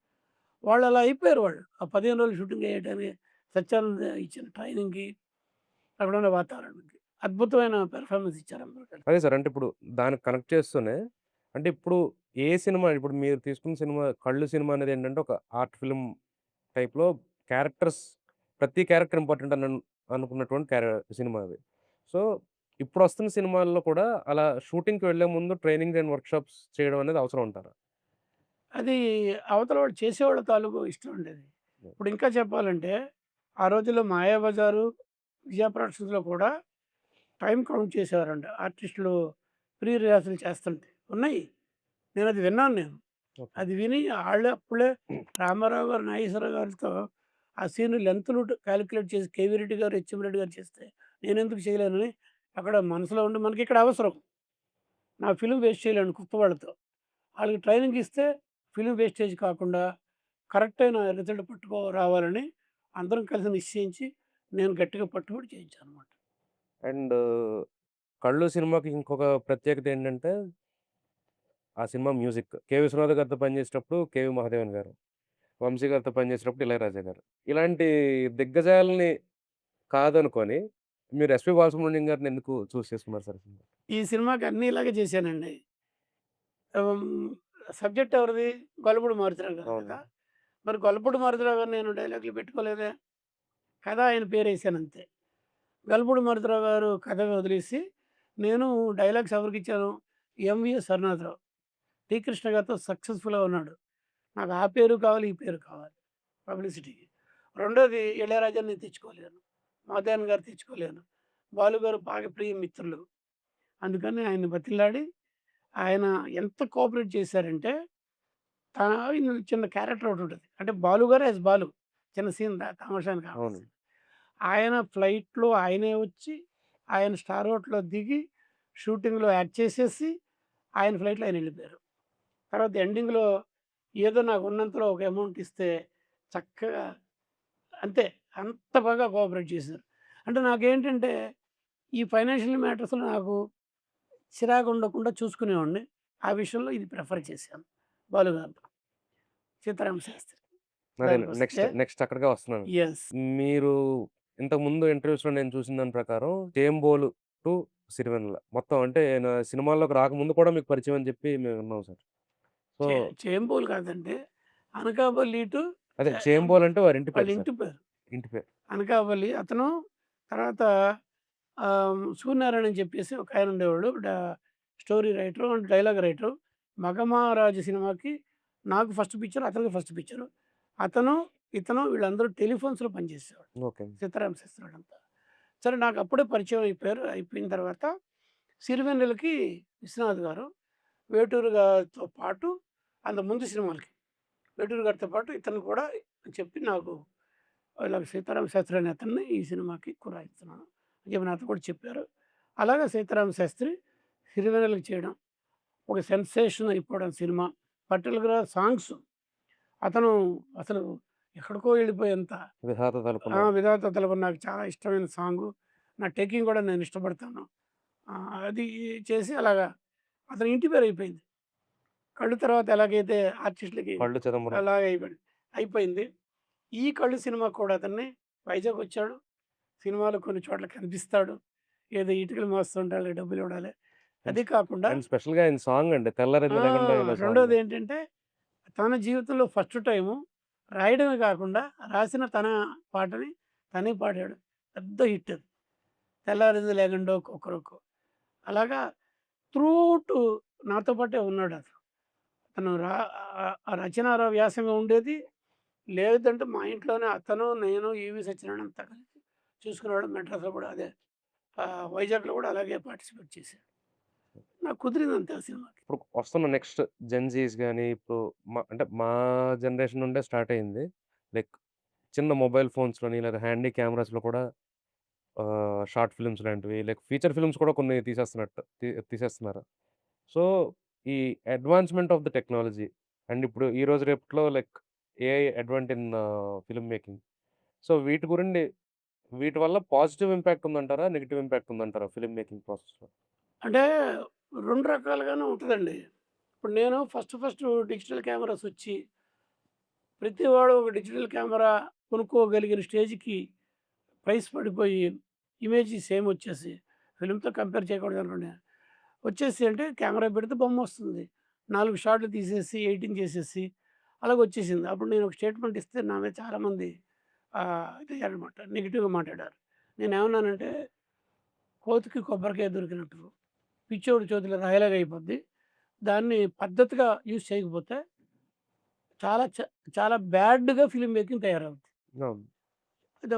వాళ్ళు అలా అయిపోయారు వాళ్ళు. ఆ 15 రోజులు షూటింగ్ చేయడానికి సత్యానంద్ ఇచ్చిన ట్రైనింగ్‌కి, అక్కడున్న వాతావరణానికి అద్భుతమైన పెర్ఫార్మన్స్ ఇచ్చారు అందరూ కలిసి. అదే సార్. అంటే ఇప్పుడు దానికి కనెక్ట్ చేస్తూనే అంటే ఇప్పుడు ఏ సినిమా ఇప్పుడు మీరు తీసుకున్న సినిమా 'కళ్ళు' సినిమా అనేదేంటంటే ఒక ఆర్ట్ ఫిల్మ్ టైప్‌లో క్యారెక్టర్స్ ప్రతి క్యారెక్టర్ ఇంపార్టెంట్ అనుకున్నటువంటి సినిమా అది. సో, ఇప్పుడొస్తున్న సినిమాల్లో కూడా అలా షూటింగ్‌కి వెళ్ళే ముందు ట్రైనింగ్ అండ్ వర్క్‌షాప్స్ చేయడం అనేది అవసరం అంటారా? అది అవతల వాళ్ళు చేసేవాళ్ళ తాలూకు ఇష్టం అండి అది. హ్మ్. ఇప్పుడు ఇంకా చెప్పాలంటే, ఆ రోజుల్లో 'మాయాబజారు', 'విజయ ప్రొడక్షన్స్‌లో' కూడా టైమ్ కౌంట్ చేసేవారంట. ఆర్టిస్టులు ప్రీ రిహార్సల్ చేస్తుంటే. ఉన్నాయి. నేనది విన్నాను నేను. ఓకే. అది విని ఆళ్ళే అప్పుడే రామారావు గారు, నాగేశ్వరరావు గారితో ఆ సీన్ లెంగ్త్‌లు కాలిక్యులేట్ చేసి 'కేవీ రెడ్డి' గారు, 'హెచ్ఎం రెడ్డి' గారు చేస్తే నేనెందుకు చేయలేనని అక్కడ మనసులో ఉండి మనకిక్కడ అవసరం. నా ఫిల్మ్ వేస్ట్ చేయలేను కొత్త వాళ్ళతో. ఆళ్ళకి ట్రైనింగ్ ఇస్తే ఫిల్మ్ వేస్టేజ్ కాకుండా కరెక్ట్ అయిన రిజల్ట్ రావాలని అందరం కలిసి నిశ్చయించి నేను గట్టిగా పట్టుబడి చేయించాననమాట. అండ్ 'కళ్ళు' సినిమాకి ఇంకొక ప్రత్యేకత ఏంటంటే ఆ సినిమా మ్యూజిక్. 'కె. విశ్వనాథ్' గారితో పనిచేసేటప్పుడు 'కెవి మహాదేవన్' గారు. వంశీ గారితో పనిచేసేటప్పుడు 'ఇళయరాజా' గారు. ఇలాంటి దిగ్గజాలని కాదనుకోని మీరు 'ఎస్‌పి బాలసుబ్రహ్మణ్యం' గారిని ఎందుకు చూజ్ చేసుకున్నారు సార్ సినిమా? ఈ సినిమాకి అన్నీ ఇలాగే చేశానండి. హ్మ్. సబ్జెక్ట్ ఎవరిది? గొల్లపూడి మారుతిరావు గారు అవును. కదా! మరి గొల్లపూడి మారుతిరావు గారు నేను డైలాగులు పెట్టుకోలేదే. కథ ఆయన పేరేసానంతే. గొల్లపూడి మారుతిరావు గారు కథ వదిలేసి, నేను డైలాగ్స్ ఎవరికిచ్చాను? ఎంవీఎస్ హరినాథరావు. టి. కృష్ణ గారితో సక్సెస్‌ఫుల్‌గా ఉన్నాడు. నాకు ఆ పేరు కావాలి, ఈ పేరు కావాలి పబ్లిసిటీకి. రెండోది ఇళయరాజాని నేను తెచ్చుకోలేను. మధుయాన్ గారు తెచ్చుకోలేను. బాలు గారు బాగా ప్రియ మిత్రులు. అందుకని ఆయన్ని బతిమిలాడి ఆయన ఎంత కోఆపరేట్ చేశారంటే, ఆయన చిన్న క్యారెక్టర్ ఒకటుంటది. అంటే బాలు గారు యాజ్ బాలు. చిన్న సీన్ తమాషానికి అవును. కావాల్సింది. ఆయన ఫ్లైట్‌లో ఆయనే వచ్చి, ఆయన స్టార్ హోటల్‌లో దిగి, షూటింగ్‌లో యాక్ట్ చేసేసి, ఆయన ఫ్లైట్‌లో ఆయన ఎళ్ళిపోయారు. తర్వాత ఎండింగ్‌లో ఏదో నాకు ఉన్నంతలో ఒక అమౌంట్ ఇస్తే చక్కగా అంతే. అంత బాగా కోఆపరేట్ చేశారు. అంటే నాకేంటంటే, ఈ ఫైనాన్షియల్ మ్యాటర్స్‌లో నాకు చిరాకుండకుండా చూసుకునేవాడిని. ఆ విషయంలో ఇది ప్రిఫర్ చేశాను. బాలుగారితో. సీతారామ శాస్త్రి అదే గారికొస్తే నెక్స్ట్ అక్కడికే వస్తున్నాను. యెస్. మీరు ఇంతకుముందు ఇంటర్వ్యూస్‌లో నేను చూసిన దాని ప్రకారం 'చేంబోలు టు సిరివెన్నెల' మొత్తం అంటే సినిమాల్లోకి రాకముందు కూడా మీకు పరిచయం అని చెప్పి మేము విన్నాం సార్. సో, చేంబోలు కాదండి. అనకాపల్లి టు అదే ఆహ్, 'చేంబోలు' అంటే వారి ఇంటి వాళ్ళ పేరు సార్. ఇంటి పేరు. ఇంటి పేరు. అనకాపల్లి అతను తర్వాత సూర్యనారాయణ అని చెప్పేసి ఒకాయన ఉండేవాడు. Story writer and dialogue writer. 'Magamaharaju' సినిమాకి నాకు ఫస్ట్ పిక్చర్, అతనికి ఫస్ట్ పిక్చరు. అతను, ఇతను వీళ్ళందరూ టెలిఫోన్స్‌లో పనిచేసేవాళ్ళు. ఓకే. సీతారామ శాస్త్రి వాళ్ళంతా. సరే నాకు అప్పుడే పరిచయం అయిపోయారు. అయిపోయిన తర్వాత సిరివెన్నెలకి విశ్వనాథ్ గారు, వేటూరు గారితో పాటు అంతకుముందు సినిమాలకి వేటూరు గారితో పాటు ఇతను కూడా చెప్పి నాకు ఇలాగ సీతారామ శాస్త్రి అనే అతన్ని ఈ సినిమాకి కురాయిస్తున్నాను అని చెప్పి నాతో కూడా చెప్పారు. అలాగే సీతారామ శాస్త్రి సిరివెన్నెలకి చేయడం, ఒక సెన్సేషన్ అయిపోవడం సినిమా. పర్టిక్యులర్‌గా సాంగ్స్ అతను అసలు ఎక్కడికో వెళ్ళిపోయేంత 'విధాత తలుపున' 'విధాత తలపు' నాకు చాలా ఇష్టమైన సాంగు. నా టేకింగ్ కూడా నేను ఇష్టపడతాను. అది చేసి అలాగా అతని ఇంటి పేరైపోయింది. కళ్ళు తర్వాత ఎలాగైతే ఆర్టిస్ట్‌లకి 'కళ్ళు చిదంబరం.' అలాగే అయిపోయింది. ఈ కళ్ళు సినిమా కూడా అతన్ని వైజాగొచ్చాడు. సినిమాలో కొన్ని చోట్ల కనిపిస్తాడు. ఏదో ఇటుకలు మోస్తుండాలి, డబ్బులివ్వాలి. అండ్ అది కాకుండా అండ్ స్పెషల్‌గా ఆయన సాంగ్ అండి 'తెల్లారింది లేకుండా' ఇలా సాంగ్. రెండోదేంటంటే తన జీవితంలో ఫస్ట్ టైము రాయడమే కాకుండా రాసిన తన పాటని తనే పాడాడు. పెద్ద హిట్ అది. 'తెల్లారింది లేగండో కొక్కరొక్కో' అలాగా త్రూఅవుట్ నాతో పాటే ఉన్నాడతను. తను రచనా వ్యాసంగం ఉండేది. లేదంటే మా ఇంట్లోనే అతను, నేను, ఈవి సత్యనారాయణ అంతా కలిసి చూసుకునేవాళ్ళం. మెడ్రాస్‌లో కూడా అదే వైజాగ్‌లో కూడా అలాగే పార్టిసిపేట్ చేశాడు. నాకు కుదిరిందంతే ఆ సినిమాకి. ఇప్పుడు వస్తున్న నెక్స్ట్ జెన్‌జీస్ గాని, ఇప్పుడు అంటే మా జనరేషన్ నుండే స్టార్ట్ అయింది. లైక్ చిన్న మొబైల్ ఫోన్స్‌లోని లేదా హ్యాండీ కెమెరాస్‌లో కూడా షార్ట్ ఫిల్మ్స్ లాంటివి లైక్ ఫీచర్ ఫిల్మ్స్ కూడా కొన్ని తీసేస్తున్నారు. సో, ఈ advancement of the technology and ఇప్పుడు ఈ రోజు రేపట్లో like AI advent in film making. So వీటి వల్ల పాజిటివ్ ఇంపాక్ట్ ఉందంటారా? నెగెటివ్ ఇంపాక్ట్ ఉందంటారా ఫిల్మ్ మేకింగ్ ప్రాసెస్‌లో? అంటే 2 రకాలుగానే ఉంటదండి. ఇప్పుడు నేను ఫస్ట్ డిజిటల్ కెమెరాస్ వచ్చి ప్రతివాడు ఒక డిజిటల్ కెమెరా కొనుక్కోగలిగిన స్టేజ్‌కి ప్రైస్ పడిపోయి ఇమేజ్ సేమ్ వచ్చేసి ఫిల్మ్‌తో కంపేర్ చేయకూడదనుకోండి. వచ్చేసి అంటే కెమెరా పెడితే బొమ్మొస్తుంది. 4 షాట్లు తీసేసి ఎడిటింగ్ చేసేసి అలాగొచ్చేసింది. అప్పుడు నేను ఒక స్టేట్మెంట్ ఇస్తే నా మీద చాలామంది ఇదయ్యారనమాట. నెగెటివ్‌గా మాట్లాడారు. నేనేమన్నానంటే, "కోతికి కొబ్బరికాయ దొరికినట్టు పిచ్చోడి చేతిలో రాయిలాగా అయిపోద్ది. దాన్ని పద్ధతిగా యూజ్ చేయకపోతే చాలా చాలా బ్యాడ్‌గా ఫిల్మ్ మేకింగ్ తయారవుద్ది." అవును. ఇది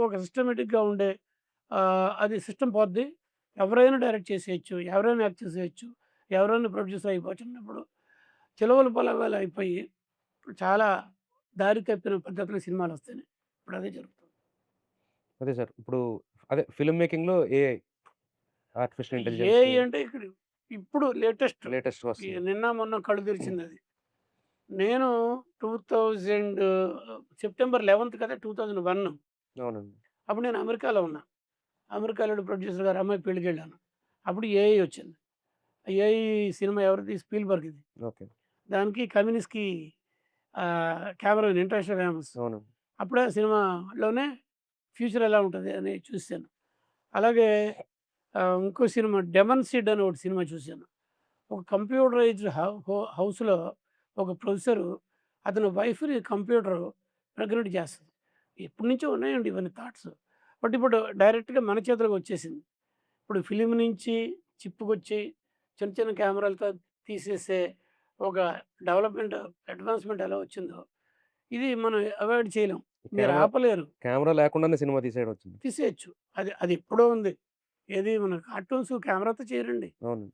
ఒక సిస్టమేటిక్‌గా ఉండే అది సిస్టమ్ పోద్ది. ఎవరైనా డైరెక్ట్ చేసేయొచ్చు. ఎవరైనా యాక్ట్ చేసేయొచ్చు. ఎవరైనా ప్రొడ్యూసర్ అయిపోవచ్చన్నప్పుడు చిలవలు పలవలు అయిపోయి ఇప్పుడు చాలా దారి తప్పిన పద్ధతిలో సినిమాలొస్తున్నాయి. ఇప్పుడు అదే జరుగుతుంది. అదే సార్. ఇప్పుడు అదే ఫిల్మ్ మేకింగ్‌లో ఏఐ ఆర్టిఫిషియల్ ఇంటెలిజెన్స్ ఏఐ అంటే ఇప్పుడు లేటెస్ట్ లేటెస్ట్‌గా వస్తుంది. నిన్న మొన్న కళ్ళు తెరిచిందది. నేను 2000 సెప్టెంబర్ 11 కదా! 2001 అవునండి. అప్పుడు నేను అమెరికాలో ఉన్నా. అమెరికాలో ప్రొడ్యూసర్ గారి అమ్మాయి పెళ్ళికెళ్ళాను. అప్పుడు ఏఐ వచ్చింది. ఏఐ సినిమా ఎవరిది? స్పీల్‌బర్గ్‌ది. ఓకే. దానికి కమ్యూనిస్ట్‌కి కెమెరామెన్ ఇంటర్నేషనల్ ఫేమస్. అవునండి. అప్పుడే ఆ సినిమాలోనే ఫ్యూచర్ ఎలా ఉంటది అని చూసాను. అలాగే ఇంకో సినిమా 'డెమన్ సీడ్' అని ఒకటి సినిమా చూసాను. ఒక కంప్యూటరైజ్డ్ హౌస్‌లో ఒక ప్రొఫెసరు అతని వైఫ్‌ని కంప్యూటరు ప్రెగ్నెంట్ చేస్తది. ఎప్పటినుంచో ఉన్నాయండి ఇవన్నీ థాట్స్. బట్ ఇప్పుడు డైరెక్ట్‌గా మన చేతులోకి వచ్చేసింది. ఇప్పుడు ఫిల్మ్ నుంచి చిప్పుకొచ్చి చిన్న చిన్న కెమెరాలతో తీసేసే ఒక డెవలప్‌మెంట్, అడ్వాన్స్‌మెంట్ ఎలా వచ్చిందో, ఇది మనం అవాయిడ్ చేయలేం. మీరు కెమెరా ఆపలేరు. కెమెరా లేకుండానే సినిమా తీసేయడం వచ్చింది. తీసేయొచ్చు. అది ఎప్పుడో ఉంది. ఏది మన కార్టూన్స్ కెమెరాతో చేయరండి. అవును.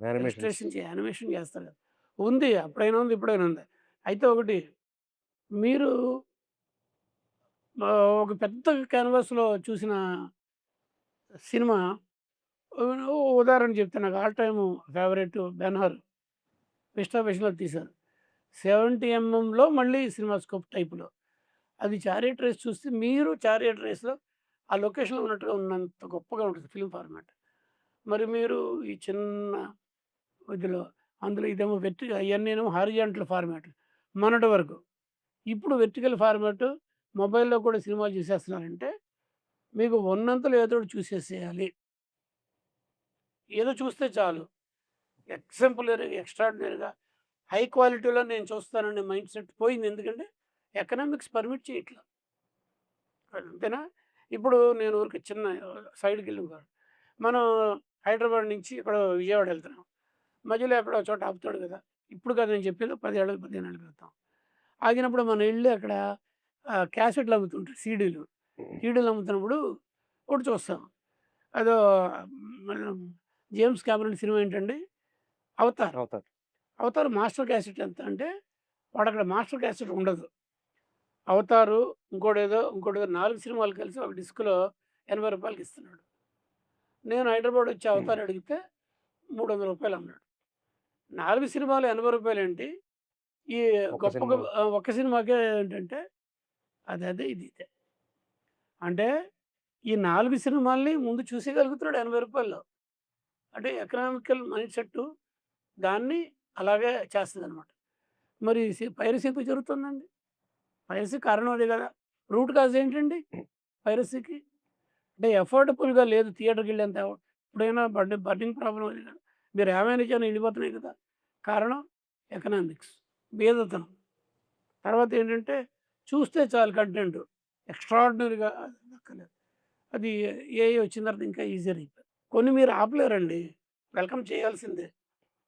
యానిమేషన్స్. యానిమేషన్ చేస్తారు కదా! ఉంది. అప్పుడైనా ఉంది. ఇప్పుడైనా ఉంది. అయితే ఒకటి మీరు ఒక పెద్ద కాన్వాస్‌లో చూసిన సినిమా ఉదాహరణ చెప్తాను. నాకు all time favourite 'Ben Hur' mister బషీర్‌లో తీశారు. 70 ఎంఎంలో మళ్ళీ సినిమాస్కోప్ టైప్‌లో. అది 'చారియట్ రేస్' చూస్తే మీరు 'చారియట్ రేస్‌లో' ఆ లొకేషన్‌లో ఉన్నట్టుగా ఉన్నంత గొప్పగా ఉంటుంది ఫిల్మ్ ఫార్మాట్. మరి మీరు ఈ చిన్న ఇదిలో అందులో ఇదేమో అయన్నీను హారిజాంటల్ ఫార్మాట్ మొన్నటి వరకు. ఇప్పుడు వెర్టికల్ ఫార్మాట్ మొబైల్‌లో కూడా సినిమాలు చూసేస్తున్నారంటే మీకు ఉన్నంతలో ఏదో ఒకటి చూసేసేయాలి. ఏదో చూస్తే చాలు. ఎక్స్ట్రార్డినరీగా హై క్వాలిటీలో నేను చూస్తాననే మైండ్ సెట్ పోయింది. ఎందుకంటే ఎకనామిక్స్ పర్మిట్ చేయట్ల. అంతేనా? ఇప్పుడు నేను ఊరికే చిన్న సైడ్‌కెళ్ళిపోయాను. మనం హైదరాబాద్ నుంచి ఎక్కడో విజయవాడ వెళ్తున్నాం. మధ్యలో ఎక్కడో చోట ఆపుతాడు కదా! ఇప్పుడు కాదు నేను చెప్పేది 10 ఏళ్ళు, 15 ఏళ్ల క్రితం. ఆగినప్పుడు మనం ఎళ్లి అక్కడ క్యాసెట్‌లు అమ్ముతుంటారు సీడీలు. సీడీలు అమ్ముతున్నప్పుడు ఒకటి చూస్తాం. అదో మన జేమ్స్ కెమెరాన్ సినిమా ఏంటండి 'అవతార్.' అవుతారు. 'అవతార్' మాస్టర్ క్యాసెట్ ఎంత అంటే వాడక్కడ మాస్టర్ క్యాసెట్ ఉండదు. 'అవతారు' ఇంకోటేదో 4 సినిమాలు కలిసి ఒక డిస్క్‌లో రూ. 80కి ఇస్తున్నాడు. నేను హైదరాబాద్ వచ్చి 'అవతార్' అడిగితే రూ. 300 అన్నాడు. 4 సినిమాలు రూ. 80 ఏంటి? ఈ ఒక్క గొప్ప సినిమా. ఒక్క సినిమాకే ఏంటంటే అదే ఇది ఇదే. అంటే ఈ 4 సినిమాల్ని ముందు చూసేయగలుగుతున్నాడు రూ. 80లో. అంటే ఎకనామికల్ మైండ్ సెట్టు దాన్ని అలాగే చేస్తదనమాట. మరి పైరసీ ఎందుకు జరుగుతుందండి? పైరసీ కారణం అదే గదా! రూట్ కాజ్ ఏంటండి పైరసీకి? అంటే అఫోర్డబుల్‌గా లేదు థియేటర్‌కెళ్ళేంత ఇప్పుడైనా బడ్డింగ్ ప్రాబ్లమ్ అది కదా! మీరు ఏమైనా ఎళ్ళిపోతున్నాయి కదా! కారణం ఎకనామిక్స్, బీదతనం. తర్వాతేంటంటే చూస్తే చాలు కంటెంట్. ఎక్స్‌ట్రార్డినరీగా అక్కర్లేదు. అది ఏఐ వచ్చిన తర్వాత ఇంకా ఈజియర్ అయిపోయింది. కొన్ని మీరు ఆపలేరండి. వెల్కమ్ చేయాల్సిందే.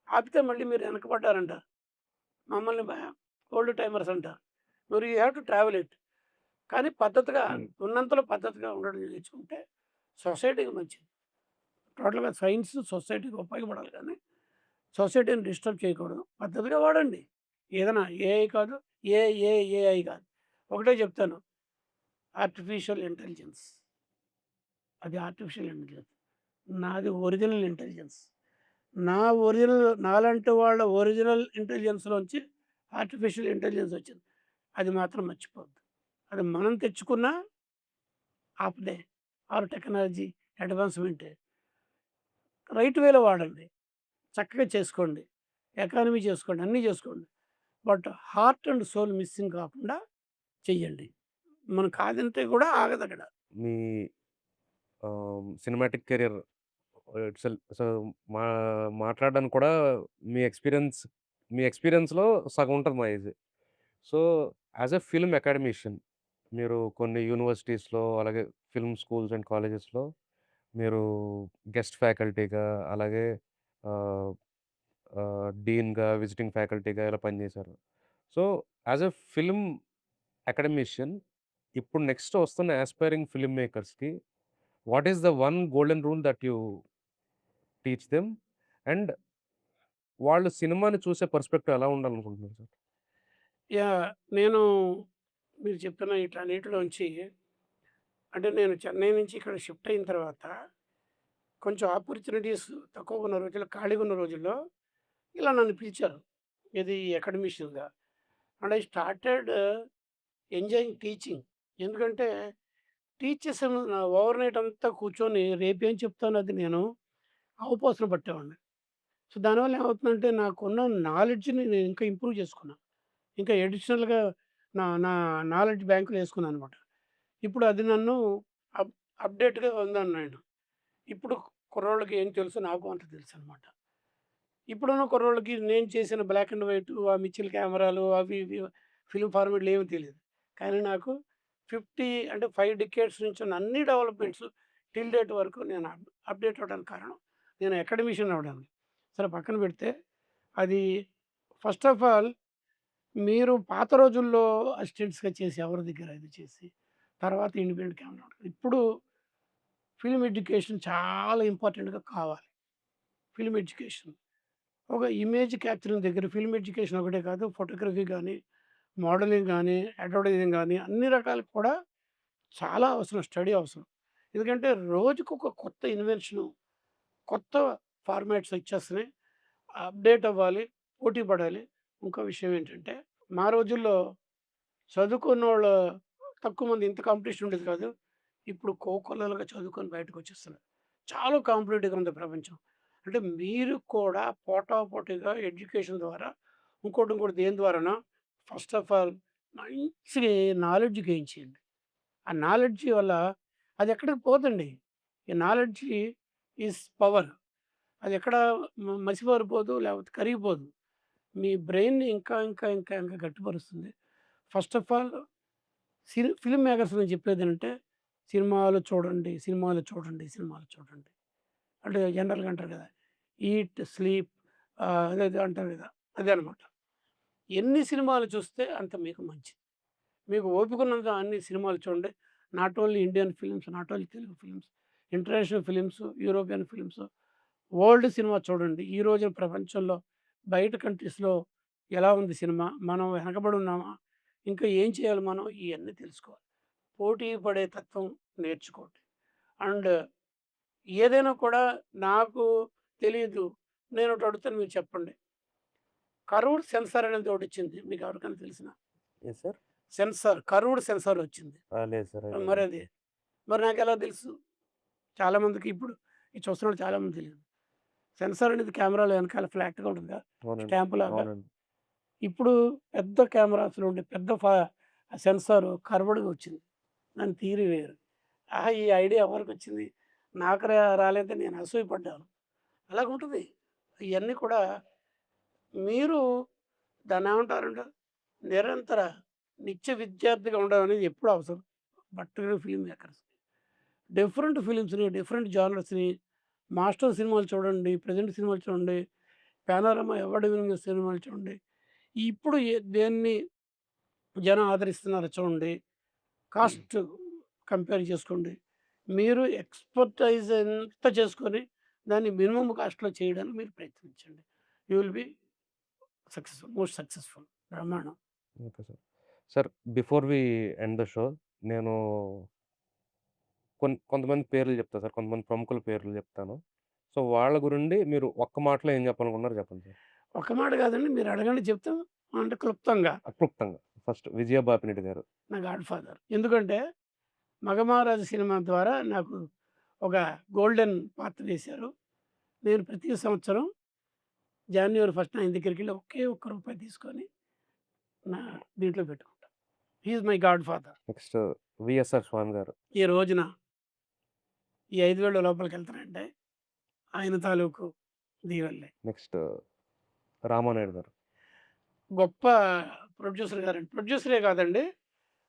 ఆపితే మళ్ళీ మీరు వెనకపడ్డారంటారు. మమ్మల్ని ఓల్డ్ టైమర్స్ అంటారు. మరి you have to travel it. కానీ పద్ధతిగా ఉన్నంతలో పద్ధతిగా ఉండడం నేర్చుకుంటే సొసైటీకి మంచిది. టోటల్‌గా సైన్స్ సొసైటీకి ఉపయోగపడాలి కానీ సొసైటీని డిస్టర్బ్ చేయకూడదు. పద్ధతిగా వాడండి. ఏదైనా ఏఐ కాదు, ఏఐ కాదు. ఒకటే చెప్తాను. Artificial intelligence. అది ఆర్టిఫిషియల్ ఇంటెలిజెన్స్. నాది ఒరిజినల్ ఇంటెలిజెన్స్. నా ఒరిజినల్ నాలాంటి వాళ్ళ ఒరిజినల్ ఇంటెలిజెన్స్‌లోంచి ఆర్టిఫిషియల్ ఇంటెలిజెన్స్ వచ్చింది. అది మాత్రం మర్చిపోవద్దు. అది మనం తెచ్చుకున్న ఆపదే ఆర్ టెక్నాలజీ అడ్వాన్స్‌మెంటే. రైట్ వేలో వాడండి. చక్కగా చేసుకోండి. ఎకానమీ చేసుకోండి. అన్నీ చేసుకోండి. But heart and soul missing కాకుండా చెయ్యండి. మనం కాదంటే కూడా ఆగదక్కడ. మీ సినిమాటిక్ కెరియర్ ఇట్సెల్ఫ్ సో, మా మాట్లాడడానికి కూడా మీ ఎక్స్‌పీరియన్స్ మీ ఎక్స్‌పీరియన్స్‌లో సగం ఉంటది మా age. So, as a film academician మీరు కొన్ని యూనివర్సిటీస్‌లో, అలాగే ఫిల్మ్ స్కూల్స్ అండ్ కాలేజెస్‌లో మీరు గెస్ట్ ఫ్యాకల్టీగా, అలాగే ఆహ్, డీన్‌గా, విజిటింగ్ ఫ్యాకల్టీగా ఇలా పనిచేశారు. So, as a film academician ఇప్పుడు నెక్స్ట్ వస్తున్న యాస్పైరింగ్ ఫిల్మ్ మేకర్స్‌కి what is the one golden rule that you teach them? And వాళ్ళు సినిమాని చూసే పర్స్పెక్టివ్ ఎలా ఉండాలనుకుంటున్నారు సార్? యాహ్! నేను మీరు చెప్పిన వీటన్నిటిలోంచి అంటే నేను చెన్నై నుంచి ఇక్కడ షిఫ్ట్ అయిన తర్వాత కొంచెం ఆపర్చునిటీస్ తక్కువగా ఉన్న రోజుల్లో, ఖాళీగా ఉన్న రోజుల్లో ఇలా నన్ను పిలిచారు. ఏది అకాడమీషియన్‌గా. And I started enjoying teaching. ఎందుకంటే టీచ్ చేసాను ఓవర్ నైట్ అంతా కూర్చొని రేపేం చెప్తానో అది నేను అవపోసన పట్టేవాడిని. సో, దానివల్ల ఏమవుతుందంటే నాకున్న నాలెడ్జ్‌ని నేను ఇంకా ఇంప్రూవ్ చేసుకున్నాను. ఇంకా అడిషనల్‌గా నా నా నాలెడ్జ్ బ్యాంక్‌లో యేసుకున్నాననమాట. ఇప్పుడు అది నన్ను అప్ అప్‌డేట్‌గా ఉన్నాను నేను. ఇప్పుడు కుర్రోళ్ళకి ఏం తెలుసో నాకు అంత తెలుసనమాట. ఇప్పుడున్న కుర్రోళ్ళకి నేను చేసిన బ్లాక్ అండ్ వైట్ ఆ మిక్సీలు కెమెరాలు అవి ఇవి ఫిల్మ్ ఫార్మాట్‌లు ఏమి తెలీదు. కానీ నాకు 50 అంటే 5 డికేడ్స్ నుంచి ఉన్న అన్ని డెవలప్‌మెంట్స్ టిల్ డేట్ వరకు నేను అప్‌డేట్ అవ్వడానికి కారణం నేను అకాడమిషియన్ అవ్వడానికి. సరే పక్కన పెడితే అది ఫస్ట్ ఆఫ్ ఆల్ మీరు పాత రోజుల్లో అసిస్టెంట్స్‌గా చేసి ఎవరి దగ్గర ఇది చేసి తర్వాత ఇండిపెండెంట్ కెమెరా ఉంటుంది. ఇప్పుడు ఫిల్మ్ ఎడ్యుకేషన్ చాలా ఇంపార్టెంట్‌గా కావాలి. Film education. ఒక ఇమేజ్ క్యాప్చరింగ్ దగ్గర ఫిల్మ్ ఎడ్యుకేషన్ ఒకటే కాదు. ఫోటోగ్రఫీ గానీ, మోడలింగ్ గానీ, అడ్వర్టైజింగ్ గానీ అన్ని రకాలకు కూడా చాలా అవసరం. స్టడీ అవసరం. ఎందుకంటే రోజుకొక కొత్త ఇన్వెన్షను, కొత్త ఫార్మాట్స్ వచ్చేస్తున్నాయి. అప్‌డేట్ అవ్వాలి. పోటీ పడాలి. ఇంకో విషయం ఏంటంటే, మా రోజుల్లో చదువుకున్నోళ్ళు తక్కువ మంది ఇంత కాంపిటీషన్ ఉండేది కాదు. ఇప్పుడు కోకొల్లలుగా చదువుకొని బయటకొచ్చేస్తున్నారు. చాలా కాంపిటేటివ్‌గా ఉంది ప్రపంచం. అంటే మీరు కూడా పోటాపోటీగా ఎడ్యుకేషన్ ద్వారా ఇంకోటి దేని ద్వారానో ఫస్ట్ ఆఫ్ ఆల్ మంచి నాలెడ్జ్ గెయిన్ చేయండి. ఆ నాలెడ్జ్ వల్ల అది ఎక్కడికి పోదండి. ఈ నాలెడ్జ్ ఈజ్ పవర్. అది ఎక్కడ మసిబారిపోదు లేకపోతే కరిగిపోదు. మీ బ్రెయిన్‌ని ఇంకా గట్టిపరుస్తుంది. First of all film makers నేను చెప్పేదేంటంటే సినిమాలు చూడండి, సినిమాలు చూడండి, సినిమాలు చూడండి. అంటే జనరల్‌గా అంటారు కదా! ఈట్, స్లీప్ అదేదో అంటారు కదా! అదే అనమాట. ఎన్ని సినిమాలు చూస్తే అంత మీకు మంచిది. మీకు ఓపిక ఉన్నంత అన్ని సినిమాలు చూడండి. Not only Indian films, not only Telugu films, international films, European films, world cinema చూడండి. ఈ రోజు ప్రపంచంలో బయట కంట్రీస్‌లో ఎలా ఉంది సినిమా? మనం వెనకబడి ఉన్నామా? ఇంకా ఏం చేయాలి మనం? ఇయన్నీ తెలుసుకోవాలి. పోటీ పడే తత్వం నేర్చుకోండి. అండ్ ఏదైనా కూడా నాకు తెలీదు. నేనొకటి అడుగుతాను మీరు చెప్పండి. కర్వ్డ్ సెన్సార్ అనేది ఒకటొచ్చింది. మీకు ఎవరికైనా తెలిసినా? Yes sir. Sensor curved sensor వచ్చింది. లేదు సార్. ఐడియా లేదు. మరది మరి నాకెలా తెలుసు? చాలామందికి ఇప్పుడు ఇది చూస్తున్నోళ్ళు చాలామందికి తెలీదు. సెన్సార్ అనేది కెమెరాలో వెనకాల ఫ్లాట్‌గా ఉంటుందిగా అవునండి. స్టాంప్‌లాగా. అవునండి. ఇప్పుడు పెద్ద కెమెరాస్‌లో ఉండే పెద్ద సెన్సార్ కర్వ్డ్‌గా వచ్చింది. దాని థియరీ వేరు. ఆహా! ఈ ఐడియా ఎవరికొచ్చింది? నాకు రాలేదని నేను అసూయపడ్డాను. అలాగుంటది. ఇయన్నీ కూడా మీరు దాన్నేమంటారంటే నిరంతర నిత్య విద్యార్థిగా ఉండడం అనేది ఎప్పుడు అవసరం. Particular film makers. డిఫరెంట్ ఫిల్మ్స్‌ని, డిఫరెంట్ జానర్స్‌ని మాస్టర్ సినిమాలు చూడండి, ప్రెజెంట్ సినిమాలు చూడండి, పానోరమా అవార్డ్ విన్నింగ్ సినిమాలు చూడండి. ఇప్పుడు దేన్ని జనం ఆదరిస్తున్నారో చూడండి. కాస్ట్ కంపేర్ చేసుకోండి. మీరు ఎక్స్‌పర్టైజ్ ఎంత చేసుకొని దాన్ని మినిమమ్ కాస్ట్‌లో చేయడానికి మీరు ప్రయత్నించండి. You will be successful. Most successful. బ్రహ్మాండం. Okay sir. Sir before we end the show నేను కొంతమంది పేర్లు చెప్తా సార్. కొంతమంది ప్రముఖుల పేర్లు చెప్తాను. సో, వాళ్ళ గురిండి మీరు ఒక్క మాటలో ఏం చెప్పాలనుకున్నారో చెప్పండి సార్? ఒక్క మాట కాదండి మీరు అడగండి చెప్తాం. అంటే క్లుప్తంగా. క్లుప్తంగా. ఫస్ట్ 'విజయ బాపినెట్టి' గారు. నా గాడ్ ఫాదర్. ఎందుకంటే 'మగమహారాజు' సినిమా ద్వారా నాకు ఒక గోల్డెన్ పాత్ర వేశారు. నేను ప్రతి సంవత్సరం జాన్యువరి 1 ఆయన దగ్గరికెళ్ళి ఒకే ఒక్క రూపాయి తీసుకొని నా దీంట్లో పెట్టుకుంటా. He is my godfather. Next 'VSR Swamy' గారు. ఈ రోజున ఈ 5,000 లోపలికెళ్తానంటే ఆయన తాలూకు దీవెనలే. నెక్స్ట్ 'రామానాయుడు' గారు. గొప్ప ప్రొడ్యూసర్ గారండి. ప్రొడ్యూసరే కాదండి.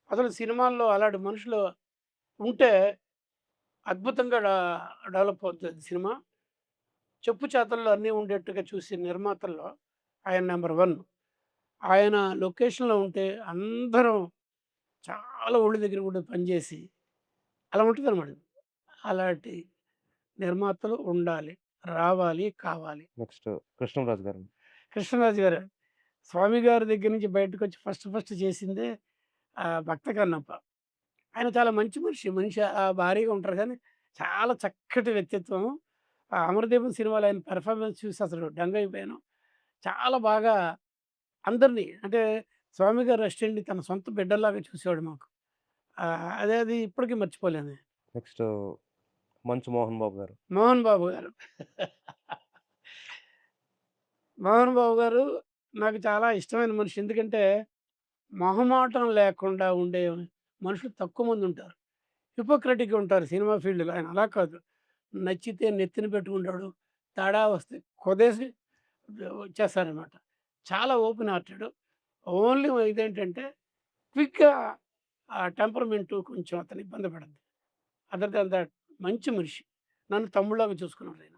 అసలు సినిమాల్లో అలాంటి మనుషులు ఉంటే అద్భుతంగా డెవలప్ అవుతది సినిమా. చెప్పు చేతల్లో అన్నీ ఉండేట్టుగా చూసే నిర్మాతల్లో ఆయన నంబర్ 1. ఆయన లొకేషన్‌లో ఉంటే అందరం చాలా ఒళ్ళు దగ్గర ఉండి పనిచేసి అలా ఉంటదనమాట. అలాంటి నిర్మాతలు ఉండాలి. రావాలి, కావాలి. నెక్స్ట్ 'కృష్ణంరాజు' గారు. కృష్ణరాజు గారు స్వామి గారి దగ్గర నుంచి బయటకొచ్చి ఫస్ట్ చేసిందే 'భక్త కన్నప్ప.' ఆయన చాలా మంచి మనిషి. మనిషి భారీగా ఉంటారు కానీ చాలా చక్కటి వ్యక్తిత్వం. 'అమరదీపం' సినిమాలో ఆయన పెర్ఫార్మెన్స్ చూసి అసలు డంగయిపోయాను. చాలా బాగా అందరిని అంటే స్వామి గారు అసిస్టెంట్‌ని తన సొంత బిడ్డల్లాగా చూసేవాడు మాకు. అది ఇప్పటికి మర్చిపోలేను. నెక్స్ట్ 'మంచు మోహన్ బాబు' గారు. మోహన్ బాబు గారు. మోహన్ బాబు గారు నాకు చాలా ఇష్టమైన మనిషి. ఎందుకంటే మొహమాటం లేకుండా ఉండే మనుషులు తక్కువ మందుంటారు. హిపోక్రటిక్‌గా ఉంటారు సినిమా ఫీల్డ్‌లో. ఆయన అలా కాదు. నచ్చితే నెత్తిన పెట్టుకుంటాడు. తేడా వస్తే కొదేసి వచ్చేస్తారనమాట. చాలా ఓపెన్ హార్టెడ్. ఓన్లీ ఇదేంటంటే క్విక్‌గా టెంపర్‌మెంటు కొంచెం అతను ఇబ్బంది పడద్ది. అదర్ దాన్ దట్ మంచి మనిషి. నన్ను తమ్ముడులాగా చూసుకున్నాడాయన.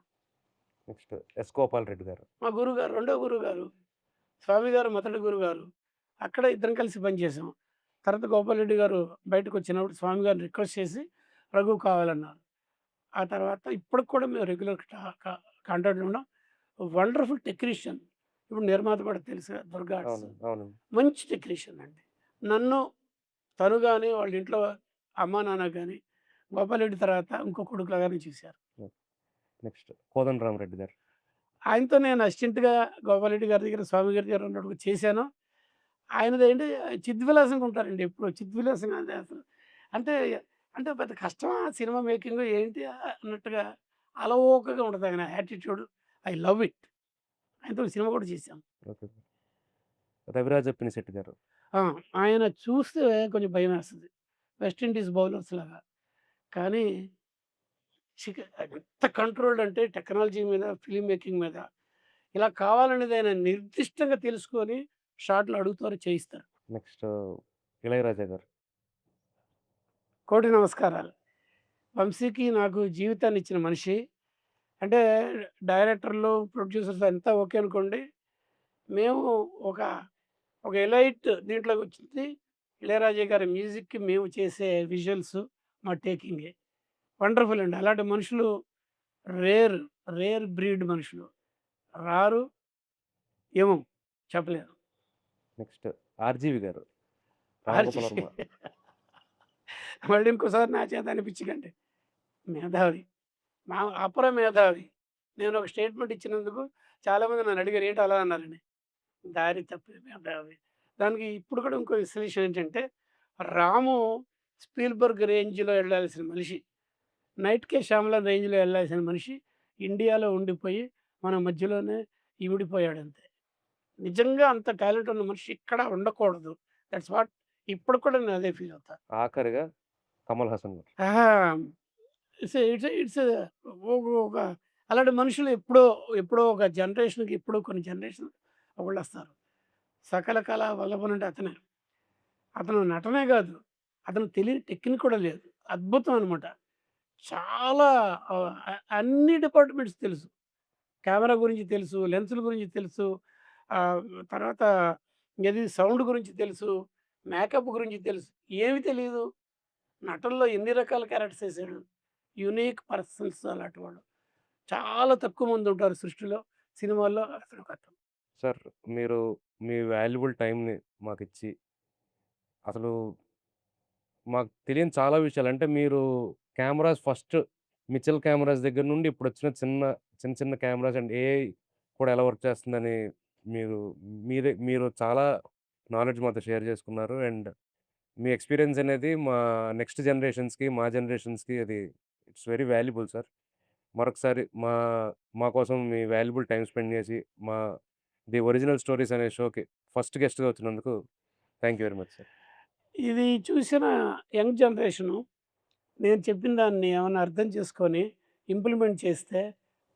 Next 'S. గోపాల్ రెడ్డి' గారు. మా గురువుగారు, రెండో గురువుగారు. స్వామి గారు మొదటి గురువుగారు. అక్కడ ఇద్దరం కలిసి పనిచేసాం. తర్వాత గోపాలరెడ్డి గారు బయటకొచ్చినప్పుడు స్వామి గారిని రిక్వెస్ట్ చేసి రఘు కావాలన్నారు. ఆ తర్వాత ఇప్పటికి కూడా మేము రెగ్యులర్ కాంటాక్ట్‌లో ఉన్నాం. Wonderful technician. ఇప్పుడు నిర్మాత కూడా తెలుసు కదా! దుర్గా ఆర్ట్స్. అవునండి. అవునండి. మంచి టెక్నీషియన్ అండి. నన్ను తను గాని, వాళ్ళ ఇంట్లో అమ్మా, నాన్న గాని గోపాలరెడ్డి తర్వాత ఇంకో కొడుకులాగానే చూసారు. నెక్స్ట్ 'కోదండరామిరెడ్డి' గారు. ఆయనతో నేను అసిస్టెంట్‌గా గోపాలరెడ్డి గారి దగ్గర, స్వామి గారి దగ్గర ఉన్నప్పుడు చేశాను. ఆయనదేంటి చిద్విలాసంగా ఉంటారండి ఎప్పుడు. చిద్విలాసంగా అంటే అసలు అంటే, అంటే పెద్ద కష్టమా సినిమా మేకింగు ఏంటి అన్నట్టుగా అలవోకగా ఉంటది ఆయన యాటిట్యూడ్. I love it. ఆయనతో సినిమా కూడా చేశాం. ఓకే. 'రవిరాజ పినిశెట్టి' గారు. ఆ! ఆయన చూస్తే కొంచెం భయమేస్తది. వెస్ట్ ఇండీస్ బౌలర్స్ లాగా. కానీ ఎంత కంట్రోల్డ్ అంటే టెక్నాలజీ మీద, ఫిల్మ్ మేకింగ్ మీద ఇలా కావాలనేది ఆయన నిర్దిష్టంగా తెలుసుకొని షాట్లు అడుగుతారు, చేయిస్తారు. నెక్స్ట్ 'ఇళయరాజా' గారు. కోటి నమస్కారాలు. వంశీకి నాకు జీవితాన్ని ఇచ్చిన మనిషి. అంటే డైరెక్టర్లు, ప్రొడ్యూసర్స్ అంతా ఓకే అనుకోండి. మేము ఒక, ఒక ఎలైట్ దీంట్లోకొచ్చింది. ఇళయరాజా గారి మ్యూజిక్‌కి మేము చేసే విజువల్స్, మా టేకింగే. వండర్‌ఫుల్ అండి. అలాంటి మనుషులు రేర్, రేర్ బ్రీడ్ మనుషులు. రారు, ఏమో చెప్పలేరు. నెక్స్ట్ 'ఆర్‌జీవి' గారు. ఆర్‌జే 'రామగోపాల్ వర్మ.' మళ్ళీ ఇంకోసారి నా చేత అనిపించకండి. మేధావి. మా అపర మేధావి. నేను ఒక స్టేట్మెంట్ ఇచ్చినందుకు చాలామంది నన్ను అడిగారు ఏంటి అలా అన్నారని. దారి తప్పి మేధావి. దానికి ఇప్పుడు కూడా ఇంకో విశ్లేషణ ఏంటంటే, రాము స్పీల్బర్గ్ రేంజ్‌లో ఎళ్ళాల్సిన మనిషి. నైట్ కే శ్యామలాన్ రేంజ్‌లో ఎళ్ళాల్సిన మనిషి ఇండియాలో ఉండిపోయి మన మధ్యలోనే ఇమిడిపోయాడంతే. నిజంగా అంత టాలెంట్ ఉన్న మనిషి ఇక్కడ ఉండకూడదు. దట్స్ వాట్ ఇప్పటికి కూడా నేను అదే ఫీల్ అవుతా. ఆఖరిగా 'కమల్ హాసన్' గారు. ఆహా! ఇట్స్ ఒక అలాంటి మనుషులు ఎప్పుడో, ఎప్పుడో ఒక జనరేషన్‌కి ఎప్పుడో కొన్ని జనరేషన్ ఒకళ్ళొస్తారు. సకల కళా వల్లభనుడు అతనే. అతను నటనే గాదు. అతనికి తెలియని టెక్నిక్ కూడా లేదు. అద్భుతం అనమాట. చాలా అన్ని డిపార్ట్‌మెంట్స్ తెలుసు. కెమెరా గురించి తెలుసు, లెన్సుల గురించి తెలుసు. ఆహ్, తర్వాత సౌండ్ గురించి తెలుసు, మేకప్ గురించి తెలుసు. ఏమి తెలీదు. నటనలో ఎన్ని రకాల క్యారెక్టర్స్ ఏసాడు. యూనిక్ పర్సన్స్ అలాంటివాడు. చాలా తక్కువ మందుంటారు సృష్టిలో. సినిమాల్లో అతనొకతను. సార్ మీరు మీ వాల్యుబుల్ టైమ్‌ని మాకిచ్చి, అసలు మాకు తెలియని చాలా విషయాలు అంటే మీరు కెమెరాస్ ఫస్ట్ మిచెల్ కెమెరాస్ దగ్గర నుండి ఇప్పుడొచ్చిన చిన్న చిన్న కెమెరాస్ అండ్ ఏఐ కూడా ఎలా వర్క్ చేస్తుందని మీరు మీరు చాలా నాలెడ్జ్ మాతో షేర్ చేసుకున్నారు. అండ్ మీ ఎక్స్‌పీరియన్స్ అనేది మా నెక్స్ట్ జనరేషన్స్‌కి, మా జనరేషన్స్‌కి అది ఇట్స్ వెరీ వాల్యుబుల్ సార్. మరొకసారి మా కోసం మీ వాల్యుబుల్ టైమ్ స్పెండ్ చేసి, మా ది ఒరిజినల్ స్టోరీస్ అనే షోకి ఫస్ట్ గెస్ట్‌గా వచ్చినందుకు thank you very much sir. ఇది చూసిన యంగ్ జనరేషను నేను చెప్పిన దాన్ని ఏమన్నా అర్థం చేసుకొని ఇంప్లిమెంట్ చేస్తే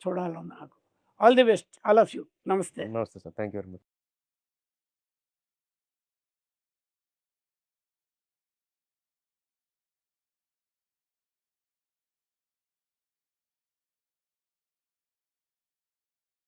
చూడాలని నాకు. All the best all of you. నమస్తే. నమస్తే sir. Thank you very much.